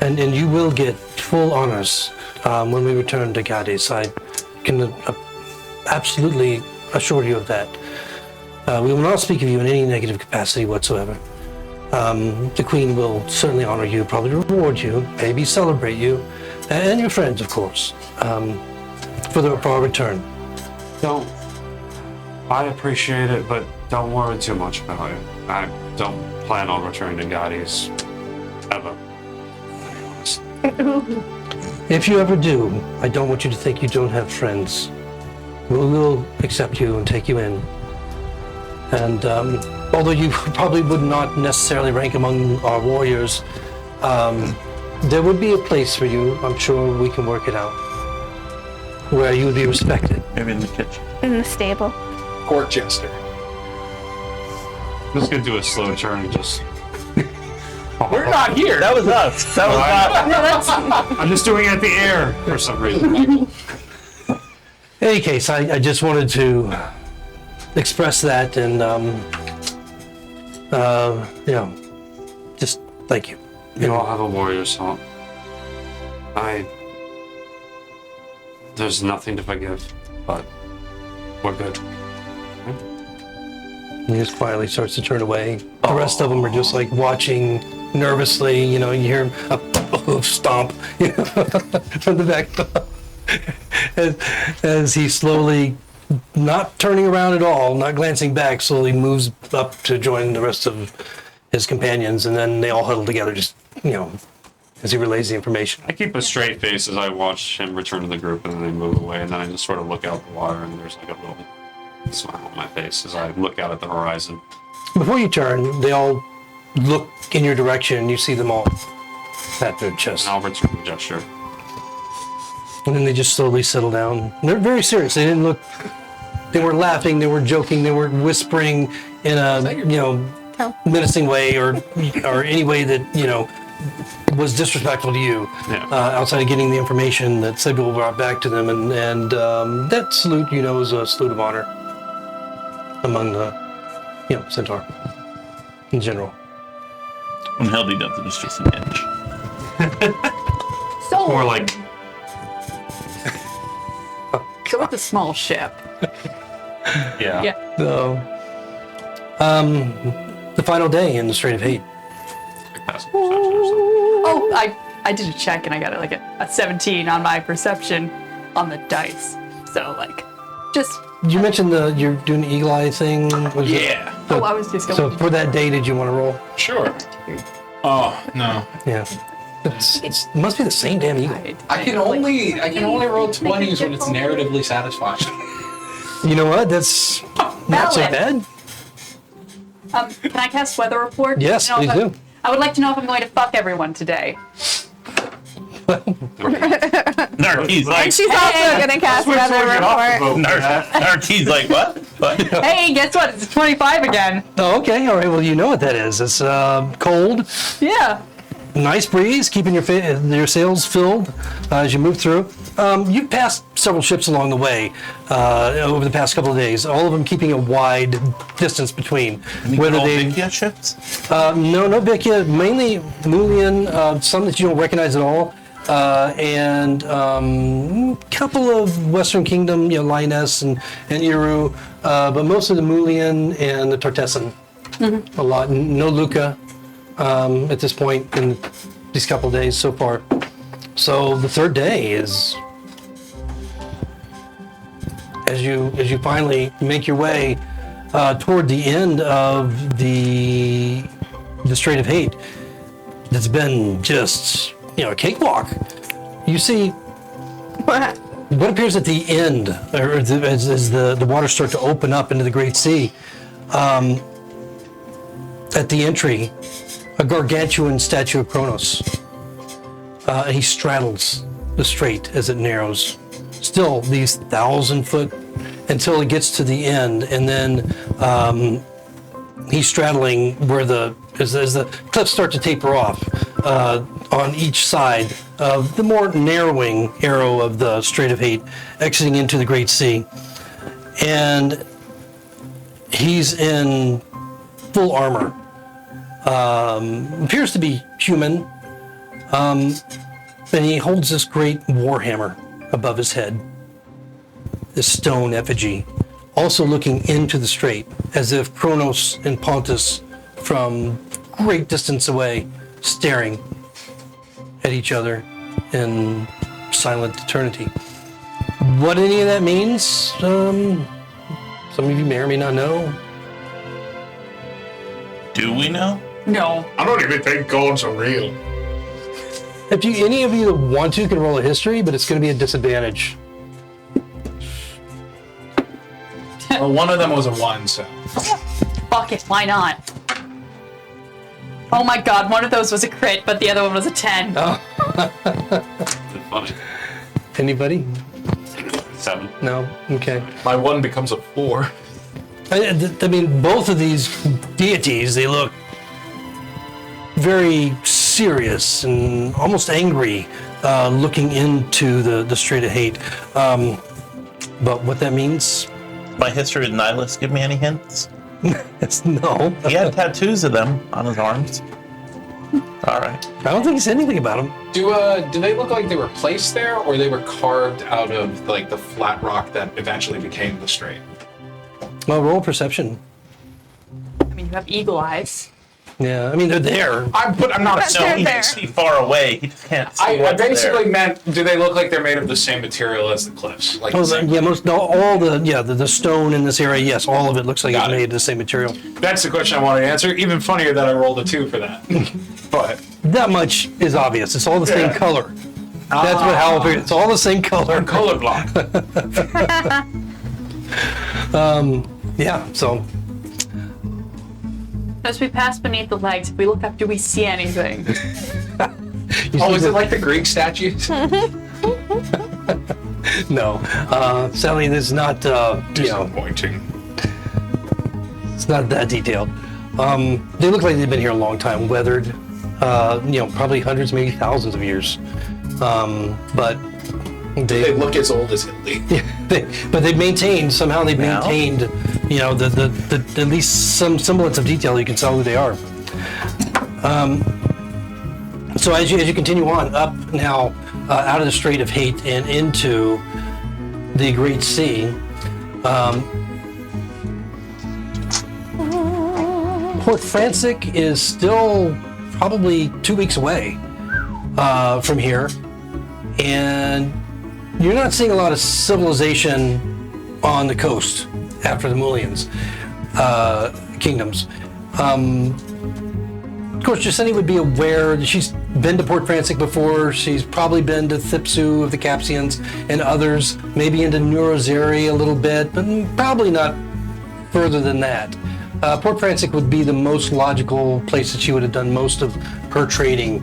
[SPEAKER 1] And you will get full honors when we return to Gades. I can absolutely assure you of that. We will not speak of you in any negative capacity whatsoever. The Queen will certainly honor you, probably reward you, maybe celebrate you, and your friends, of course, for our return.
[SPEAKER 3] I appreciate it, but don't worry too much about it. I don't plan on returning to Gades ever.
[SPEAKER 1] If you ever do, I don't want you to think you don't have friends. We will accept you and take you in. And although you probably would not necessarily rank among our warriors, there would be a place for you. I'm sure we can work it out. Where you would be respected.
[SPEAKER 8] Maybe in the kitchen.
[SPEAKER 5] In the stable.
[SPEAKER 4] Court jester.
[SPEAKER 3] I'm just gonna do a slow turn and just.
[SPEAKER 4] We're not here.
[SPEAKER 8] That was us. That was not.
[SPEAKER 3] I'm just doing it at the air for some reason.
[SPEAKER 1] In any case, I just wanted to express that and, just thank you.
[SPEAKER 3] You all have a warrior's heart. There's nothing to forgive, but we're good.
[SPEAKER 1] He just quietly starts to turn away. The rest of them are just like watching nervously. You hear a hoof stomp from the back as he slowly, not turning around at all, not glancing back, slowly moves up to join the rest of his companions, and then they all huddle together, just as he relays the information.
[SPEAKER 3] I keep a straight face as I watch him return to the group, and then they move away, and then I just sort of look out the water, and there's like a little smile on my face as I look out at the horizon.
[SPEAKER 1] Before you turn, they all look in your direction, and you see them all pat their chest.
[SPEAKER 3] And I'll return the gesture.
[SPEAKER 1] And then they just slowly settle down. They're very serious. They didn't look. They weren't laughing. They weren't joking. They weren't whispering in a menacing way or any way that was disrespectful to you.
[SPEAKER 3] Yeah.
[SPEAKER 1] Outside of getting the information that Sibyl brought back to them, and that salute is a salute of honor among the Centaur in general.
[SPEAKER 8] When Hildy does it, it's just an inch.
[SPEAKER 6] So,
[SPEAKER 3] Or like,
[SPEAKER 10] So it's a small ship.
[SPEAKER 3] yeah.
[SPEAKER 6] yeah.
[SPEAKER 1] So, the final day in the Strait of Hate.
[SPEAKER 3] Passive perception or something.
[SPEAKER 10] Oh, I did a check and I got a 17 on my perception on the dice. So just.
[SPEAKER 1] You mentioned you're doing the eagle eye thing. Was it-
[SPEAKER 4] Yeah.
[SPEAKER 1] So,
[SPEAKER 10] I was just going.
[SPEAKER 1] so for that day, did you want to roll?
[SPEAKER 4] Sure. Oh, no.
[SPEAKER 1] Yeah. It must be the same damn eagle.
[SPEAKER 7] I can only roll 20s when it's narratively satisfying.
[SPEAKER 1] You know what? That's not so
[SPEAKER 6] Valid.
[SPEAKER 1] bad.
[SPEAKER 6] Can I cast weather report?
[SPEAKER 1] Yes,
[SPEAKER 6] You know,
[SPEAKER 1] please
[SPEAKER 6] if
[SPEAKER 1] do.
[SPEAKER 6] I would like to know if I'm going to fuck everyone today.
[SPEAKER 8] Narkee's like,
[SPEAKER 5] She's also gonna cast weather report.
[SPEAKER 8] Narkee's like, what? What?
[SPEAKER 6] Hey, guess what? It's 25 again.
[SPEAKER 1] Oh, okay. All right. Well, you know what that is. It's cold,
[SPEAKER 6] Yeah.
[SPEAKER 1] nice breeze, keeping your sails filled as you move through. You've passed several ships along the way over the past couple of days, all of them keeping a wide distance between. Whether
[SPEAKER 8] All
[SPEAKER 1] they
[SPEAKER 8] Vikia ships?
[SPEAKER 1] no Vikia, mainly Mulian, some that you don't recognize at all, and couple of Western Kingdom, Lioness and Iru, but most of the Mulian and the Tartessan. A lot. No Luca at this point in these couple of days so far. So the third day is as you finally make your way toward the end of the Strait of Hate. It's been just a cakewalk. You see what appears at the end, or as the waters start to open up into the Great Sea. At the entry, a gargantuan statue of Kronos. He straddles the strait as it narrows. Still these 1,000-foot until it gets to the end, and then he's straddling where as the cliffs start to taper off on each side of the more narrowing arrow of the Strait of Hate, exiting into the Great Sea. And he's in full armor. Appears to be human. And he holds this great warhammer above his head. This stone effigy also looking into the strait, as if Kronos and Pontus from great distance away, staring at each other in silent eternity. What any of that means, some of you may or may not know.
[SPEAKER 8] Do we know?
[SPEAKER 10] No.
[SPEAKER 4] I don't even think gods are real.
[SPEAKER 1] If you, any of you that want to, can roll a history, but it's going to be a disadvantage.
[SPEAKER 7] Well, one of them was a 1, so.
[SPEAKER 10] Fuck it, why not? Oh my god, one of those was a crit, but the other one was a 10.
[SPEAKER 1] Oh.
[SPEAKER 3] It's funny.
[SPEAKER 1] Anybody?
[SPEAKER 3] 7.
[SPEAKER 1] No? Okay.
[SPEAKER 4] My 1 becomes a 4.
[SPEAKER 1] I mean, both of these deities, they look very serious and almost angry looking into the Strait of Hate. But what that means?
[SPEAKER 8] My history with Nihilus, give me any hints?
[SPEAKER 1] It's no.
[SPEAKER 8] He had tattoos of them on his arms. All right.
[SPEAKER 1] I don't think it's anything about them.
[SPEAKER 7] Do they look like they were placed there, or they were carved out of like the flat rock that eventually became the strait?
[SPEAKER 1] Well, roll perception.
[SPEAKER 10] I mean, you have eagle eyes.
[SPEAKER 1] Yeah, I mean, they're there.
[SPEAKER 7] I'm not a
[SPEAKER 5] They're
[SPEAKER 8] No,
[SPEAKER 7] stone.
[SPEAKER 8] he
[SPEAKER 5] there.
[SPEAKER 8] can see far away. He just can't see
[SPEAKER 7] I
[SPEAKER 8] what's
[SPEAKER 7] basically
[SPEAKER 8] there.
[SPEAKER 7] meant, do they look like they're made of the same material as the cliffs? Like
[SPEAKER 1] Oh,
[SPEAKER 7] the same-
[SPEAKER 1] yeah, all the stone in this area, yes, all of it looks like
[SPEAKER 7] Got
[SPEAKER 1] it's
[SPEAKER 7] it.
[SPEAKER 1] made of the same material.
[SPEAKER 4] That's the question I wanted to answer. Even funnier that I rolled a 2 for that. But
[SPEAKER 1] That much is obvious. It's all the same
[SPEAKER 4] Yeah.
[SPEAKER 1] color. That's what Howell figured. It's all the same color.
[SPEAKER 4] colorblind.
[SPEAKER 1] Yeah, so
[SPEAKER 10] As we pass beneath the legs, if we look up, do we see anything?
[SPEAKER 7] Oh, is it like the Greek statues?
[SPEAKER 1] no. Sadly, this is not.
[SPEAKER 4] Disappointing.
[SPEAKER 1] It's not that detailed. They look like they've been here a long time, weathered. Probably hundreds, maybe thousands of years. But
[SPEAKER 7] They look as old as Italy.
[SPEAKER 1] but they've maintained somehow. They've
[SPEAKER 8] Now?
[SPEAKER 1] maintained, the at least some semblance of detail. You can tell who they are. So as you continue on up now, out of the Strait of Hate and into the Great Sea, Port Frantic is still probably 2 weeks away from here, and you're not seeing a lot of civilization on the coast after the Mulians kingdoms. Of course, Jaseni would be aware that she's been to Port Frantic before. She's probably been to Thipsu of the Capsians and others, maybe into Neurozeri a little bit, but probably not further than that. Port Frantic would be the most logical place that she would have done most of her trading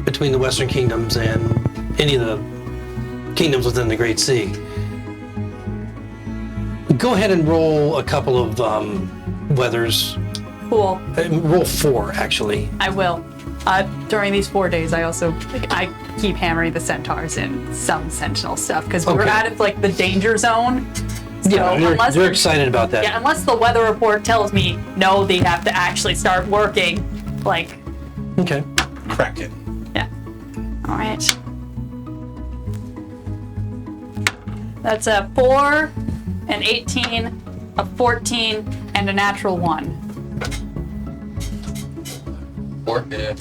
[SPEAKER 1] between the Western kingdoms and any of the kingdoms within the Great Sea. Go ahead and roll a couple of weathers.
[SPEAKER 10] Cool.
[SPEAKER 1] Roll 4, actually.
[SPEAKER 10] I will. During these 4 days, I also I keep hammering the centaurs in some sentinel stuff because we're
[SPEAKER 1] Okay.
[SPEAKER 10] out of like the danger zone. So
[SPEAKER 1] Yeah, you're excited about that.
[SPEAKER 10] yeah, unless the weather report tells me no, they have to actually start working. Like,
[SPEAKER 1] Okay.
[SPEAKER 7] Kraken.
[SPEAKER 10] yeah. All right. That's a 4, an 18, a 14, and a natural 1.
[SPEAKER 7] 4, yeah.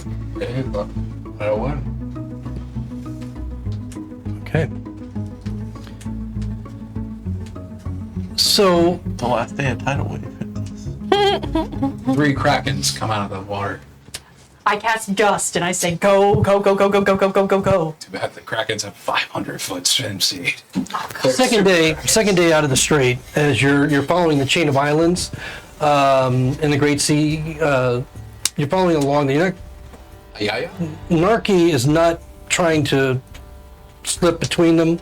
[SPEAKER 7] I won.
[SPEAKER 1] Okay. So,
[SPEAKER 8] The last day of tidal wave.
[SPEAKER 7] 3 krakens come out of the water.
[SPEAKER 10] I cast dust and I say go, go, go, go, go, go, go, go, go, go.
[SPEAKER 7] Too bad the krakens have 500-foot swim speed.
[SPEAKER 1] second day out of the strait, as you're following the chain of islands in the Great Sea, you're following along.
[SPEAKER 7] Yeah.
[SPEAKER 1] Narki is not trying to slip between them.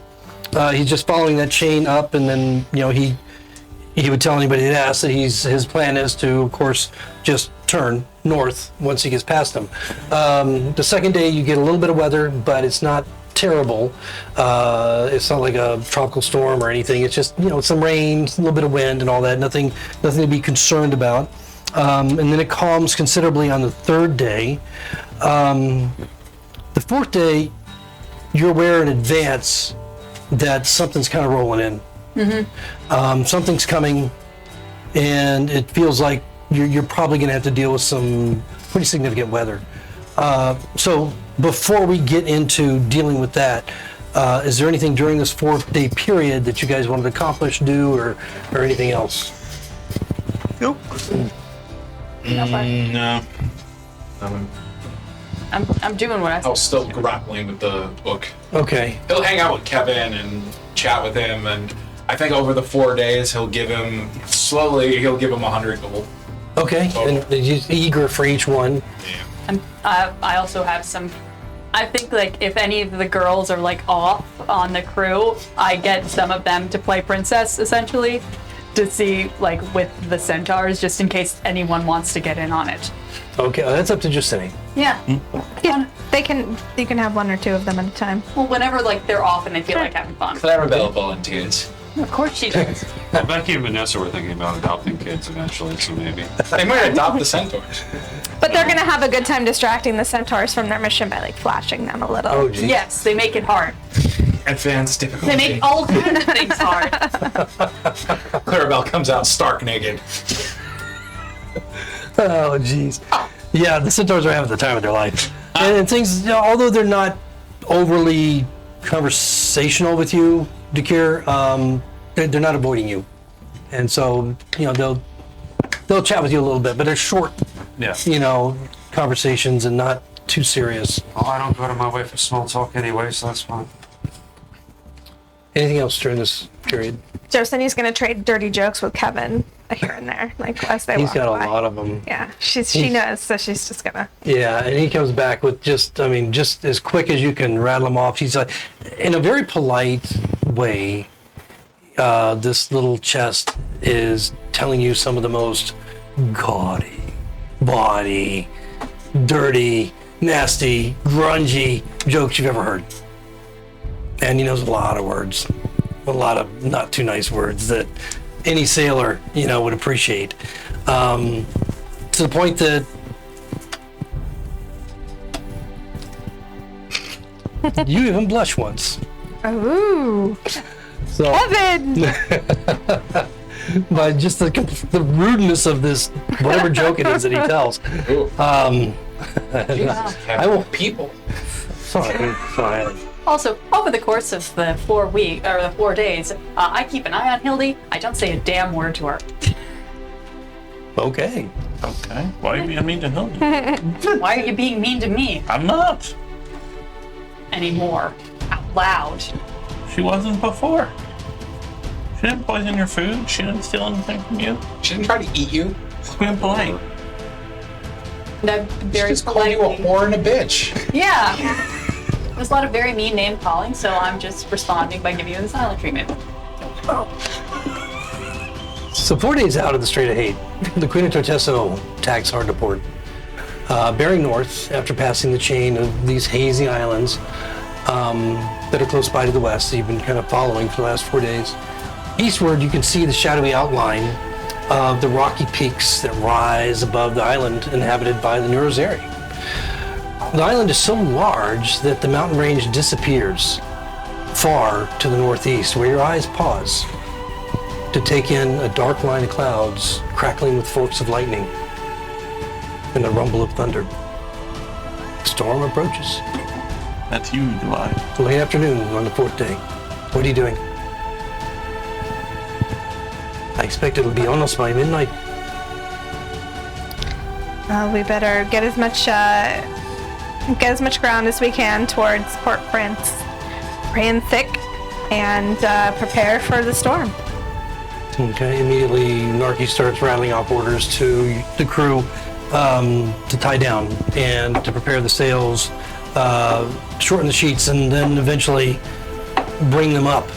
[SPEAKER 1] He's just following that chain up, and then he would tell anybody that asks that his plan is to, of course, just turn north once he gets past them. The second day you get a little bit of weather, but it's not terrible. It's not like a tropical storm or anything. It's just some rain, a little bit of wind, and all that. Nothing to be concerned about. And then it calms considerably on the third day. The fourth day, you're aware in advance that something's kind of rolling in Something's coming, and it feels like you're probably going to have to deal with some pretty significant weather. So before we get into dealing with that, is there anything during this 4-day period that you guys wanted to accomplish, do, or anything else?
[SPEAKER 7] Nope.
[SPEAKER 8] No.
[SPEAKER 10] I'm doing what I
[SPEAKER 7] I was still grappling with the book.
[SPEAKER 1] Okay.
[SPEAKER 7] He'll hang out with Kevin and chat with him, and I think over the 4 days he'll give him 100 gold.
[SPEAKER 1] Okay.
[SPEAKER 7] Total.
[SPEAKER 1] And he's eager for each one.
[SPEAKER 10] And I also have some. I think like if any of the girls are like off on the crew, I get some of them to play princess essentially, to see like with the centaurs, just in case anyone wants to get in on it.
[SPEAKER 1] Okay, that's up to Justine.
[SPEAKER 10] Yeah.
[SPEAKER 5] Yeah, you can have one or two of them at a time.
[SPEAKER 10] Well, whenever like they're off and they feel like having fun.
[SPEAKER 7] Clarabelle volunteers.
[SPEAKER 10] Of course she does.
[SPEAKER 3] Well, Becky and Vanessa were thinking about adopting kids eventually, so maybe.
[SPEAKER 7] They might adopt the centaurs.
[SPEAKER 5] But they're gonna have a good time distracting the centaurs from their mission by like flashing them a little.
[SPEAKER 1] Oh, geez.
[SPEAKER 10] Yes, they make it hard.
[SPEAKER 7] Advanced difficulty.
[SPEAKER 10] They make all kinds of things hard.
[SPEAKER 7] Clarabelle comes out stark naked.
[SPEAKER 1] Oh, jeez. Yeah, the centaurs are having the time of their life. And things, you know, although they're not overly conversational with you, Dakir, they're not avoiding you. And so, you know, they'll chat with you a little bit, but they're short, you know, conversations and not too serious.
[SPEAKER 3] Oh, I don't go to my way for small talk anyway, so that's fine.
[SPEAKER 1] Anything else during this period?
[SPEAKER 5] Josini's gonna trade dirty jokes with Kevin here and there, like as they
[SPEAKER 1] He's
[SPEAKER 5] walk
[SPEAKER 1] got
[SPEAKER 5] by.
[SPEAKER 1] a lot of them.
[SPEAKER 5] Yeah, she knows, so she's just gonna.
[SPEAKER 1] Yeah, and he comes back with just as quick as you can rattle them off. He's like, in a very polite way, this little chest is telling you some of the most gaudy, bawdy, dirty, nasty, grungy jokes you've ever heard. And he knows a lot of words, a lot of not too nice words that any sailor, you know, would appreciate. To the point that you even blush once.
[SPEAKER 5] Ooh,
[SPEAKER 1] So,
[SPEAKER 5] Kevin!
[SPEAKER 1] by just the rudeness of this, whatever joke it is that he tells. I will.
[SPEAKER 7] People.
[SPEAKER 1] Sorry.
[SPEAKER 10] Also, over the course of the 4 days, I keep an eye on Hildy. I don't say a damn word to her.
[SPEAKER 1] Okay.
[SPEAKER 8] Okay. Why are you being mean to Hildy?
[SPEAKER 10] Why are you being mean to me
[SPEAKER 8] I'm not.
[SPEAKER 10] anymore? Out loud.
[SPEAKER 8] She wasn't before. She didn't poison your food. She didn't steal anything from you.
[SPEAKER 7] She didn't try to eat you.
[SPEAKER 8] She's being polite.
[SPEAKER 10] And I'm
[SPEAKER 7] She
[SPEAKER 10] very
[SPEAKER 7] just called you a
[SPEAKER 10] politely.
[SPEAKER 7] whore and a bitch.
[SPEAKER 10] Yeah. There's a lot of very mean name calling, so I'm just responding by giving you the silent treatment.
[SPEAKER 1] So 4 days out of the Strait of Hate, the Queen of Tartessos tacks hard to port. Bearing north after passing the chain of these hazy islands that are close by to the west, that you've been kind of following for the last 4 days. Eastward, you can see the shadowy outline of the rocky peaks that rise above the island inhabited by the Neurozeri. The island is so large that the mountain range disappears far to the northeast, where your eyes pause to take in a dark line of clouds crackling with forks of lightning and the rumble of thunder. The storm approaches.
[SPEAKER 8] That's you, Dwight.
[SPEAKER 1] Late afternoon on the 4th day. What are you doing? I expect it'll be almost by midnight.
[SPEAKER 5] We better get as much ground as we can towards Port Prince, ran thick, and prepare for the storm.
[SPEAKER 1] Okay, immediately Narky starts rattling off orders to the crew to tie down and to prepare the sails, shorten the sheets, and then eventually bring them up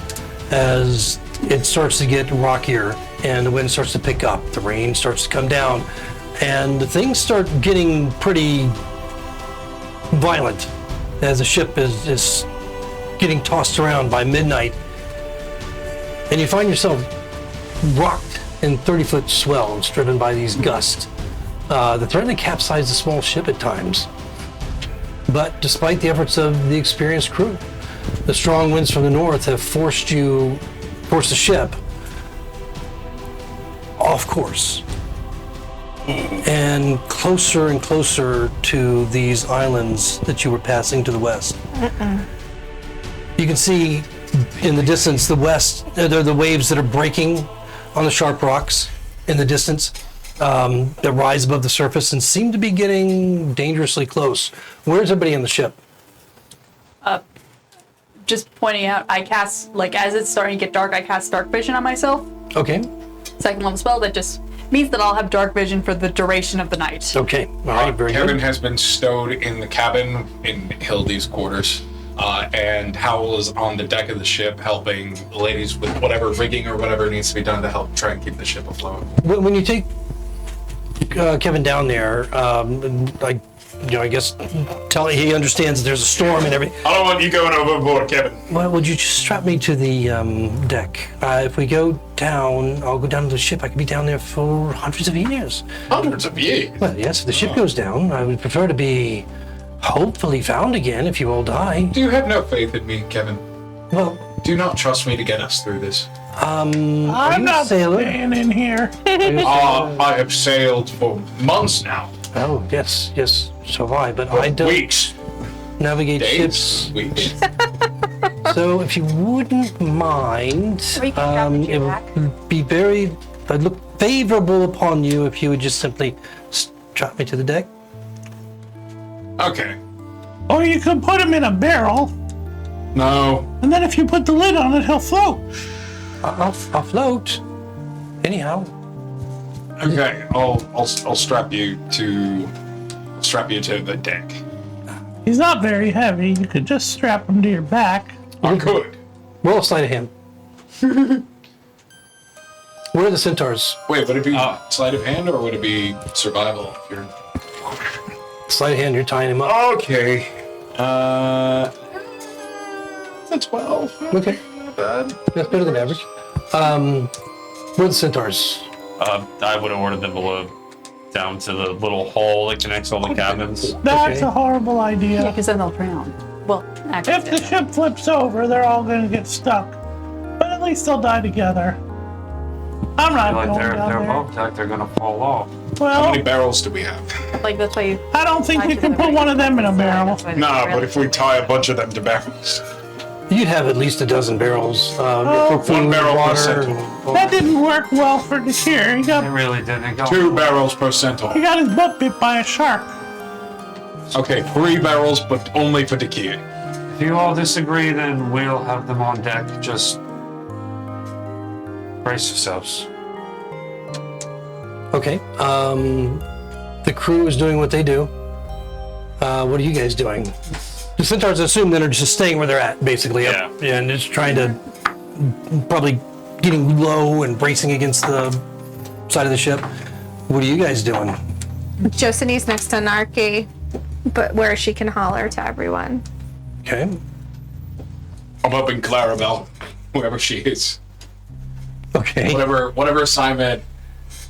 [SPEAKER 1] as it starts to get rockier and the wind starts to pick up, the rain starts to come down, and things start getting pretty violent as the ship is getting tossed around by midnight, and you find yourself rocked in 30-foot swells driven by these gusts that threaten to capsize the small ship at times. But despite the efforts of the experienced crew, the strong winds from the north have forced you course, the ship off course and closer to these islands that you were passing to the west. You can see in the distance the waves that are breaking on the sharp rocks in the distance that rise above the surface and seem to be getting dangerously close. Where's everybody on the ship?
[SPEAKER 10] Just pointing out, I cast, like, as it's starting to get dark, I cast dark vision on myself.
[SPEAKER 1] Okay.
[SPEAKER 10] Second level spell that just means that I'll have dark vision for the duration of the night.
[SPEAKER 1] Okay. All right. Very
[SPEAKER 7] Kevin
[SPEAKER 1] good.
[SPEAKER 7] has been stowed in the cabin in Hildy's quarters, and Howell is on the deck of the ship helping the ladies with whatever rigging or whatever needs to be done to help try and keep the ship afloat.
[SPEAKER 1] When you take Kevin down there, I guess he understands that there's a storm and everything.
[SPEAKER 4] I don't want you going overboard, Kevin.
[SPEAKER 1] Well, would you just strap me to the deck? If we go down, I'll go down to the ship. I could be down there for hundreds of years.
[SPEAKER 4] Hundreds of years.
[SPEAKER 1] Well, yes, if the ship goes down, I would prefer to be hopefully found again if you all die.
[SPEAKER 7] Do you have no faith in me, Kevin?
[SPEAKER 1] Well,
[SPEAKER 7] Do you not trust me to get us through this?
[SPEAKER 1] are
[SPEAKER 2] I'm
[SPEAKER 1] you
[SPEAKER 2] not
[SPEAKER 1] a sailor?
[SPEAKER 2] staying in here.
[SPEAKER 7] I have sailed for months now.
[SPEAKER 1] Oh, yes, so have I, but I don't
[SPEAKER 4] Weeks.
[SPEAKER 1] navigate
[SPEAKER 7] Days?
[SPEAKER 1] ships.
[SPEAKER 7] Weeks.
[SPEAKER 1] So if you wouldn't mind,
[SPEAKER 5] We can grab the
[SPEAKER 1] it
[SPEAKER 5] Jack.
[SPEAKER 1] would be I'd look favorable upon you if you would just simply strap me to the deck.
[SPEAKER 7] Okay.
[SPEAKER 2] Or you could put him in a barrel,
[SPEAKER 7] No.
[SPEAKER 2] and then if you put the lid on it, he'll float.
[SPEAKER 1] I'll float. Anyhow.
[SPEAKER 7] Okay. I'll strap you to the deck.
[SPEAKER 2] He's not very heavy. You could just strap him to your back.
[SPEAKER 7] I could.
[SPEAKER 1] Roll a sleight of hand. Where are the centaurs?
[SPEAKER 7] Wait, would it be sleight of hand or would it be survival? If you're...
[SPEAKER 1] Sleight of hand, you're tying him up.
[SPEAKER 7] Okay. It's a 12.
[SPEAKER 1] Okay. That's better than average. Where are the centaurs?
[SPEAKER 3] I would have ordered them below down to the little hole that connects all the cabins.
[SPEAKER 2] That's
[SPEAKER 1] Okay.
[SPEAKER 2] a horrible
[SPEAKER 10] Yeah,
[SPEAKER 2] idea.
[SPEAKER 10] because then they'll drown. Well, actually,
[SPEAKER 2] If the ship flips over, they're all going to get stuck. But at least they'll die together. I'm not
[SPEAKER 3] Like
[SPEAKER 2] going
[SPEAKER 3] they're
[SPEAKER 2] down there.
[SPEAKER 3] above deck, they're gonna fall off.
[SPEAKER 7] How many
[SPEAKER 2] Well,
[SPEAKER 7] barrels do we have?
[SPEAKER 10] like that's why you.
[SPEAKER 2] I don't think you can put one of them in a barrel.
[SPEAKER 4] Nah, but if we tie a bunch of them to barrels.
[SPEAKER 1] You'd have at least a dozen barrels. For food,
[SPEAKER 4] One barrel per
[SPEAKER 1] water.
[SPEAKER 4] centaur.
[SPEAKER 2] That didn't work well for Dakir. He
[SPEAKER 3] It
[SPEAKER 2] got
[SPEAKER 3] really didn't go.
[SPEAKER 4] 2 barrels per centaur.
[SPEAKER 2] his butt bit by a shark.
[SPEAKER 7] Okay, 3 barrels, but only for Dakir.
[SPEAKER 3] If you all disagree, then we'll have them on deck. Just brace yourselves.
[SPEAKER 1] Okay. The crew is doing what they do. What are you guys doing? The centaurs assume that are just staying where they're at, basically. Up, and just trying to probably getting low and bracing against the side of the ship. What are you guys doing?
[SPEAKER 5] Josini's next to Narki, but where she can holler to everyone.
[SPEAKER 1] Okay.
[SPEAKER 7] I'm up in Clarabelle, whoever she is.
[SPEAKER 1] Okay.
[SPEAKER 7] Whatever assignment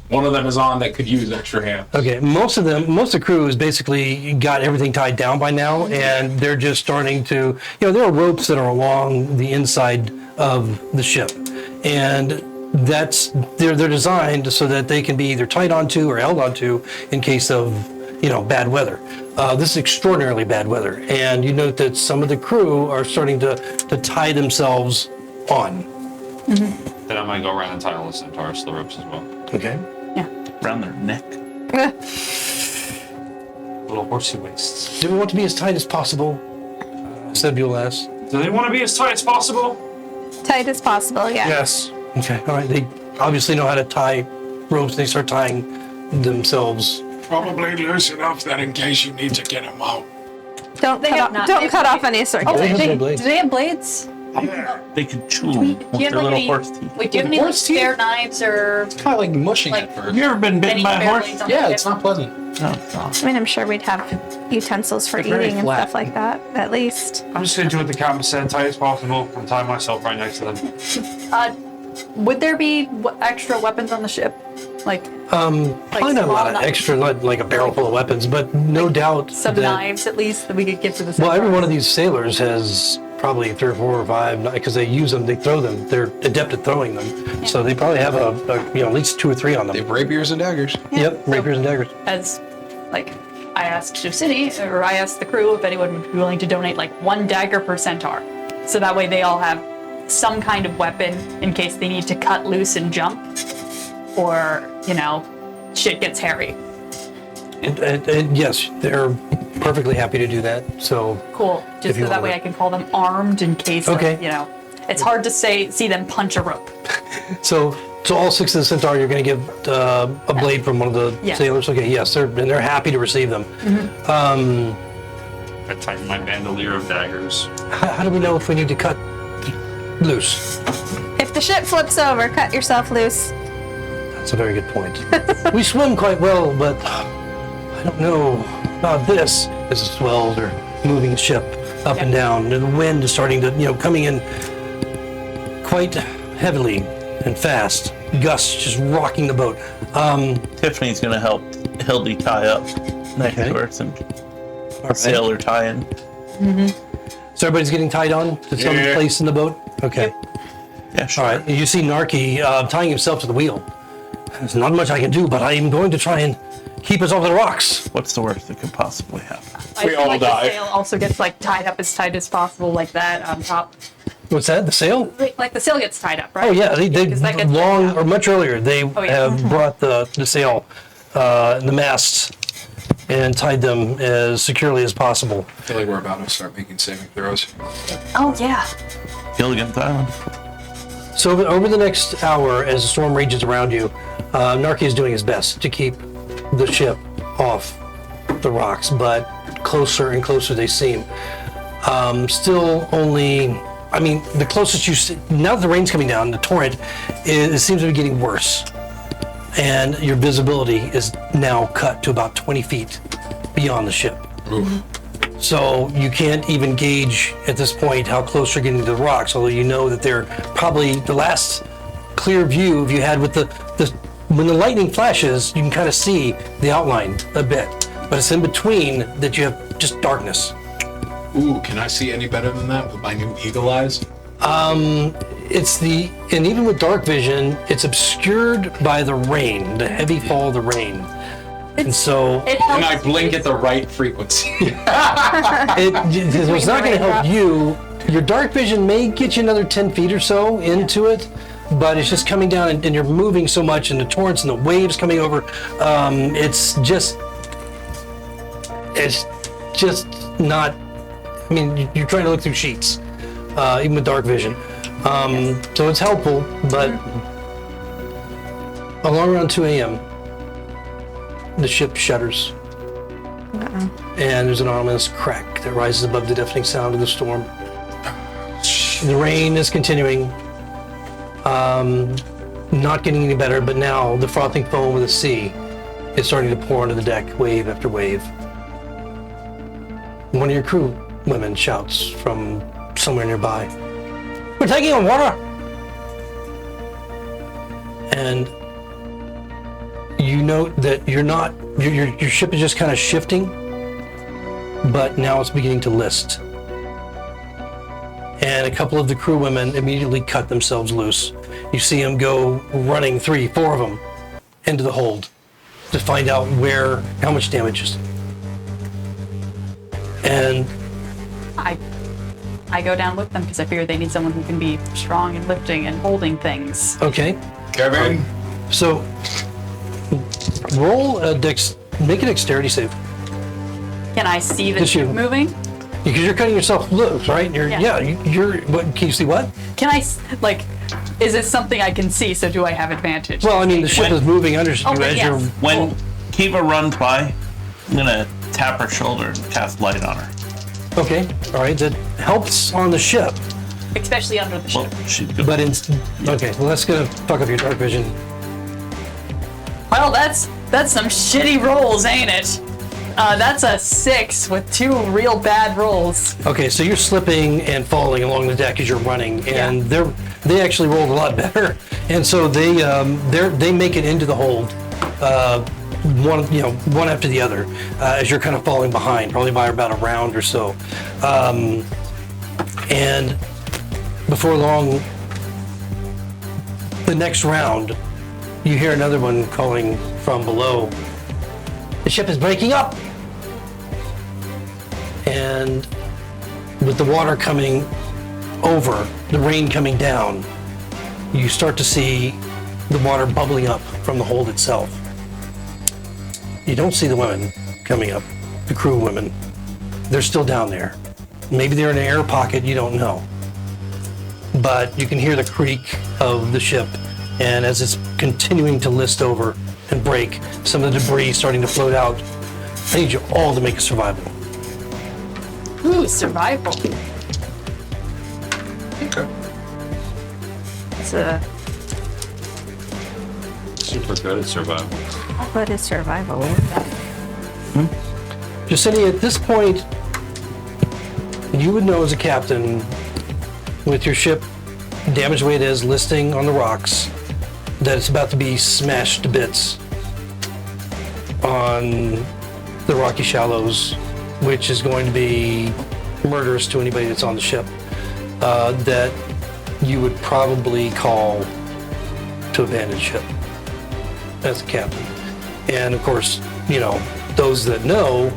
[SPEAKER 7] one of them is on that could use extra hands.
[SPEAKER 1] Okay. Most of the crew has basically got everything tied down by now, and they're just starting to, there are ropes that are along the inside of the ship, and they're designed so that they can be either tied onto or held onto in case of, bad weather. This is extraordinarily bad weather, and you note that some of the crew are starting to tie themselves on.
[SPEAKER 3] Then I might go around and tie all the centaurs to the ropes as well.
[SPEAKER 1] Okay.
[SPEAKER 8] Around their neck.
[SPEAKER 3] Little horsey waists.
[SPEAKER 1] Do we want to be as tight as possible? Sebule asked.
[SPEAKER 3] Do they want to be as tight as possible?
[SPEAKER 5] Tight as possible, yeah.
[SPEAKER 1] Yes. Okay. All right. They obviously know how to tie ropes. They start tying themselves.
[SPEAKER 4] Probably loose enough that in case you need to get them out.
[SPEAKER 5] Don't cut off any circuit.
[SPEAKER 1] They have no
[SPEAKER 10] Do
[SPEAKER 1] blades.
[SPEAKER 10] they have blades?
[SPEAKER 8] They could chew them with
[SPEAKER 10] Do you
[SPEAKER 8] their
[SPEAKER 10] have like
[SPEAKER 8] little
[SPEAKER 10] any?
[SPEAKER 8] horse teeth.
[SPEAKER 10] Wait, do you have any like
[SPEAKER 7] Horse teeth?
[SPEAKER 10] spare knives or
[SPEAKER 7] Kind of like mushing
[SPEAKER 10] Like-
[SPEAKER 7] at first.
[SPEAKER 2] You ever been bitten
[SPEAKER 10] any
[SPEAKER 2] by a
[SPEAKER 10] spare
[SPEAKER 2] horse?
[SPEAKER 10] blades on the
[SPEAKER 7] Yeah,
[SPEAKER 10] ship?
[SPEAKER 7] it's not pleasant.
[SPEAKER 8] No, it's not.
[SPEAKER 5] I mean, I'm sure we'd have utensils for
[SPEAKER 7] They're very
[SPEAKER 5] eating and
[SPEAKER 7] flat.
[SPEAKER 5] stuff like that, at least.
[SPEAKER 3] I'm just gonna do what the captain said, tight as possible, and tie myself right next to them.
[SPEAKER 10] Would there be extra weapons on the ship? Like
[SPEAKER 1] Probably not a
[SPEAKER 10] small
[SPEAKER 1] lot of
[SPEAKER 10] knives.
[SPEAKER 1] extra, not like a barrel full of weapons, but no doubt
[SPEAKER 10] some
[SPEAKER 1] that.
[SPEAKER 10] knives at least that we could give to the
[SPEAKER 1] Well, every
[SPEAKER 10] centaurs?
[SPEAKER 1] one of these sailors has probably 3 or 4 or 5, because they use them, they throw them. They're adept at throwing them. So they probably have at least 2 or 3 on them.
[SPEAKER 11] They have rapiers and daggers.
[SPEAKER 1] Yep, rapiers and daggers.
[SPEAKER 10] As, like, I asked Sioux City, or I asked the crew if anyone would be willing to donate, like, 1 dagger per centaur. So that way they all have some kind of weapon in case they need to cut loose and jump. Or, shit gets hairy.
[SPEAKER 1] And yes, they're perfectly happy to do that. So
[SPEAKER 10] Cool. Just
[SPEAKER 1] you
[SPEAKER 10] so that way
[SPEAKER 1] wanna-
[SPEAKER 10] I can call them armed in case
[SPEAKER 1] Okay.
[SPEAKER 10] of, it's hard to see them punch a rope.
[SPEAKER 1] So all 6 of the centaur, you're going to give a blade from one of the
[SPEAKER 10] Yeah.
[SPEAKER 1] sailors. Okay, yes, they're happy to receive them.
[SPEAKER 3] I tighten my bandolier of daggers.
[SPEAKER 1] How do we know if we need to cut loose?
[SPEAKER 5] If the ship flips over, cut yourself loose.
[SPEAKER 1] That's a very good point. We swim quite well, but I don't know about this. As it swells or moving the ship up and down, and the wind is starting to, coming in quite heavily and fast. Gusts just rocking the boat.
[SPEAKER 8] Tiffany's gonna help Hildy tie up next
[SPEAKER 1] Okay.
[SPEAKER 8] to her, some
[SPEAKER 1] All right.
[SPEAKER 8] sailor tie-in.
[SPEAKER 1] So everybody's getting tied on to some
[SPEAKER 4] Yeah.
[SPEAKER 1] place in the boat? Okay.
[SPEAKER 8] Yeah, sure.
[SPEAKER 1] All right. You see Narki tying himself to the wheel. There's not much I can do, but I am going to try and keep us off the rocks.
[SPEAKER 8] What's the worst that could possibly happen?
[SPEAKER 10] I
[SPEAKER 4] We
[SPEAKER 10] feel
[SPEAKER 4] all
[SPEAKER 10] like
[SPEAKER 4] die.
[SPEAKER 10] the sail also gets like tied up as tight as possible, like that on top.
[SPEAKER 1] What's that? The sail?
[SPEAKER 10] Like the sail gets tied up, right?
[SPEAKER 1] Oh yeah, they
[SPEAKER 10] 'Cause that gets
[SPEAKER 1] long
[SPEAKER 10] tied
[SPEAKER 1] or
[SPEAKER 10] up.
[SPEAKER 1] much earlier. They
[SPEAKER 10] yeah.
[SPEAKER 1] have brought the sail, the masts, and tied them as securely as possible.
[SPEAKER 11] I feel like we're about to start making saving throws.
[SPEAKER 10] Oh yeah.
[SPEAKER 8] Gilligan's Island.
[SPEAKER 1] So over the next hour, as the storm rages around you, Narki is doing his best to keep the ship off the rocks, but closer and closer they seem. Still only, the closest you see, now that the rain's coming down, the torrent, it seems to be getting worse. And your visibility is now cut to about 20 feet beyond the ship. So you can't even gauge at this point how close you're getting to the rocks, although you know that they're probably the last clear view you had with the when the lightning flashes, you can kind of see the outline a bit, but it's in between that you have just darkness.
[SPEAKER 11] Ooh, can I see any better than that with my new eagle eyes?
[SPEAKER 1] And even with dark vision, it's obscured by the rain, the heavy fall of the rain. And so
[SPEAKER 10] It
[SPEAKER 11] And I
[SPEAKER 10] helps.
[SPEAKER 11] blink at the right frequency.
[SPEAKER 1] it's not going to help you. Your dark vision may get you another 10 feet or so into it, but it's just coming down and you're moving so much and the torrents and the waves coming over. It's just not, you're trying to look through sheets, even with dark vision. So it's helpful, but along around 2 a.m., the ship shudders. And there's an ominous crack that rises above the deafening sound of the storm. The rain is continuing, not getting any better, but now the frothing foam of the sea is starting to pour onto the deck, wave after wave. One of your crew women shouts from somewhere nearby, "We're taking on water!" And you note that your ship is just kind of shifting, but now it's beginning to list. And a couple of the crew women immediately cut themselves loose. You see them go running, 3, 4 of them, into the hold to find out how much damage is. And
[SPEAKER 10] I go down with them because I figure they need someone who can be strong and lifting and holding things.
[SPEAKER 1] okay,
[SPEAKER 4] Kevin,
[SPEAKER 1] so roll make a dexterity save.
[SPEAKER 10] Can I see the
[SPEAKER 1] Just you.
[SPEAKER 10] ship moving?
[SPEAKER 1] Because you're cutting yourself loose, right? You're what, can you see what?
[SPEAKER 10] Can I, is it something I can see? So do I have advantage?
[SPEAKER 1] Well, the ship is moving under you
[SPEAKER 10] Okay,
[SPEAKER 1] as
[SPEAKER 10] yes.
[SPEAKER 1] you're.
[SPEAKER 8] When Kiva runs by, I'm gonna tap her shoulder and cast light on her.
[SPEAKER 1] Okay, all right, that helps on the ship,
[SPEAKER 10] Especially under the ship.
[SPEAKER 8] Well, she's good.
[SPEAKER 1] but okay, well that's gonna fuck up your dark vision.
[SPEAKER 10] Well, that's some shitty rolls, ain't it? That's a 6 with 2 real bad rolls.
[SPEAKER 1] Okay, so you're slipping and falling along the deck as you're running, and they actually rolled a lot better, and so they make it into the hold, one after the other, as you're kind of falling behind, probably by about a round or so. And before long, the next round, you hear another one calling from below. The ship is breaking up! And with the water coming over, the rain coming down, you start to see the water bubbling up from the hold itself. You don't see the women coming up, the crew women. They're still down there. Maybe they're in an air pocket, you don't know. But you can hear the creak of the ship, and as it's continuing to list over and break, some of the debris starting to float out. I need you all to make a survival.
[SPEAKER 10] Ooh, survival.
[SPEAKER 11] Okay.
[SPEAKER 5] It's a
[SPEAKER 3] Super good at survival.
[SPEAKER 5] what is survival?
[SPEAKER 1] Jacinia, at this point, you would know as a captain, with your ship damaged the way it is, listing on the rocks, that it's about to be smashed to bits on the rocky shallows, which is going to be murderous to anybody that's on the ship, that you would probably call to abandon ship as a captain. And of course, you know, those that know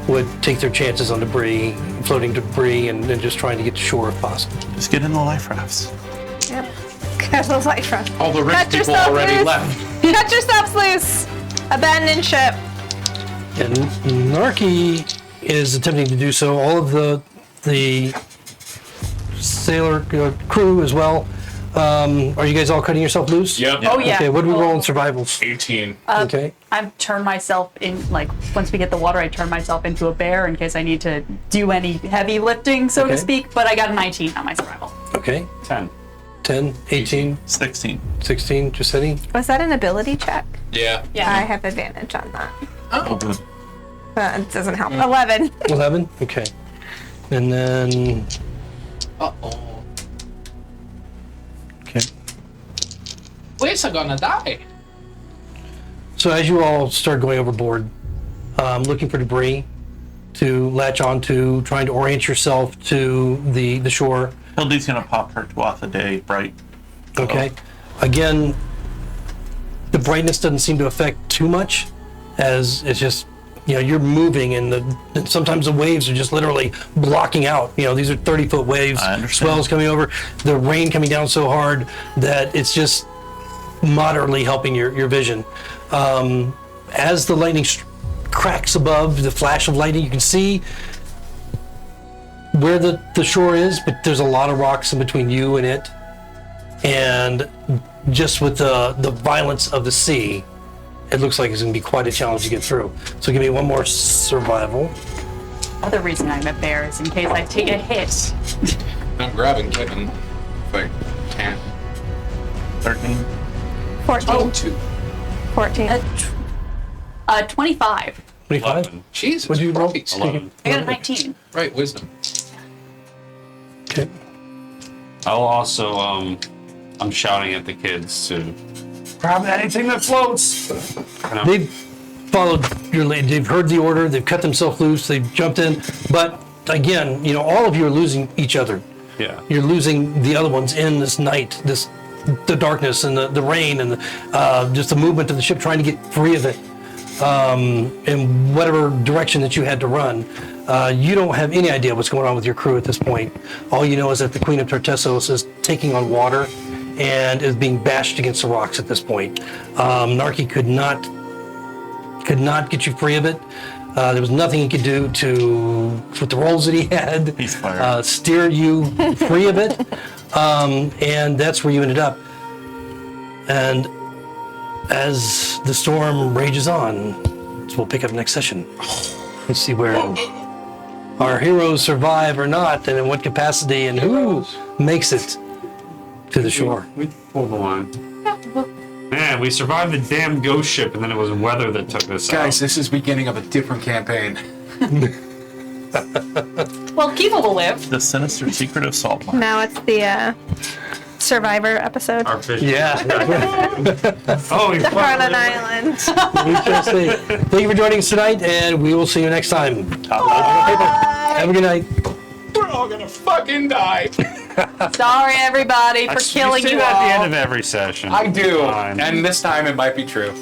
[SPEAKER 1] would take their chances on debris, floating debris, and just trying to get to shore if possible.
[SPEAKER 8] Just get in the life rafts.
[SPEAKER 5] Yep. Cut the light from.
[SPEAKER 7] All the rich
[SPEAKER 5] Cut
[SPEAKER 7] people
[SPEAKER 5] yourself
[SPEAKER 7] already
[SPEAKER 5] loose.
[SPEAKER 7] left.
[SPEAKER 5] Cut yourselves loose. Abandon ship.
[SPEAKER 1] And Narki is attempting to do so. All of the sailor crew as well. Are you guys all cutting yourself loose?
[SPEAKER 4] Yep.
[SPEAKER 10] Oh yeah.
[SPEAKER 1] Okay, what do we roll in survivals?
[SPEAKER 4] 18.
[SPEAKER 1] Okay.
[SPEAKER 10] I've turned myself in, like, once we get the water, I turn myself into a bear in case I need to do any heavy lifting, so
[SPEAKER 1] Okay.
[SPEAKER 10] to speak, but I got a 19 on my survival.
[SPEAKER 1] Okay.
[SPEAKER 3] 10.
[SPEAKER 1] 10, 18,
[SPEAKER 8] 16.
[SPEAKER 1] 16, Giuseppe?
[SPEAKER 5] Was that an ability check?
[SPEAKER 11] Yeah.
[SPEAKER 10] Yeah.
[SPEAKER 5] I have advantage on that.
[SPEAKER 8] Oh, good.
[SPEAKER 5] It doesn't help. 11.
[SPEAKER 1] 11? Okay. And then,
[SPEAKER 11] Uh-oh.
[SPEAKER 1] okay.
[SPEAKER 11] Where's I gonna die?
[SPEAKER 1] So as you all start going overboard, looking for debris to latch onto, trying to orient yourself to the shore,
[SPEAKER 8] Hildy's gonna pop her Tuatha Day bright.
[SPEAKER 1] okay? Again, the brightness doesn't seem to affect too much, as it's just, you know, you're moving and sometimes the waves are just literally blocking out. You know, these are 30-foot waves,
[SPEAKER 8] I understand.
[SPEAKER 1] swells coming over, the rain coming down so hard that it's just moderately helping your vision. As the lightning cracks above, the flash of lightning, you can see where the shore is, but there's a lot of rocks in between you and it. And just with the violence of the sea, it looks like it's going to be quite a challenge to get through. So give me one more survival.
[SPEAKER 10] Other reason I'm a bear is in case I take a hit.
[SPEAKER 11] I'm grabbing Kevin. If I can.
[SPEAKER 8] 13.
[SPEAKER 5] 14.
[SPEAKER 11] Oh, 2.
[SPEAKER 5] 14.
[SPEAKER 10] 25.
[SPEAKER 1] 25?
[SPEAKER 3] 11.
[SPEAKER 11] Jesus
[SPEAKER 1] What'd you roll?
[SPEAKER 11] Christ.
[SPEAKER 3] 11.
[SPEAKER 10] I got a 19.
[SPEAKER 11] Right, wisdom.
[SPEAKER 1] Okay.
[SPEAKER 3] I'll also, I'm shouting at the kids to grab anything that floats. And I'm-
[SPEAKER 1] They've followed your lead. They've heard the order. They've cut themselves loose. They've jumped in. But again, you know, all of you are losing each other.
[SPEAKER 3] yeah.
[SPEAKER 1] You're losing the other ones in this night, the darkness and the rain and just the movement of the ship trying to get free of it in whatever direction that you had to run. You don't have any idea what's going on with your crew at this point. All you know is that the Queen of Tartessos is taking on water and is being bashed against the rocks at this point. Narki could not get you free of it. There was nothing he could do with the rolls that he had,
[SPEAKER 8] He's fired.
[SPEAKER 1] steer you free of it. And that's where you ended up. And as the storm rages on, so we'll pick up next session. Let's see where our heroes survive or not, and in what capacity, and who makes it to the shore.
[SPEAKER 3] We pulled the line. Man, we survived the damn ghost ship, and then it was weather that took us
[SPEAKER 11] Guys,
[SPEAKER 3] out.
[SPEAKER 11] this is beginning of a different campaign.
[SPEAKER 10] Well, Kiva will live.
[SPEAKER 8] The sinister secret of salt mine.
[SPEAKER 5] Now it's the Survivor episode.
[SPEAKER 3] Our fish.
[SPEAKER 1] Yeah.
[SPEAKER 3] Oh, we
[SPEAKER 5] On an
[SPEAKER 3] finally-
[SPEAKER 5] island.
[SPEAKER 1] We shall see. Thank you for joining us tonight, and we will see you next time. Have a good night.
[SPEAKER 4] all gonna fucking die.
[SPEAKER 10] Sorry, everybody, for killing
[SPEAKER 3] you
[SPEAKER 10] you
[SPEAKER 3] say that at the end
[SPEAKER 10] all.
[SPEAKER 3] of every session.
[SPEAKER 7] I do,
[SPEAKER 3] Fine.
[SPEAKER 7] and this time it might be true.